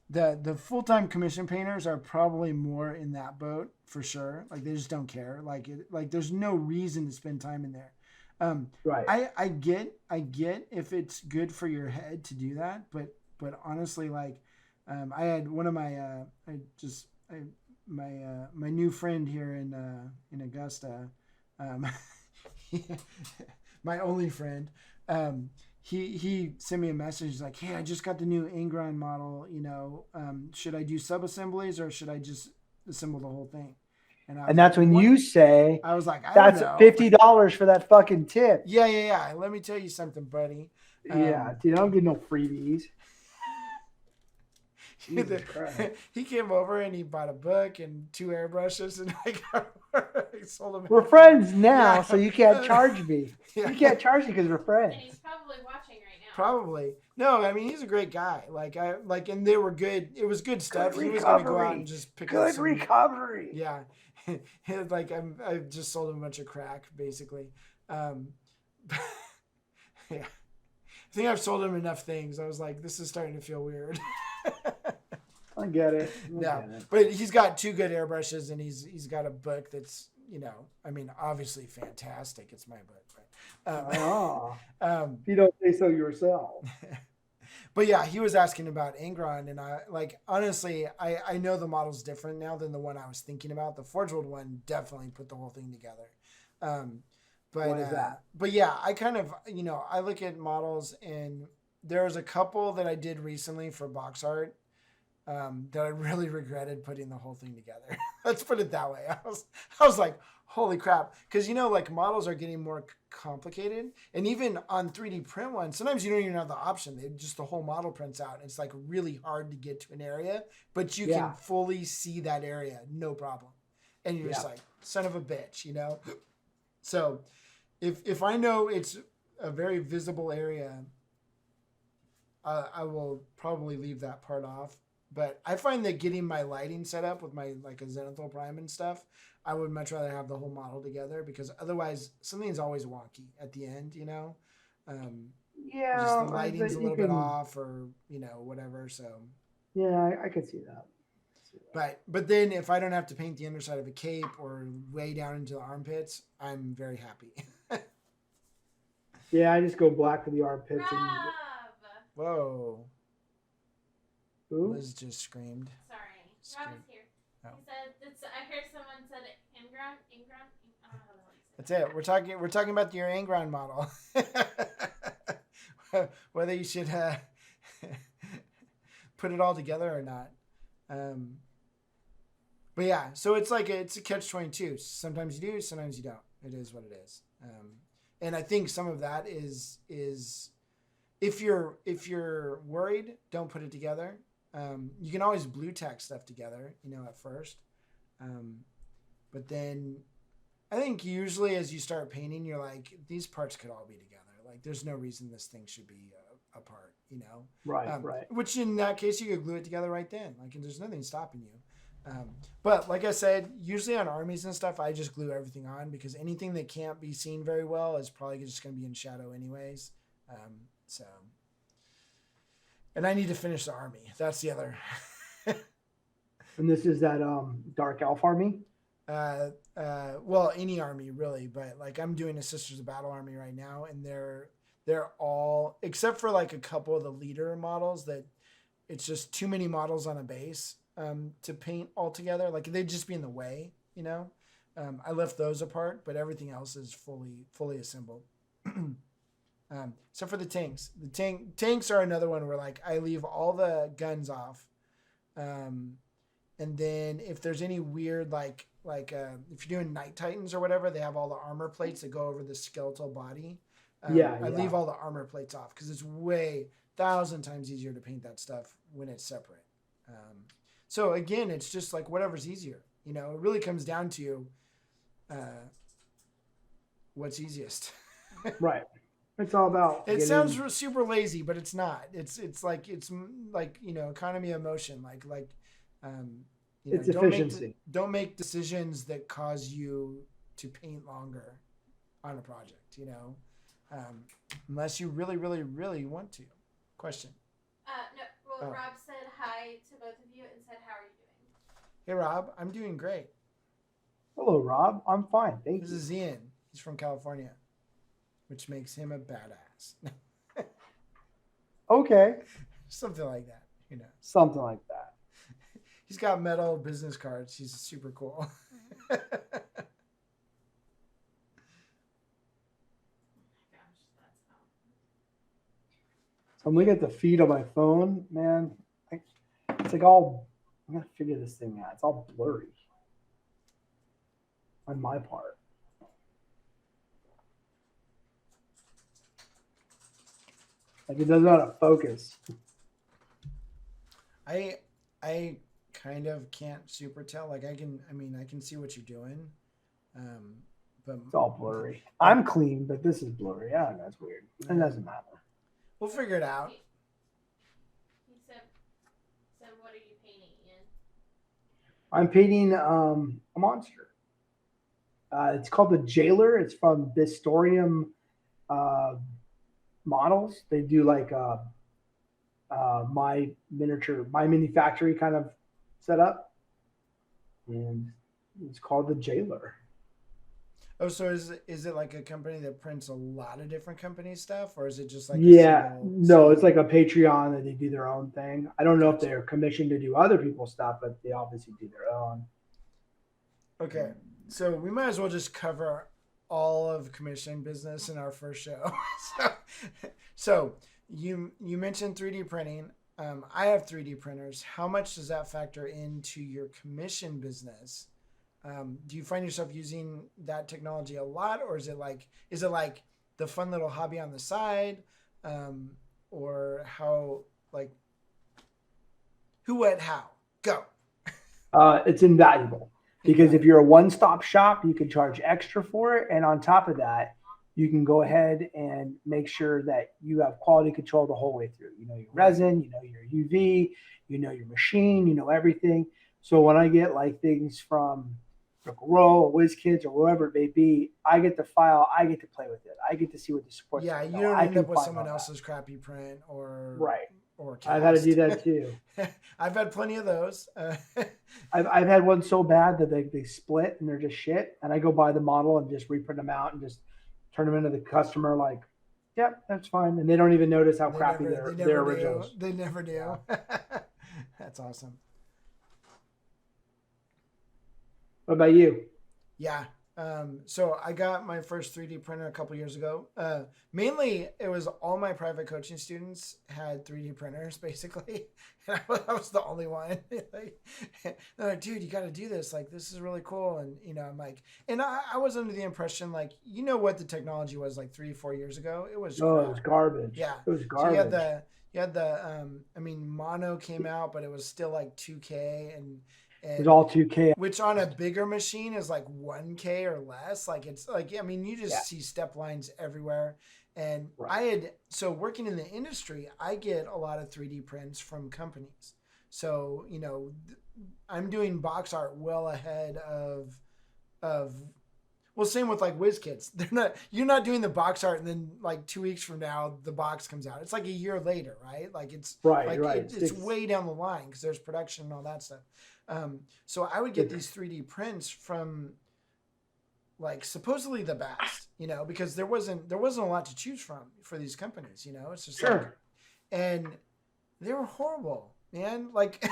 the full time commission painters are probably more in that boat for sure. Like they just don't care. Like there's no reason to spend time in there.
right.
I get if it's good for your head to do that, but honestly, like I had one of my my new friend here in Augusta, um, my only friend. He sent me a message. He's like, "Hey, I just got the new Ingron model. You know, should I do sub assemblies or should I just assemble the whole thing?"
And that's when you say
I was like, I
that's
don't know.
$50 for that fucking tip.
Yeah. Let me tell you something, buddy.
Yeah, dude, I don't get no freebies.
He came over and he bought a book and 2 airbrushes and I sold him.
We're friends now, so you can't charge me.
Yeah.
You can't charge me because we're friends.
And he's probably watching right now.
Probably. No, I mean he's a great guy. And they were good. It was good stuff. He was gonna go out and just pick up
Good
some,
recovery.
Yeah. Like I just sold him a bunch of crack, basically. Yeah. I think I've sold him enough things. I was like, this is starting to feel weird.
I get it.
No, but he's got 2 good airbrushes and he's got a book that's, you know, I mean, obviously fantastic. It's my book, right?
If you don't say so yourself.
But yeah, he was asking about Ingron, and I like honestly, I know the model's different now than the one I was thinking about. The Forge World one definitely put the whole thing together.
Why is that?
But yeah, I kind of, you know, I look at models and there was a couple that I did recently for box art that I really regretted putting the whole thing together. Let's put it that way. I was like, holy crap. Because, you know, like models are getting more complicated. And even on 3D print ones, sometimes you don't even have the option. The whole model prints out. It's like really hard to get to an area, but you can fully see that area. No problem. And you're just like, son of a bitch, you know? So if I know it's a very visible area, I will probably leave that part off. But I find that getting my lighting set up with my like a Zenithal Prime and stuff, I would much rather have the whole model together because otherwise something's always wonky at the end, you know?
Yeah,
just the lighting's a
you
little bit
can-
off, or whatever. So,
Yeah, I could see that.
but then if I don't have to paint the underside of a cape or way down into the armpits, I'm very happy.
Yeah, I just go black for the armpits and.
Rob!
Whoa!
Ooh.
Liz just screamed.
Sorry.
Scared.
Rob is here.
Oh.
He said, I heard someone said Ingron? I don't know what he said.
That's it. We're talking about your Angron model. Whether you should put it all together or not. But yeah, so it's a catch-22. Sometimes you do, sometimes you don't. It is what it is. And I think some of that is if you're worried, don't put it together. You can always blue tack stuff together, at first. But then I think usually as you start painting, you're like, these parts could all be together. Like, there's no reason this thing should be apart,
Right, right.
Which in that case, you could glue it together right then. Like, and there's nothing stopping you. But like I said, usually on armies and stuff, I just glue everything on because anything that can't be seen very well is probably just going to be in shadow anyways. And I need to finish the army. That's the other.
And this is that Dark Elf army.
Well, any army really, but like I'm doing a Sisters of Battle army right now, and they're all, except for like a couple of the leader models that it's just too many models on a base to paint all together. Like they'd just be in the way, I left those apart, but everything else is fully assembled. Except for the tanks. The tanks are another one where like I leave all the guns off. And then if there's any weird, like if you're doing Night Titans or whatever, they have all the armor plates that go over the skeletal body. I leave all the armor plates off because it's 1,000 times easier to paint that stuff when it's separate. So again, it's just like whatever's easier. It really comes down to what's easiest.
Right. It's all about.
It sounds super lazy, but it's not. It's like economy of motion.
It's efficiency.
Don't make decisions that cause you to paint longer on a project. Unless you really, really, really want to. Question.
No. Well, Rob said hi to both of you and said, "How are you doing?"
Hey, Rob. I'm doing great.
Hello, Rob. I'm fine. Thank
This
you.
is Ian. He's from California, which makes him a badass.
Okay.
Something like that.
Something like that.
He's got metal business cards. He's super cool.
Gosh, that's how.
So I'm looking at the feed on my phone, man. It's like all. I'm gonna figure this thing out. It's all blurry on my part. Like it doesn't know how to focus.
I kind of can't super tell. Like I can see what you're doing. But
It's all blurry. I'm clean, but this is blurry. I don't know. It's weird. It doesn't matter.
we'll figure it out.
He said, "What are you painting, Ian?"
I'm painting a monster. It's called the Jailer. It's from Bistorium Models. They do like my mini factory kind of setup, and it's called the Jailer.
Oh, so is it like a company that prints a lot of different company stuff, or is it just like
No, it's like a Patreon that they do their own thing. I don't know if they're commissioned to do other people's stuff, but they obviously do their own.
Okay, so we might as well just cover all of commission business in our first show. so you mentioned 3D printing. I have 3D printers. How much does that factor into your commission business? Do you find yourself using that technology a lot, or is it like the fun little hobby on the side, or how, like, who, what, how? Go.
It's invaluable because if you're a one-stop shop, you can charge extra for it, and on top of that, you can go ahead and make sure that you have quality control the whole way through. You know your resin, you know your UV, you know your machine, you know everything. So when I get like things from Critical Role or WizKids or whatever it may be. I get the file. I get to play with it. I get to see what the support's
Yeah,
going
you
to
don't
I
end
can
up with
find
someone
all that.
else's crappy print
Right.
or cast.
I've had to do that too.
I've had plenty of those.
I've had one so bad that they split and they're just shit. And I go buy the model and just reprint them out and just turn them into the customer like, yep, that's fine. And they don't even notice how crappy their originals.
They never do. That's awesome.
What about you?
Yeah. So I got my first 3D printer a couple years ago. Mainly, it was all my private coaching students had 3D printers, basically. And I was the only one. They're like, dude, you got to do this. Like, this is really cool. And, I'm like, and I was under the impression, like, what the technology was like 3-4 years ago? It was
it was garbage.
Yeah.
It was garbage.
So you had the mono came out, but it was still like 2K and
it was all 2K.
Which on a bigger machine is like 1K or less. Like it's like, you just see step lines everywhere. And so working in the industry, I get a lot of 3D prints from companies. So, I'm doing box art well ahead of, well, same with like WizKids. You're not doing the box art and then like 2 weeks from now, the box comes out. It's like a year later, right? Like it's it's way down the line because there's production and all that stuff. So I would get these 3D prints from like supposedly the best, because there wasn't a lot to choose from for these companies, it's just and they were horrible, man. Like,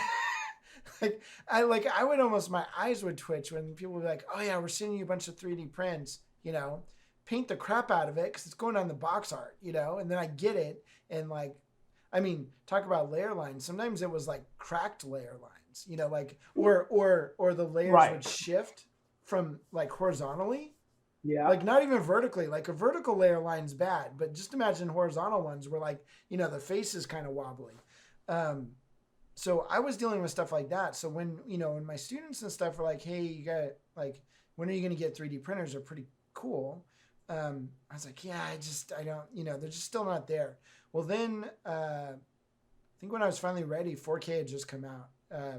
I would almost, my eyes would twitch when people would be like, oh yeah, we're sending you a bunch of 3D prints, paint the crap out of it because it's going on the box art, and then I get it. And like, talk about layer lines. Sometimes it was like cracked layer lines, like, or the layers would shift from like horizontally.
Yeah.
Like not even vertically, like a vertical layer line's bad, but just imagine horizontal ones where like, the face is kind of wobbly. So I was dealing with stuff like that. So when, when my students and stuff were like, hey, you got like, when are you going to get 3D printers? They're pretty cool. I was like, yeah, I don't, they're just still not there. Well, then I think when I was finally ready, 4K had just come out.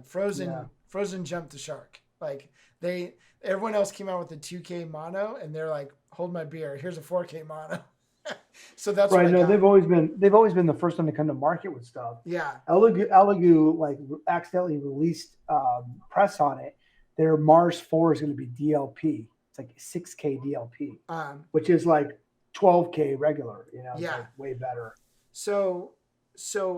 Frozen jumped the shark. Like everyone else came out with the 2K mono and they're like, hold my beer. Here's a 4K mono. So that's
right. No, they've always been the first one to come to market with stuff.
Yeah.
Elegoo like accidentally released press on it. Their Mars 4 is going to be DLP. It's like 6K DLP, which is like 12K regular. It's like way better.
So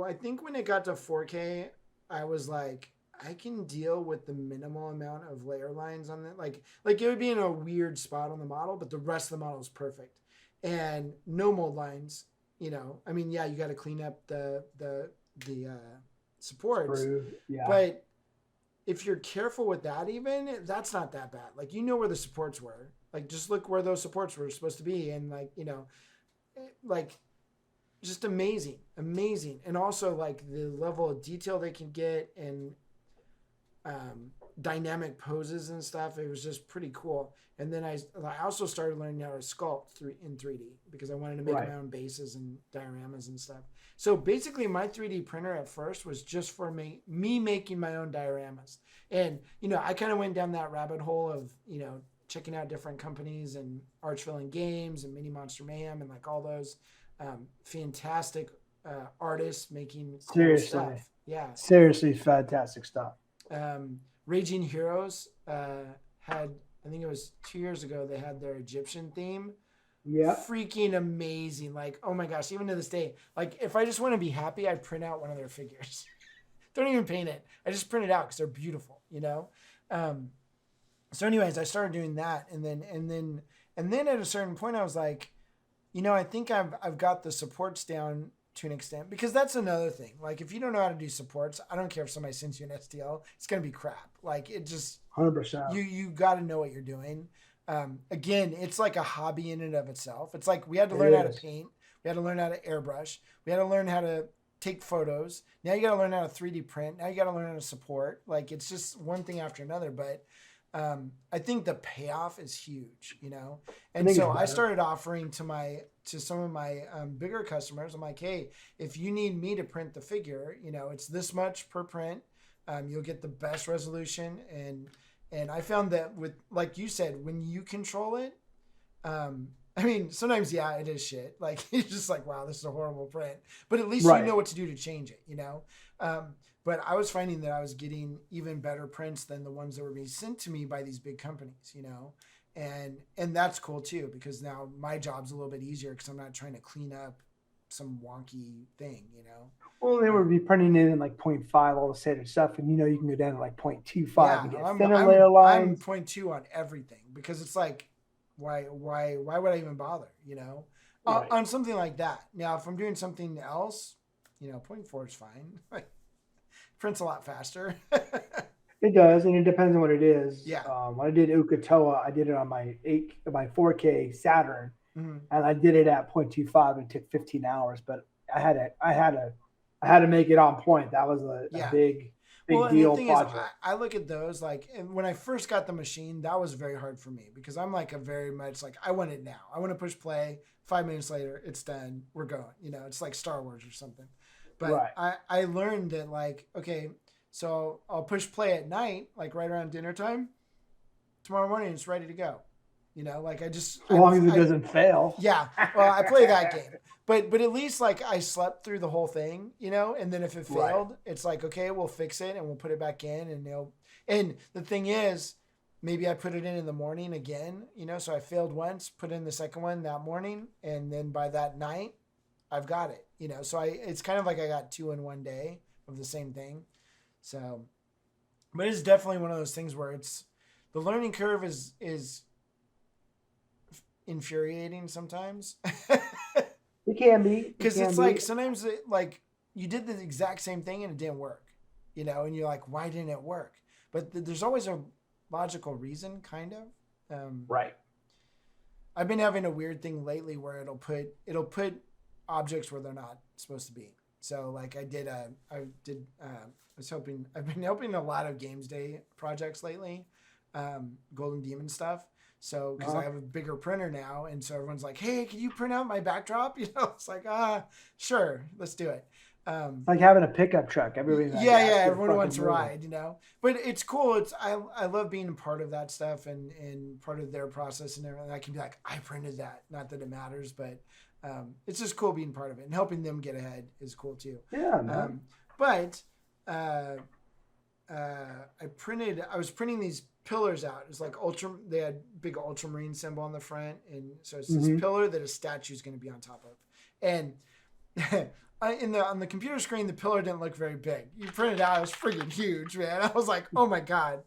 I think when it got to 4K, I was like, I can deal with the minimal amount of layer lines on it. Like it would be in a weird spot on the model, but the rest of the model is perfect. And no mold lines, you got to clean up the supports.
Yeah.
But if you're careful with that, even that's not that bad. Like, where the supports were, like, just look where those supports were supposed to be. And like, just amazing. And also like the level of detail they can get and, dynamic poses and stuff. It was just pretty cool. And then I also started learning how to sculpt in 3D because I wanted to make my own bases and dioramas and stuff. So basically my 3D printer at first was just for me making my own dioramas. And, I kind of went down that rabbit hole of, checking out different companies and Archvillain Games and Mini Monster Mayhem and like all those fantastic artists making cool stuff. Yeah.
Seriously fantastic stuff.
Raging Heroes had, I think it was 2 years ago, they had their Egyptian theme.
Yeah.
Freaking amazing. Like, oh my gosh, even to this day, like if I just want to be happy, I print out one of their figures. Don't even paint it. I just print it out because they're beautiful, So anyways, I started doing that. And then at a certain point I was like, I think I've got the supports down to an extent, because that's another thing. Like if you don't know how to do supports, I don't care if somebody sends you an STL, it's going to be crap. Like it just
100%.
You got to know what you're doing. Again, it's like a hobby in and of itself. It's like we had to learn how to paint. We had to learn how to airbrush. We had to learn how to take photos. Now you got to learn how to 3D print. Now you got to learn how to support. Like it's just one thing after another. But I think the payoff is huge, And so I started offering to some of my bigger customers. I'm like, hey, if you need me to print the figure, it's this much per print. You'll get the best resolution And I found that with, like you said, when you control it, I mean, sometimes, yeah, it is shit. Like, you're just like, wow, this is a horrible print. But at least
Right.
you know what to do to change it, you know? But I was finding that I was getting even better prints than the ones that were being sent to me by these big companies, you know? And that's cool too, because now my job's a little bit easier because I'm not trying to clean up some wonky thing, you know?
Well, they would be printing it in like 0.5, all the standard stuff, and you can go down to like 0.25
Yeah,
and
no,
get thinner layer
I'm
lines.
0.2 on everything because it's like, why would I even bother, you know?
Right.
On something like that. Now, if I'm doing something else, 0.4 is fine. Like, prints a lot faster.
It does, and it depends on what it is.
Yeah.
When I did Ukatoa, I did it on my 4K Saturn,
Mhm.
and I did it at 0.25, and it took 15 hours. But I had to make it on point. That was a
Yeah.
big
Well, and
deal
the thing
project.
is, I look at those like, and when I first got the machine, that was very hard for me because I'm like a very much like, I want it now. I want to push play. 5 minutes later, it's done. We're going. It's like Star Wars or something. But
Right.
I learned that, like, okay, so I'll push play at night, like right around dinner time. Tomorrow morning, it's ready to go. Like
As long as it doesn't fail.
Yeah, well, I play that game, but at least like I slept through the whole thing, and then if it
Right.
failed, it's like, okay, we'll fix it and we'll put it back in, and the thing is, maybe I put it in the morning again, so I failed once, put in the second one that morning, and then by that night, I've got it, so it's kind of like I got 2 in one day of the same thing, so, but it's definitely one of those things where the learning curve is infuriating sometimes.
It can be.
Because it's like sometimes like you did the exact same thing and it didn't work, and you're like, why didn't it work? But there's always a logical reason, kind of.
Right.
I've been having a weird thing lately where it'll put objects where they're not supposed to be. So like I've been helping a lot of Games Day projects lately, Golden Demon stuff. So, because I have a bigger printer now, and so everyone's like, "Hey, can you print out my backdrop?" It's like, sure, let's do it.
It's like having a pickup truck. Everybody,
everyone wants to ride, But it's cool. I love being a part of that stuff and part of their process and everything. I can be like, I printed that. Not that it matters, but it's just cool being part of it and helping them get ahead is cool too.
Yeah, man.
But I was printing these pillars out. It was like they had big ultramarine symbol on the front, and so it's this pillar that a statue is going to be on top of. And on the computer screen, the pillar didn't look very big. You print it out, it was freaking huge, man. I was like, oh my god.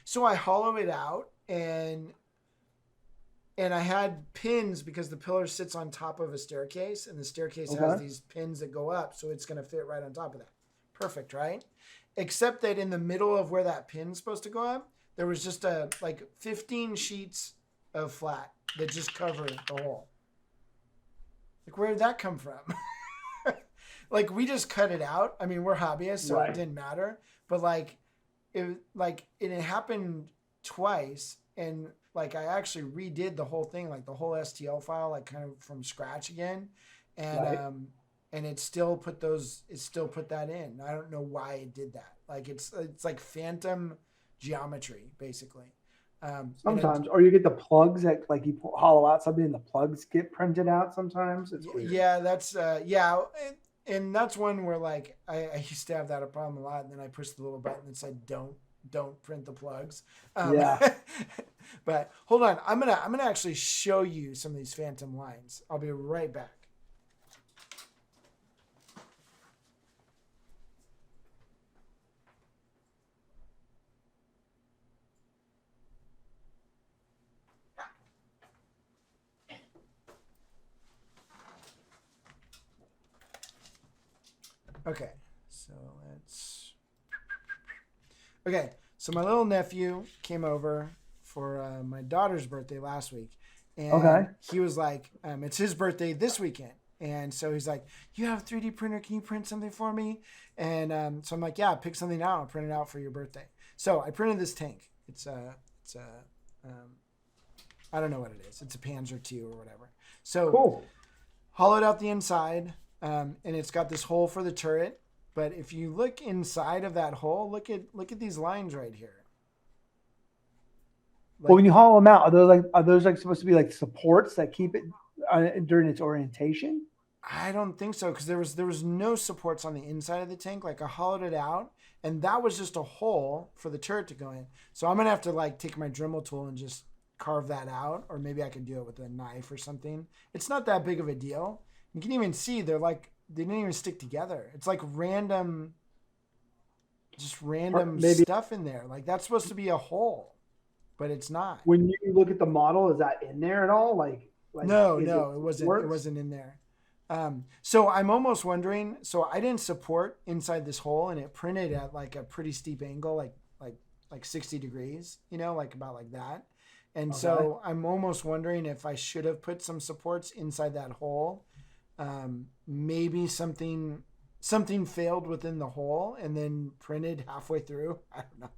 So I hollow it out, and I had pins because the pillar sits on top of a staircase, and the staircase has these pins that go up, so it's going to fit right on top of that. Perfect, right? Except that in the middle of where that pin's supposed to go up, there was just 15 sheets of flat that just covered the hole. Like, where did that come from? Like, we just cut it out. I mean, we're hobbyists, so It didn't matter. But it happened twice, and like I actually redid the whole thing, like the whole STL file, like kind of from scratch again, and and it still put that in. I don't know why it did that. Like it's like phantom geometry, basically.
Sometimes, or you get the plugs that like you hollow out something and the plugs get printed out. Sometimes it's weird.
Yeah, that's and that's one where like I used to have that a problem a lot, and then I pushed the little button that said don't print the plugs. But hold on, I'm gonna actually show you some of these phantom lines. I'll be right back. Okay, so my little nephew came over for my daughter's birthday last week, and he was like, it's his birthday this weekend, and so he's like, you have a 3D printer, can you print something for me? And so I'm like, yeah, pick something out, I'll print it out for your birthday. So I printed this tank. It's a I don't know what it is. It's a Panzer II or whatever. So
cool.
Hollowed out the inside. And it's got this hole for the turret, but if you look inside of that hole, look at these lines right here.
But when you hollow them out, are those like supposed to be like supports that keep it during its orientation?
I don't think so because there was no supports on the inside of the tank. Like I hollowed it out, and that was just a hole for the turret to go in. So I'm gonna have to like take my Dremel tool and just carve that out, or maybe I could do it with a knife or something. It's not that big of a deal. You can even see they didn't even stick together. It's like random
Maybe
stuff in there. Like that's supposed to be a hole, but it's not.
when you look at the model, is that in there at all?
No,
is
no, it wasn't. It
works?
wasn't in there. So I'm almost wondering. So I didn't support inside this hole, and it printed at like a pretty steep angle, like 60 degrees. Like about like that. And
Okay.
so I'm almost wondering if I should have put some supports inside that hole. Maybe something failed within the hole and then printed halfway through. I don't know.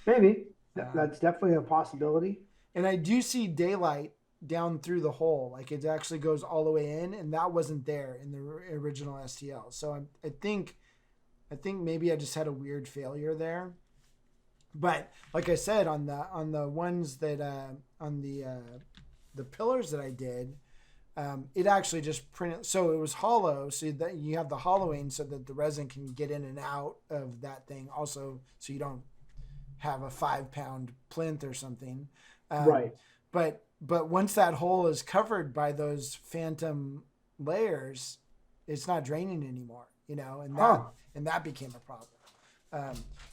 Maybe
Uh,
that's definitely a possibility.
And I do see daylight down through the hole. Like it actually goes all the way in, and that wasn't there in the original STL. So I think maybe I just had a weird failure there. But like I said, on the ones that on the pillars that I did, it actually just printed. So it was hollow, so that you have the hollowing, so that the resin can get in and out of that thing. Also, so you don't have a 5-pound plinth or something.
Right.
But once that hole is covered by those phantom layers, it's not draining anymore. And that became a problem.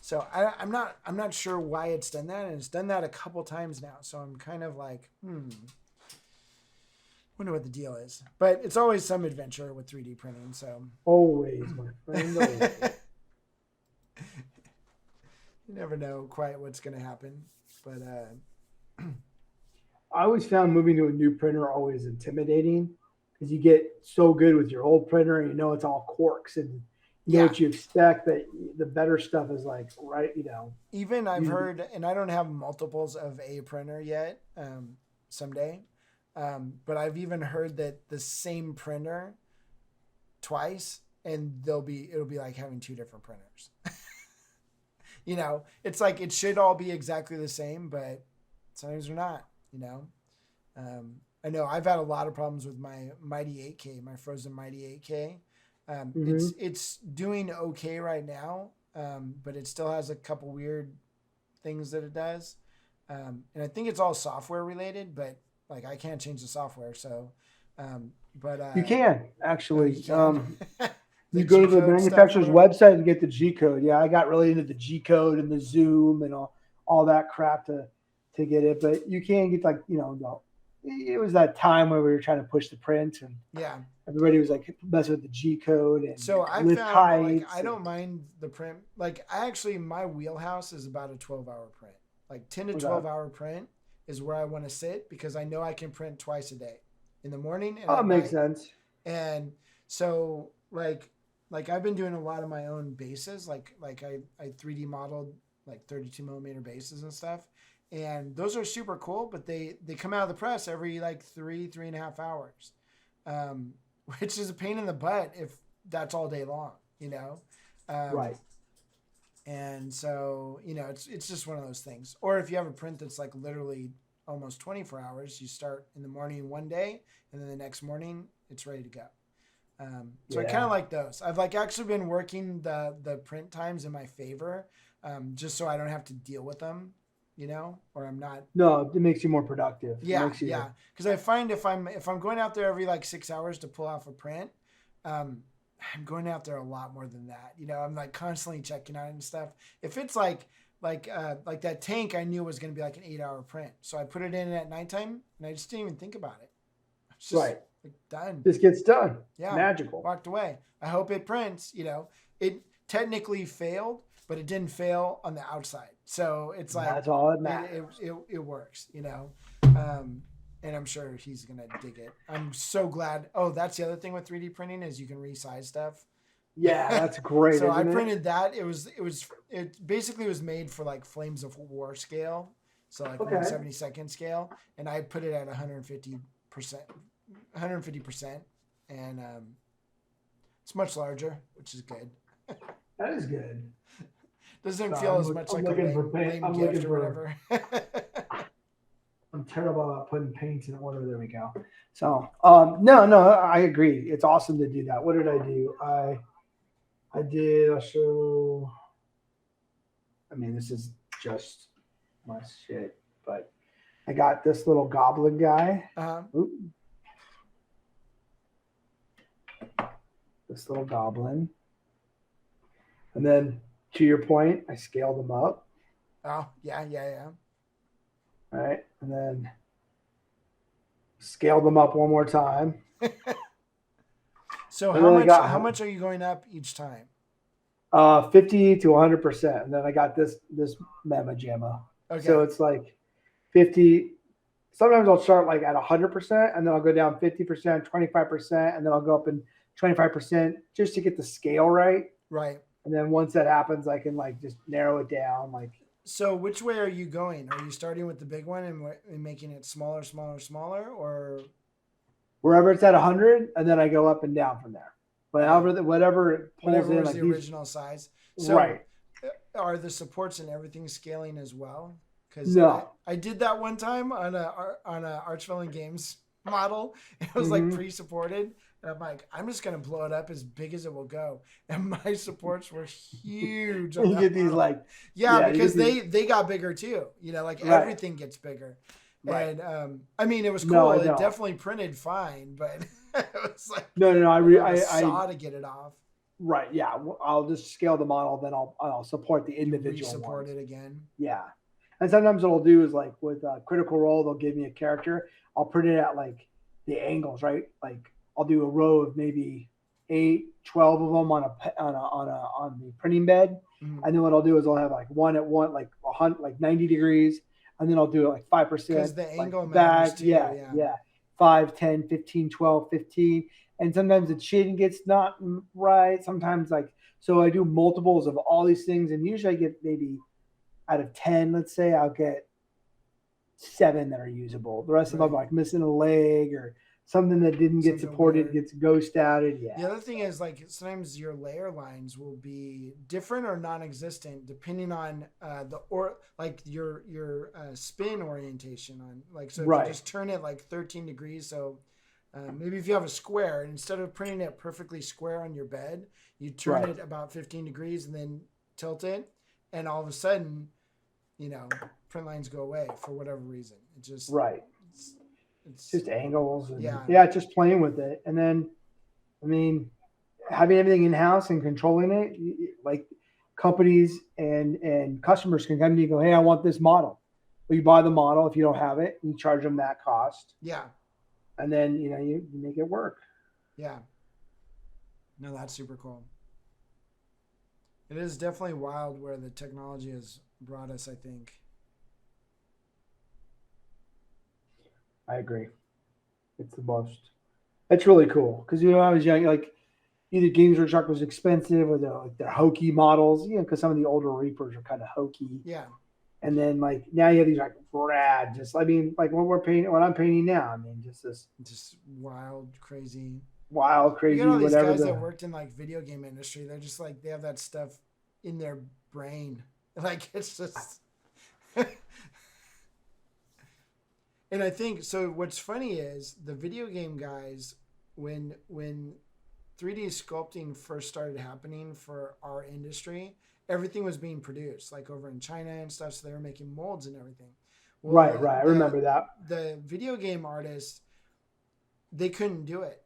So I'm not sure why it's done that, and it's done that a couple times now. So I'm kind of like, wonder what the deal is. But it's always some adventure with 3D printing. So
Always, my friend. Always.
you never know quite what's going to happen. But
I always found moving to a new printer always intimidating because you get so good with your old printer and it's all corks and you know what you expect, that the better stuff is like, right,
even I've heard, and I don't have multiples of a printer yet, someday, but I've even heard that the same printer twice, and it'll be like having two different printers. It's like it should all be exactly the same, but sometimes they're not. I know I've had a lot of problems with my Mighty 8K, my Frozen Mighty 8K. It's doing okay right now, but it still has a couple weird things that it does, and I think it's all software related. But like I can't change the software, so
you can actually.
you can.
You go to the
G-code
manufacturer's
stuff,
website and get the G code. Yeah, I got really into the G code and the zoom and all that crap to get it. But you can get it was that time where we were trying to push the print and
yeah.
everybody was like messing with the G code and
So I
lift
found
heights.
I don't mind the print. Like my wheelhouse is about a 12-hour print. Like 10 to 12-hour print is where I want to sit because I know I can print twice a day, in the morning and at
makes
night.
sense.
And so like I've been doing a lot of my own bases. Like I 3D modeled like 32 millimeter bases and stuff. And those are super cool, but they come out of the press every like 3.5 hours, which is a pain in the butt if that's all day long,
Right.
And so, it's just one of those things. Or if you have a print that's like literally almost 24 hours, you start in the morning one day, and then the next morning it's ready to go. So I kind of like those. I've like actually been working the print times in my favor, just so I don't have to deal with them. Or I'm not.
No, it makes you more productive.
Yeah, yeah. Because I find if I'm going out there every like 6 hours to pull off a print, I'm going out there a lot more than that. I'm like constantly checking out and stuff. If it's like that tank, I knew was going to be like an 8-hour print, so I put it in at nighttime, and I just didn't even think about it. It's just,
right.
Like, done.
This gets done.
Yeah.
Magical.
Walked away. I hope it prints. It technically failed, but it didn't fail on the outside. So it's like
that's all that matters.
It works, and I'm sure he's gonna dig it. I'm so glad. Oh, that's the other thing with 3D printing is you can resize stuff.
Yeah, that's great.
So I
isn't it?
printed that. It basically was made for like Flames of War scale, so like 1/72 scale, and I put it at 150%, and it's much larger, which is good.
That is good.
Doesn't feel as much like a lame gift or whatever.
I'm terrible about putting paints in order. There we go. So, no, I agree. It's awesome to do that. What did I do? I did. I'll show. I mean, this is just my shit, but I got this little goblin guy. Oop. This little goblin, and then to your point, I scaled them up.
Oh, yeah.
All right, and then scaled them up one more time.
So
And then I got-
how much are you going up each time?
50 to 100%, and then I got this Mama Jamma.
Okay.
So it's like 50. Sometimes I'll start like at 100%, and then I'll go down 50%, 25%, and then I'll go up in 25% just to get the scale right.
Right.
And then once that happens, I can like just narrow it down. Like,
So which way are you going? Are you starting with the big one and making it smaller, or
wherever it's at 100, and then I go up and down from there. But whatever it pulls
whatever
in,
was
like
the
these,
original size? So
right?
are the supports and everything scaling as well? Because
No.
I did that one time on a Archvillain Games model. It was like pre-supported, and I'm like, I'm just gonna blow it up as big as it will go. And my supports were huge. On
You
that
get these
model.
like
Yeah,
you
because
get
they got bigger too. You know, like
Right.
everything gets bigger.
Right.
And I mean, it was
No,
cool.
I
It
know.
definitely printed fine, but it was like
no.
I saw to get it off.
Right. Yeah. I'll just scale the model, then I'll support the individual
Support
ones.
it again.
Yeah. And sometimes what I'll do is like with Critical Role, they'll give me a character. I'll print it at like the angles, right? Like I'll do a row of maybe 8, 12 of them on the printing bed.
Mhm.
And then what I'll do is I'll have like one at one, like 100, like 90 degrees. And then I'll do it like 5%.
Because the angle
like
matters too.
Yeah. 5, 10, 15, 12, 15. And sometimes the shading gets not right. Sometimes so I do multiples of all these things. And usually I get maybe out of 10, let's say, I'll get 7 that are usable. The rest of them are like missing a leg or something that didn't get
Something
supported
weird.
gets ghost outed. Yeah.
The other thing is like sometimes your layer lines will be different or non-existent depending on your spin orientation on like so if
Right.
you just turn it like 13 degrees. So maybe if you have a square and instead of printing it perfectly square on your bed, you turn
Right.
it about 15 degrees and then tilt it, and all of a sudden, print lines go away for whatever reason. It just
Right.
it's
Just angles. And,
Yeah.
just playing with it. And then, I mean, having everything in house and controlling it, like companies and customers can come to you and go, hey, I want this model. Well, you buy the model. If you don't have it, you charge them that cost.
yeah.
And then, you make it work.
Yeah. No, that's super cool. It is definitely wild where the technology has brought us, I think.
I agree. It's the most. It's really cool because when I was young, like either Games Workshop was expensive or they're hokey models, because some of the older Reapers are kind of hokey.
Yeah.
And then like now you have these like rad, just I mean like what I'm painting now. I mean just this
Just wild, crazy.
wild, crazy,
You got all these
whatever.
guys that worked in like video game industry. They're just like they have that stuff in their brain. Like it's just. And I think so. What's funny is the video game guys when 3D sculpting first started happening for our industry, everything was being produced like over in China and stuff. So they were making molds and everything. Well,
right. I remember that.
The video game artists, they couldn't do it.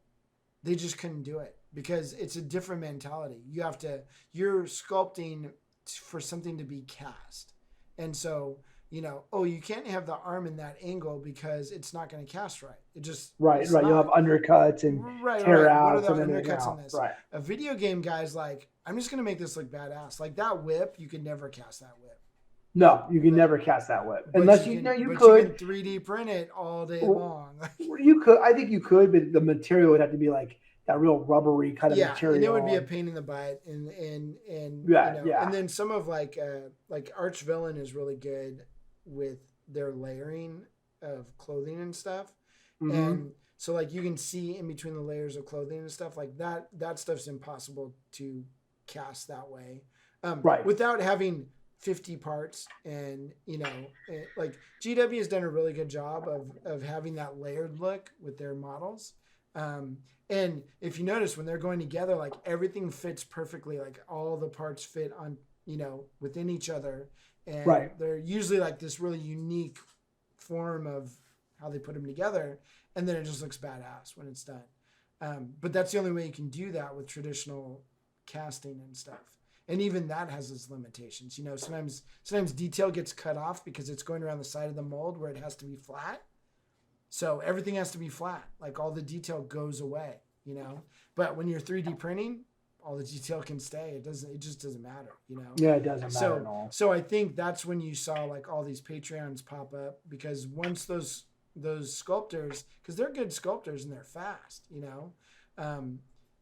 They just couldn't do it because it's a different mentality. You're sculpting for something to be cast. And so, you can't have the arm in that angle because it's not going to cast right. It just
Right.
it's
You'll have
not.
undercuts and tear
What are
outs
the
and everything
undercuts
else.
in this?
Right.
A video game guy's like, I'm just going to make this look badass. Like that whip, you could never cast that whip.
No, you can never cast that whip
But
unless
you
you
can
could.
3D print it all day
Well,
long.
You could. I think you could, but the material would have to be like that real rubbery kind of material.
And it would be a pain in the butt, and
Yeah.
and then some of like Archvillain is really good with their layering of clothing and stuff,
Mhm.
and so like you can see in between the layers of clothing and stuff like that. That stuff's impossible to cast that way,
Right.
without having 50 parts, and like GW has done a really good job of having that layered look with their models. And if you notice, when they're going together, like everything fits perfectly, like all the parts fit on, within each other, and
Right.
they're usually like this really unique form of how they put them together, and then it just looks badass when it's done. But that's the only way you can do that with traditional casting and stuff. And even that has its limitations. Sometimes detail gets cut off because it's going around the side of the mold where it has to be flat. So everything has to be flat. Like all the detail goes away, But when you're 3D printing, all the detail can stay. It just doesn't matter,
Yeah, it doesn't matter at
So
all.
so I think that's when you saw like all these Patreons pop up, because once those sculptors, because they're good sculptors and they're fast,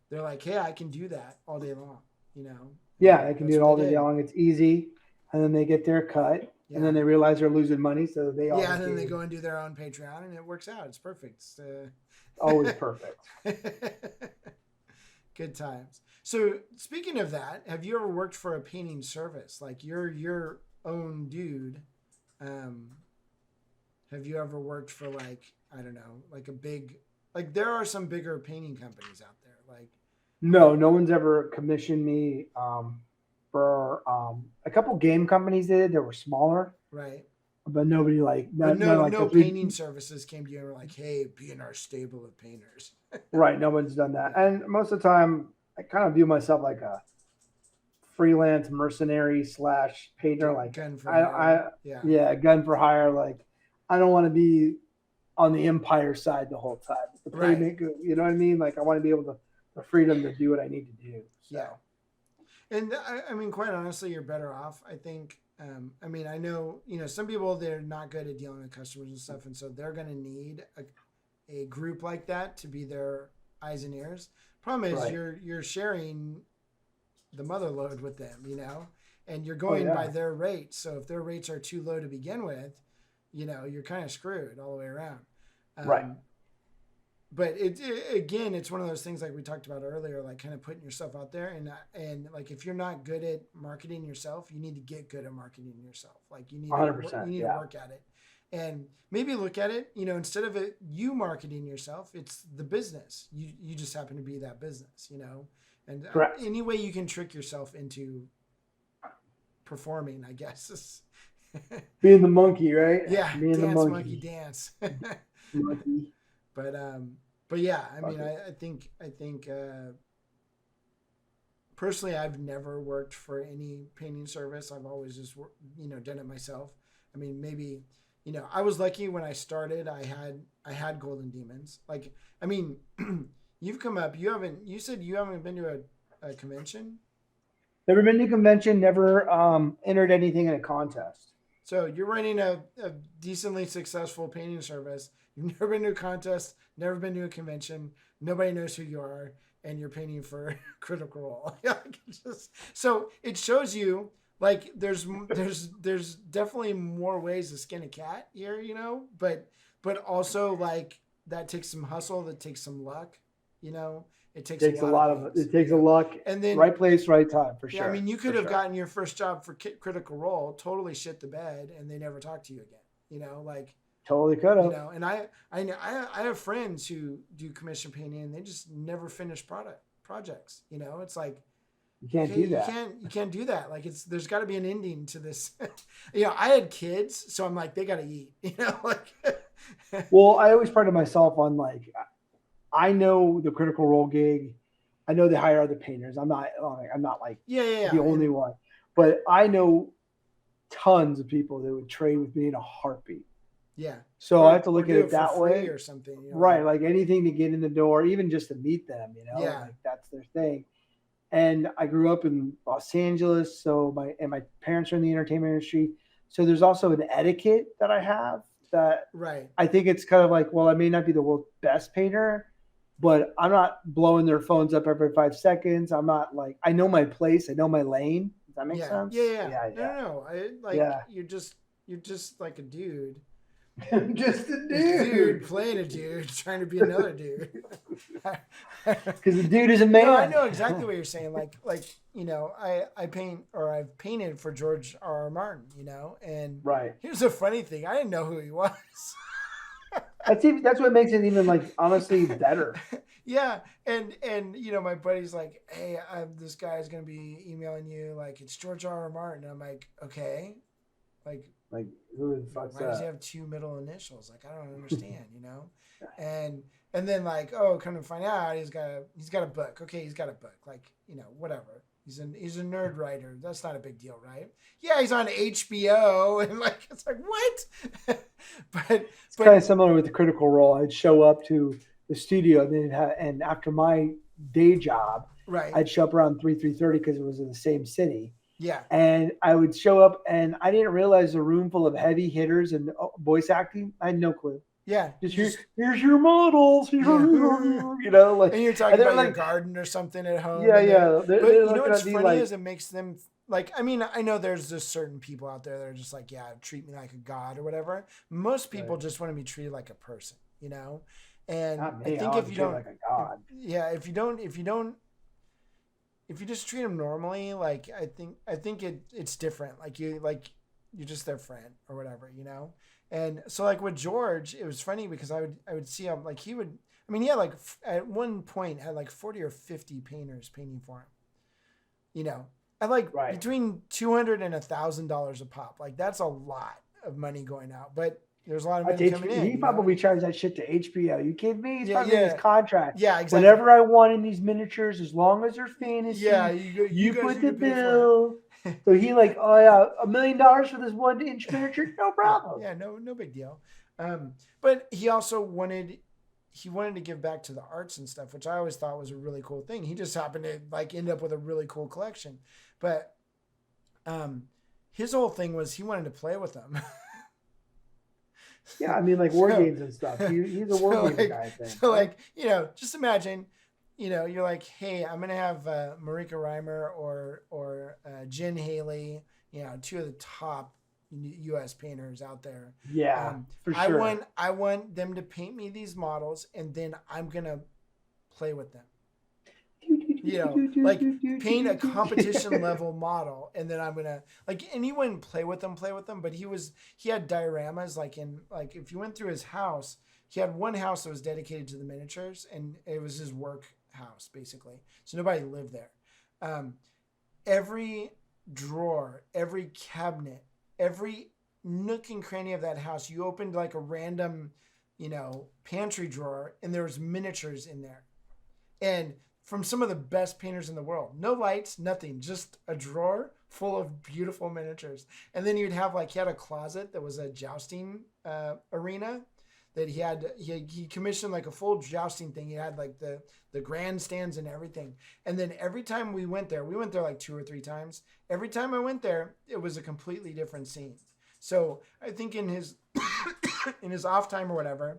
they're like, hey, I can do that all day long,
Yeah, they can
That's
do it
what
all
they
day
did.
long. It's easy, and then they get their cut,
Yeah.
and then they realize they're losing money, so they
Yeah,
always
and then they
do.
go and do their own Patreon, and it works out. It's perfect. It's,
Always perfect.
good times. So speaking of that, have you ever worked for a painting service? Like you're your own dude. Have you ever worked for like, I don't know, like a big, like there are some bigger painting companies out there. Like,
No one's ever commissioned me for a couple game companies did. They were smaller,
right.
but nobody like
But
none like
no
the three.
painting services came to you and were like, hey, be in our stable of painters.
Right, no one's done that, and most of the time, I kind of view myself like a freelance mercenary slash painter. Like
Gun for
I,
hire.
I, yeah, gun for hire. Like I don't want to be on the empire side the whole time. The
Right.
payment, you know what I mean? Like I want to be able to the freedom to do what I need to do. So.
Yeah. And I mean, quite honestly, you're better off. I think. I mean, I know some people, they're not good at dealing with customers and stuff, and so they're going to need a group like that to be their eyes and ears. Problem is,
Right.
you're sharing the mother load with them, and you're going
yeah.
by their rates. So if their rates are too low to begin with, you're kind of screwed all the way around.
Right.
But again, it's one of those things like we talked about earlier, like kind of putting yourself out there, and like if you're not good at marketing yourself, you need to get good at marketing yourself. Like you need
100%,
you need to work at it, and maybe look at it, instead of you marketing yourself, it's the business. You just happen to be that business, and
Correct.
any way you can trick yourself into performing, I guess. Is
Being the monkey, right?
yeah,
Being
dance
the
monkey dance.
Monkey.
But yeah, I mean, I think personally, I've never worked for any painting service. I've always just done it myself. I mean, maybe I was lucky when I started. I had Golden Demons. Like, I mean, you've come up. You said you haven't been to a convention.
Never been to a convention. Never entered anything in a contest.
So you're running a decently successful painting service. You've never been to a contest, never been to a convention. Nobody knows who you are, and you're painting for Critical Role. So it shows you like there's definitely more ways to skin a cat here, but also like that takes some hustle, that takes some luck, It takes
a lot of
things.
it takes a luck,
and then
right place, right time for sure.
Yeah, I mean, you could have
sure.
gotten your first job for Critical Role, totally shit the bed, and they never talk to you again. Like
Totally could have.
And I have friends who do commission painting, and they just never finish projects. It's like
You can't do that.
You can't do that. Like there's got to be an ending to this. I had kids, so I'm like, they got to eat. Like.
Well, I always prided myself on like, I know the Critical Role gig. I know they hire other painters. I'm not like the only one, but I know tons of people that would trade with me in a heartbeat.
Yeah.
So I have to look at it
for
that
free
way
or something.
Right. Like anything to get in the door, even just to meet them,
Yeah.
like that's their thing. And I grew up in Los Angeles. So my parents are in the entertainment industry. So there's also an etiquette that I have that
Right.
I think it's kind of like, well, I may not be the world's best painter, but I'm not blowing their phones up every 5 seconds. I'm not like, I know my place. I know my lane. Does that make sense?
Yeah. No. You're just like a dude.
I'm just a
Dude
dude.
playing a dude, trying to be another dude.
Because the dude is a man.
No, I know exactly what you're saying. Like I paint or I've painted for George R. R. Martin, and
Right.
here's a funny thing: I didn't know who he was.
That's what makes it even like honestly better.
Yeah, and my buddy's like, hey, this guy's gonna be emailing you, like it's George R. R. Martin. And I'm like, okay, like
Like who the fuck's
why does he
that?
have two middle initials? Like I don't understand, and then like, oh, come to find out he's got a book. Okay, he's got a book. Like whatever. He's a nerd writer. That's not a big deal, right? Yeah, he's on HBO and like it's like what? but
It's kind of similar with the Critical Role. I'd show up to the studio and after my day job,
right,
I'd show up around 3:30 because it was in the same city.
yeah,
And I would show up and I didn't realize a room full of heavy hitters and voice acting. I had no clue.
yeah.
Here's your models.
Yeah.
Like
And you're talking
and they're
about your
like,
garden or something at home.
yeah,
and
yeah.
But
They're
you know
looking
what's
at me
funny
like,
is it makes them like. I mean, I know there's just certain people out there that are just like, yeah, treat me like a god or whatever. Most people
Right.
just want to be treated like a person, And
not
I
me.
think
I
if you don't,
like a god.
yeah, if you just treat them normally, like I think it's different. Like you're just their friend or whatever, And so like with George, it was funny because I would see him like he would. I mean, he had like at one point had like 40 or 50 painters painting for him. At like
Right.
between $200 and $1,000 a pop. Like that's a lot of money going out, but there's a lot of money coming in.
He probably charged that shit to HBO. You kidding me? He's
Yeah,
probably in
yeah.
his contract.
Yeah, exactly.
Whenever I want in these miniatures, as long as they're fantasy,
Yeah,
you
guys
put
need
the
to pay for it.
bill. So he like, oh yeah, $1 million for this 1-inch miniature, no problem.
Yeah, no big deal. But he also wanted to give back to the arts and stuff, which I always thought was a really cool thing. He just happened to like end up with a really cool collection. But his whole thing was he wanted to play with them.
Yeah, I mean like war games and stuff. He's a war game guy. I think.
So like, just imagine, you're like, hey, I'm gonna have Marika Reimer or Jen Haley, two of the top U.S. painters out there.
Yeah, for sure.
I want them to paint me these models, and then I'm gonna play with them. Like paint a competition level model, and then I'm gonna and he wouldn't play with them, but he had dioramas like if you went through his house, he had one house that was dedicated to the miniatures, and it was his work house basically, so nobody lived there. Every drawer, every cabinet, every nook and cranny of that house, you opened like a random pantry drawer, and there was miniatures in there, and from some of the best painters in the world. No lights, nothing, just a drawer full of beautiful miniatures. And then you'd have he had a closet that was a jousting arena that he commissioned like a full jousting thing. He had like the grandstands and everything. And then every time we went there like 2 or 3 times. Every time I went there, it was a completely different scene. So I think in his in his off time or whatever,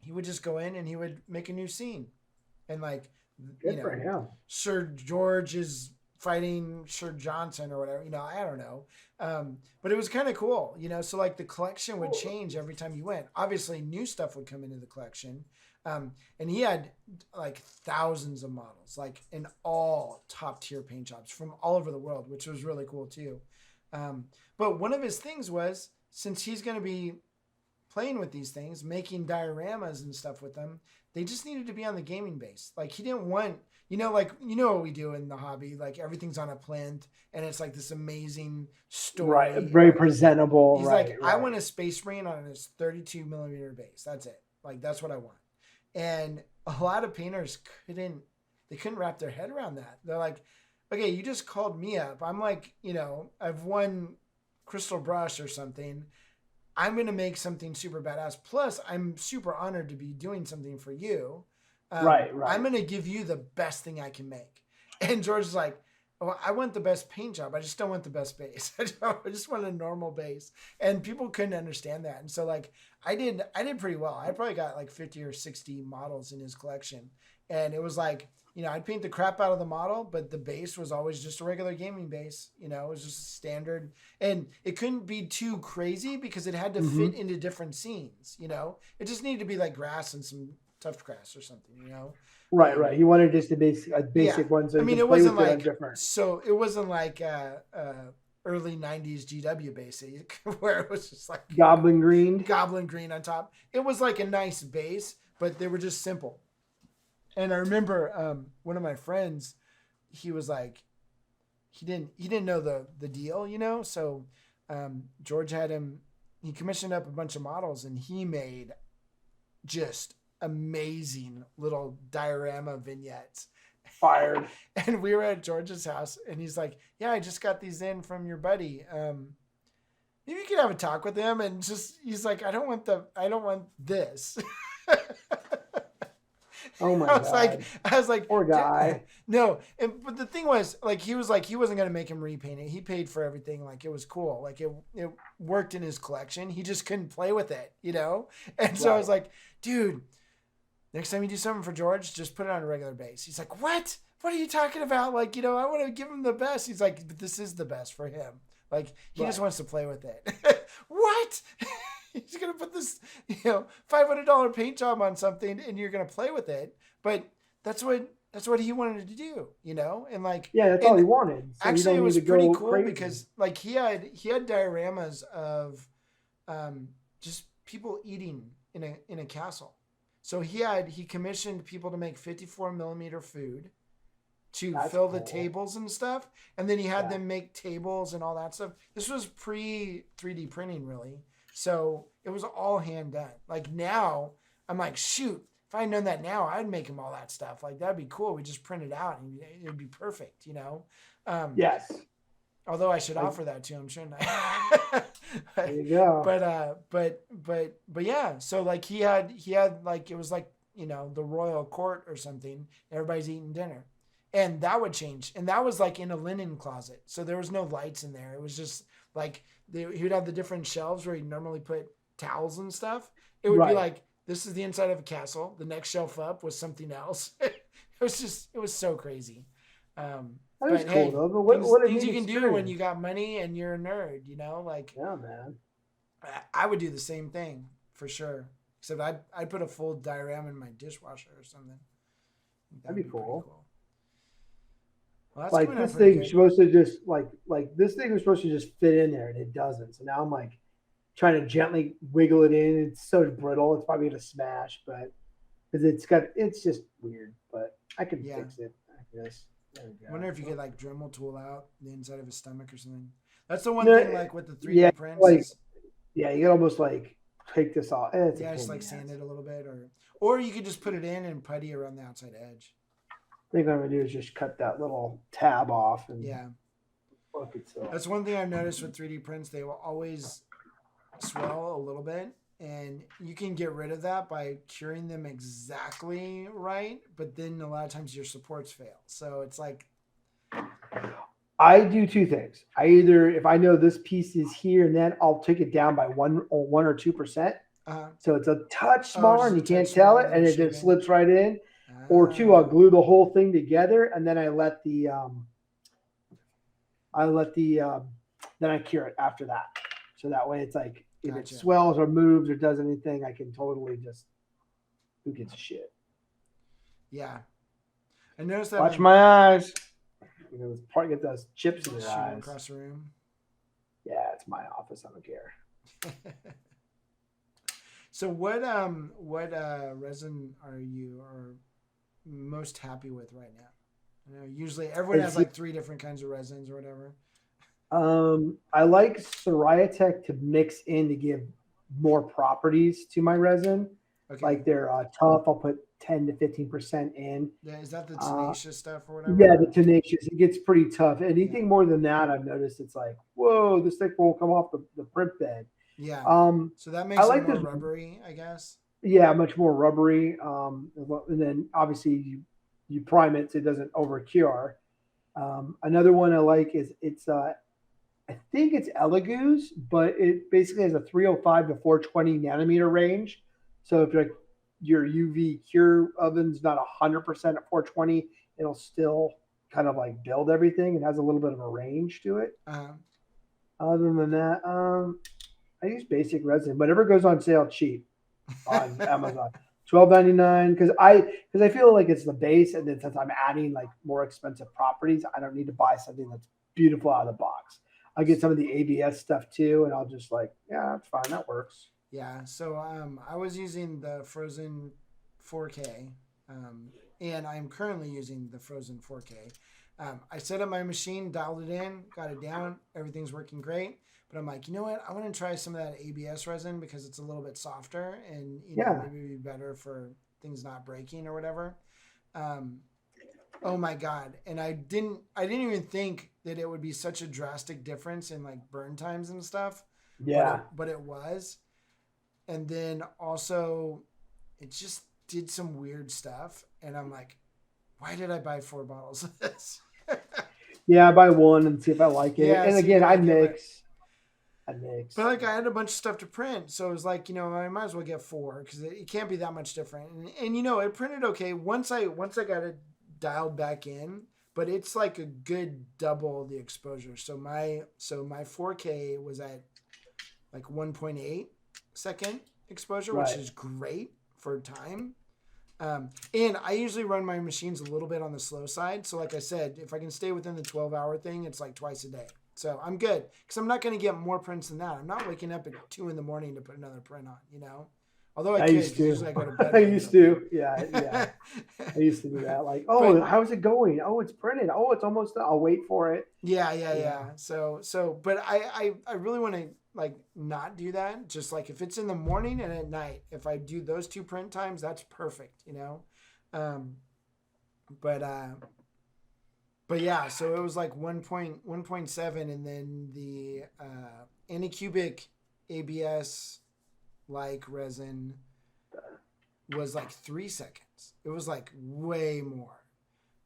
he would just go in and he would make a new scene. And
Good for him.
Sir George is fighting Sir Johnson or whatever, I don't know. But it was kind of cool, so like the collection would change every time you went. Obviously new stuff would come into the collection. And he had like thousands of models, like in all top tier paint jobs from all over the world, which was really cool too. But one of his things was, since he's going to be playing with these things, making dioramas and stuff with them, they just needed to be on the gaming base. Like he didn't want, what we do in the hobby, like everything's on a plinth and it's like this amazing story.
Right, very presentable.
He's
right,
like, I want a Space Marine on this 32 millimeter base. That's it. Like that's what I want. And a lot of painters couldn't wrap their head around that. They're like, okay, you just called me up. I'm like, I've won Crystal Brush or something. I'm going to make something super badass. Plus, I'm super honored to be doing something for you.
Right.
I'm going to give you the best thing I can make. And George is like, oh, I want the best paint job. I just don't want the best base. I just want a normal base. And people couldn't understand that. And so, like, I did pretty well. I probably got like 50 or 60 models in his collection. And it was like, I'd paint the crap out of the model, but the base was always just a regular gaming base. It was just standard. And it couldn't be too crazy because it had to fit into different scenes, It just needed to be like grass and some tough grass or something,
Right. He wanted just a basic one, so
I mean,
you
it
could play
wasn't
with it on
like
different.
so. It wasn't like early '90s GW basic where it was just like
Goblin green.
goblin green on top. It was like a nice base, but they were just simple. And I remember one of my friends, he was like, he didn't know the deal, So George had him. He commissioned up a bunch of models, and he made just amazing little diorama vignettes.
Fired.
And we were at George's house, and he's like, "Yeah, I just got these in from your buddy. Maybe you could have a talk with him." And he's like, "I don't want this."
Oh my god.
I was like,
Poor guy.
No, but the thing was, like, he was like, he wasn't gonna make him repaint it. He paid for everything. Like, it was cool. Like, it worked in his collection. He just couldn't play with it, And so I was like, dude, next time you do something for George, just put it on a regular base. He's like, what? What are you talking about? Like, I want to give him the best. He's like, but this is the best for him. Like, he just wants to play with it. What? He's going to put this, $500 paint job on something and you're going to play with it. But that's what he wanted to do, And like,
yeah, that's all he wanted. So
actually, it was pretty cool because like he had dioramas of just people eating in a castle. So he commissioned people to make 54 millimeter food to fill the tables and stuff. And then he had them make tables and all that stuff. This was pre 3D printing, really. So it was all hand done. Like now, I'm like, shoot, if I had known that now, I'd make him all that stuff. Like, that'd be cool. We just print it out and it'd be perfect,
Yes.
Although I should offer that to him, shouldn't I?
There you go.
But yeah. So like he had like, it was like, the royal court or something. Everybody's eating dinner. And that would change. And that was like in a linen closet. So there was no lights in there. It was just like, he would have the different shelves where he'd normally put towels and stuff. It would be like, this is the inside of a castle. The next shelf up was something else. It was so crazy.
That was cool though. But
what things you can do when you got money and you're a nerd, Like,
yeah, man.
I would do the same thing for sure. Except I'd put a full diorama in my dishwasher or something.
That'd be cool.
Well,
like this thing's supposed to just like this thing was supposed to just fit in there and it doesn't. So now I'm like trying to gently wiggle it in. It's so brittle. It's probably gonna smash, but because it's just weird. But I can fix it. I guess.
I wonder if you could like Dremel tool out the inside of his stomach or something. That's the one thing like with the 3D prints.
Like, you can almost like take this off.
Just like sand it a little bit, or you could just put it in and putty around the outside edge.
I think what I'm gonna do is just cut that little tab off and
look it. That's one thing I've noticed with 3D prints. They will always swell a little bit, and you can get rid of that by curing them exactly right. But then a lot of times your supports fail. So it's like
I do two things. I either, if I know this piece is here, and then I'll take it down by 1 or 2%. So it's a touch smaller, and you can't tell it, and it just slips right in. Or two, I'll glue the whole thing together, and then I let the then I cure it after that. So that way, it's like if it swells or moves or does anything, I can totally just who gives a shit.
Yeah, I noticed that.
Watch my eyes. This part get those chips in your eyes.
Across the room.
Yeah, it's my office. I don't care.
So what resin are you most happy with right now? Usually everyone has like 3 different kinds of resins or whatever.
I like Soriatec to mix in to give more properties to my resin.
Okay.
Like they're tough. I'll put 10 to 15% in.
Yeah, is that the tenacious stuff or whatever?
Yeah, the tenacious. It gets pretty tough. Anything more than that, I've noticed it's like, whoa, this thing won't come off the print bed.
Yeah.
So
that makes it more rubbery, I guess.
Yeah, much more rubbery. And then obviously you prime it so it doesn't over cure. Another one I like is it's I think it's Elegoo's, but it basically has a 305 to 420 nanometer range. So if like your UV cure oven's not 100% at 420, it'll still kind of like build everything. It has a little bit of a range to it.
Uh,
Other than that, I use basic resin. Whatever goes on sale cheap on Amazon. 12.99 because I feel like it's the base, and then since I'm adding like more expensive properties, I don't need to buy something that's beautiful out of the box. I get some of the ABS stuff too, and I'll just like, yeah, that's fine, that works.
yeah. So I was using the Frozen 4K, and I'm currently using the Frozen 4K. I set up my machine, dialed it in, got it down. Everything's working great. But I'm like, you know what? I want to try some of that ABS resin because it's a little bit softer and
Yeah,
maybe it'd be better for things not breaking or whatever. Um, oh my god! And I didn't even think that it would be such a drastic difference in like burn times and stuff,
yeah.
but it was. And then also, it just did some weird stuff, and I'm like, why did I buy 4 bottles of this?
Yeah, I buy one and see if I like it.
Yeah,
And
see if
again,
you
I
like it, but
mix. I mix.
But like I had a bunch of stuff to print, so it was like I might as well get 4 because it can't be that much different. And it printed okay once I got it dialed back in, but it's like a good double the exposure. So my 4K was at like 1.8 second exposure, which
Right.
is great for time. And I usually run my machines a little bit on the slow side. So like I said, if I can stay within the 12-hour thing, it's like twice a day. So I'm good because I'm not going to get more prints than that. I'm not waking up at 2 in the morning to put another print on. Although I
I
could,
used
'cause
to.
usually I go to bed
I
by
used
11.
to. Yeah, yeah. I used to do that. Like, oh,
But
how's it going? Oh, it's printed. Oh, it's almost done. I'll wait for it.
yeah, yeah,
Yeah.
yeah. But I really want to like not do that. Just like if it's in the morning and at night, if I do those 2 print times, that's perfect. Um, but But yeah, so it was like 1.7, and then the Anycubic ABS like resin was like 3 seconds. It was like way more.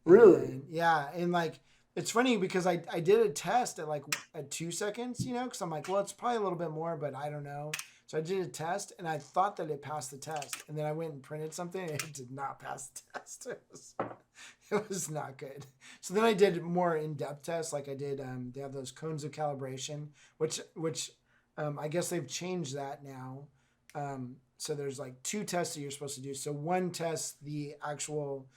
Really?
And yeah, and like it's funny because I did a test at 2 seconds, because I'm like, well, it's probably a little bit more, but I don't know. So I did a test and I thought that it passed the test, and then I went and printed something and it did not pass the test. It was not good. So then I did more in-depth tests, like I did. They have those cones of calibration, which I guess they've changed that now. So there's like 2 tests that you're supposed to do. So one test the actual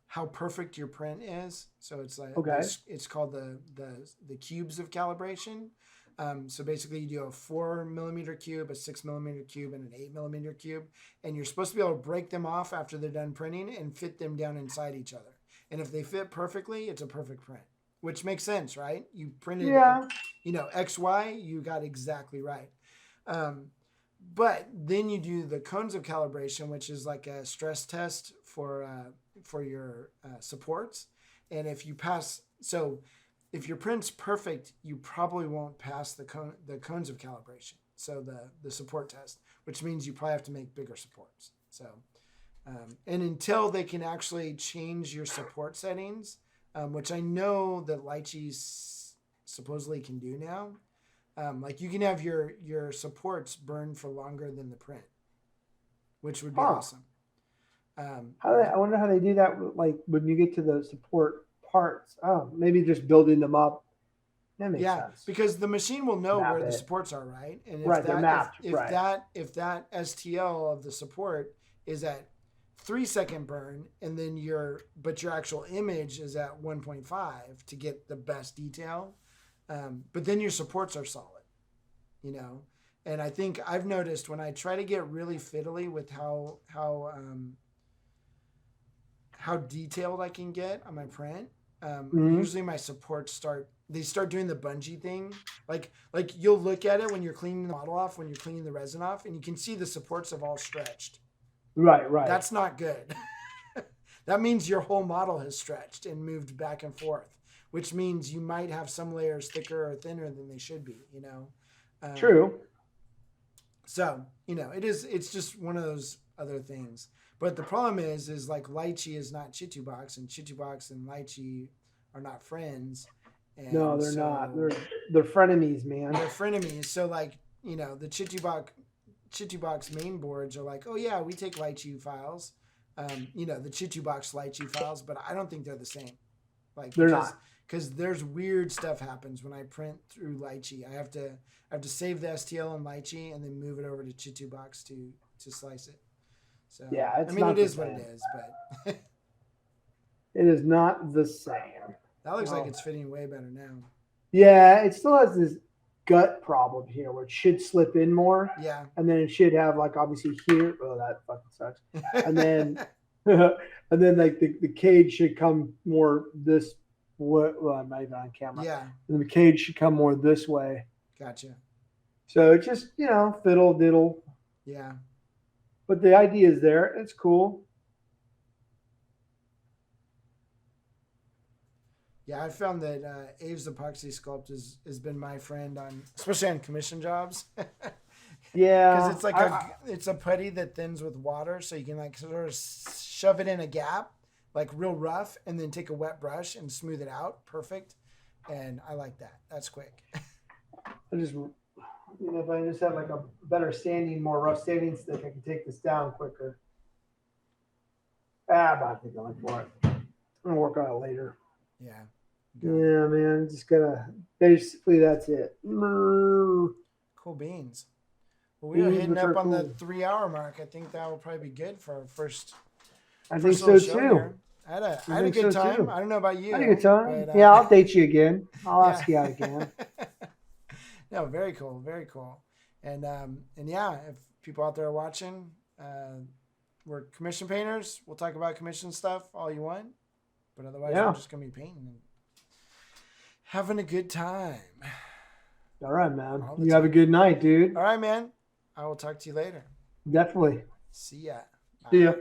how perfect your print is. So it's like
Okay.
it's called the cubes of calibration. So basically, you do a 4 millimeter cube, a 6 millimeter cube, and an 8 millimeter cube, and you're supposed to be able to break them off after they're done printing and fit them down inside each other. And if they fit perfectly, it's a perfect print, which makes sense, right? You printed,
Yeah.
X, Y, you got exactly right. Um, but then you do the cones of calibration, which is like a stress test for your supports, and if you pass, so if your print's perfect, you probably won't pass the cones of calibration. So the support test, which means you probably have to make bigger supports. So, and until they can actually change your support settings, which I know that Lychee supposedly can do now, like you can have your supports burn for longer than the print, which would be
Huh.
awesome. Um,
I wonder how they do that. Like when you get to the support parts. Oh, maybe just building them up. That makes
Yeah,
sense.
because the machine will know
Map
where the
it.
supports are, right? And
Right. They're mapped. Right.
if that STL of the support is at 3 second burn, and then your actual image is at 1.5 to get the best detail, but then your supports are solid, And I think I've noticed when I try to get really fiddly with how detailed I can get on my print.
Mhm.
Usually my supports start doing the bungee thing. Like you'll look at it when you're cleaning the model off, when you're cleaning the resin off, and you can see the supports have all stretched.
Right. Right.
That's not good. That means your whole model has stretched and moved back and forth, which means you might have some layers thicker or thinner than they should be.
True.
So, it's just one of those other things. But the problem is like Lychee is not Chitubox, and Chitubox and Lychee are not friends. And
No, they're not. They're frenemies, man.
they're frenemies. So like, you know, the Chitubox main boards are like, oh yeah, we take Lychee files. You know, the Chitubox Lychee files, but I don't think they're the same. Like
They're not.
because there's weird stuff happens when I print through Lychee. I have to save the STL in Lychee and then move it over to Chitubox to slice it. So
Yeah, it's
I mean
not
it
the
is what
same.
it is, but
It is not the same.
that looks like
Oh.
it's fitting way better now.
Yeah, it still has this gut problem here where it should slip in more,
Yeah.
and then it should have like obviously here. Oh, that fucking sucks. And then and then like the cage should come more this way. Well, I'm not even on camera.
Yeah,
And the cage should come more this way.
gotcha.
So it's just, fiddle diddle.
Yeah.
But the idea is there. It's cool.
Yeah, I found that Aves Epoxy Sculpt has been my friend especially on commission jobs.
Yeah.
Because it's like it's a putty that thins with water, so you can like sort of shove it in a gap, like real rough, and then take a wet brush and smooth it out. Perfect. And I like that. That's quick.
I just, if I just had like a better standing, more rough standing stick, I can take this down quicker. But I think I'm going for it. I'm gonna work on it later.
Yeah.
Yeah, man. Just gotta. Basically, that's it.
Cool beans. Well, we are
Beans,
hitting
which
up
are
on the
cool.
3 hour mark. I think that will probably be good for our first.
I think
first
so
little show
too.
here. I had a
think
good
so,
time.
too.
I don't know about you.
I think it's time.
but,
Yeah, I'll date you again. I'll ask you out
yeah.
again.
No, very cool, very cool. And yeah, if people out there are watching, we're commission painters. We'll talk about commission stuff all you want, but otherwise
Yeah.
we're just gonna be painting and having a good time.
All right, man.
All the
You have a good night, dude.
All right, man. I will talk to you later.
Definitely.
See ya. Bye.
See ya.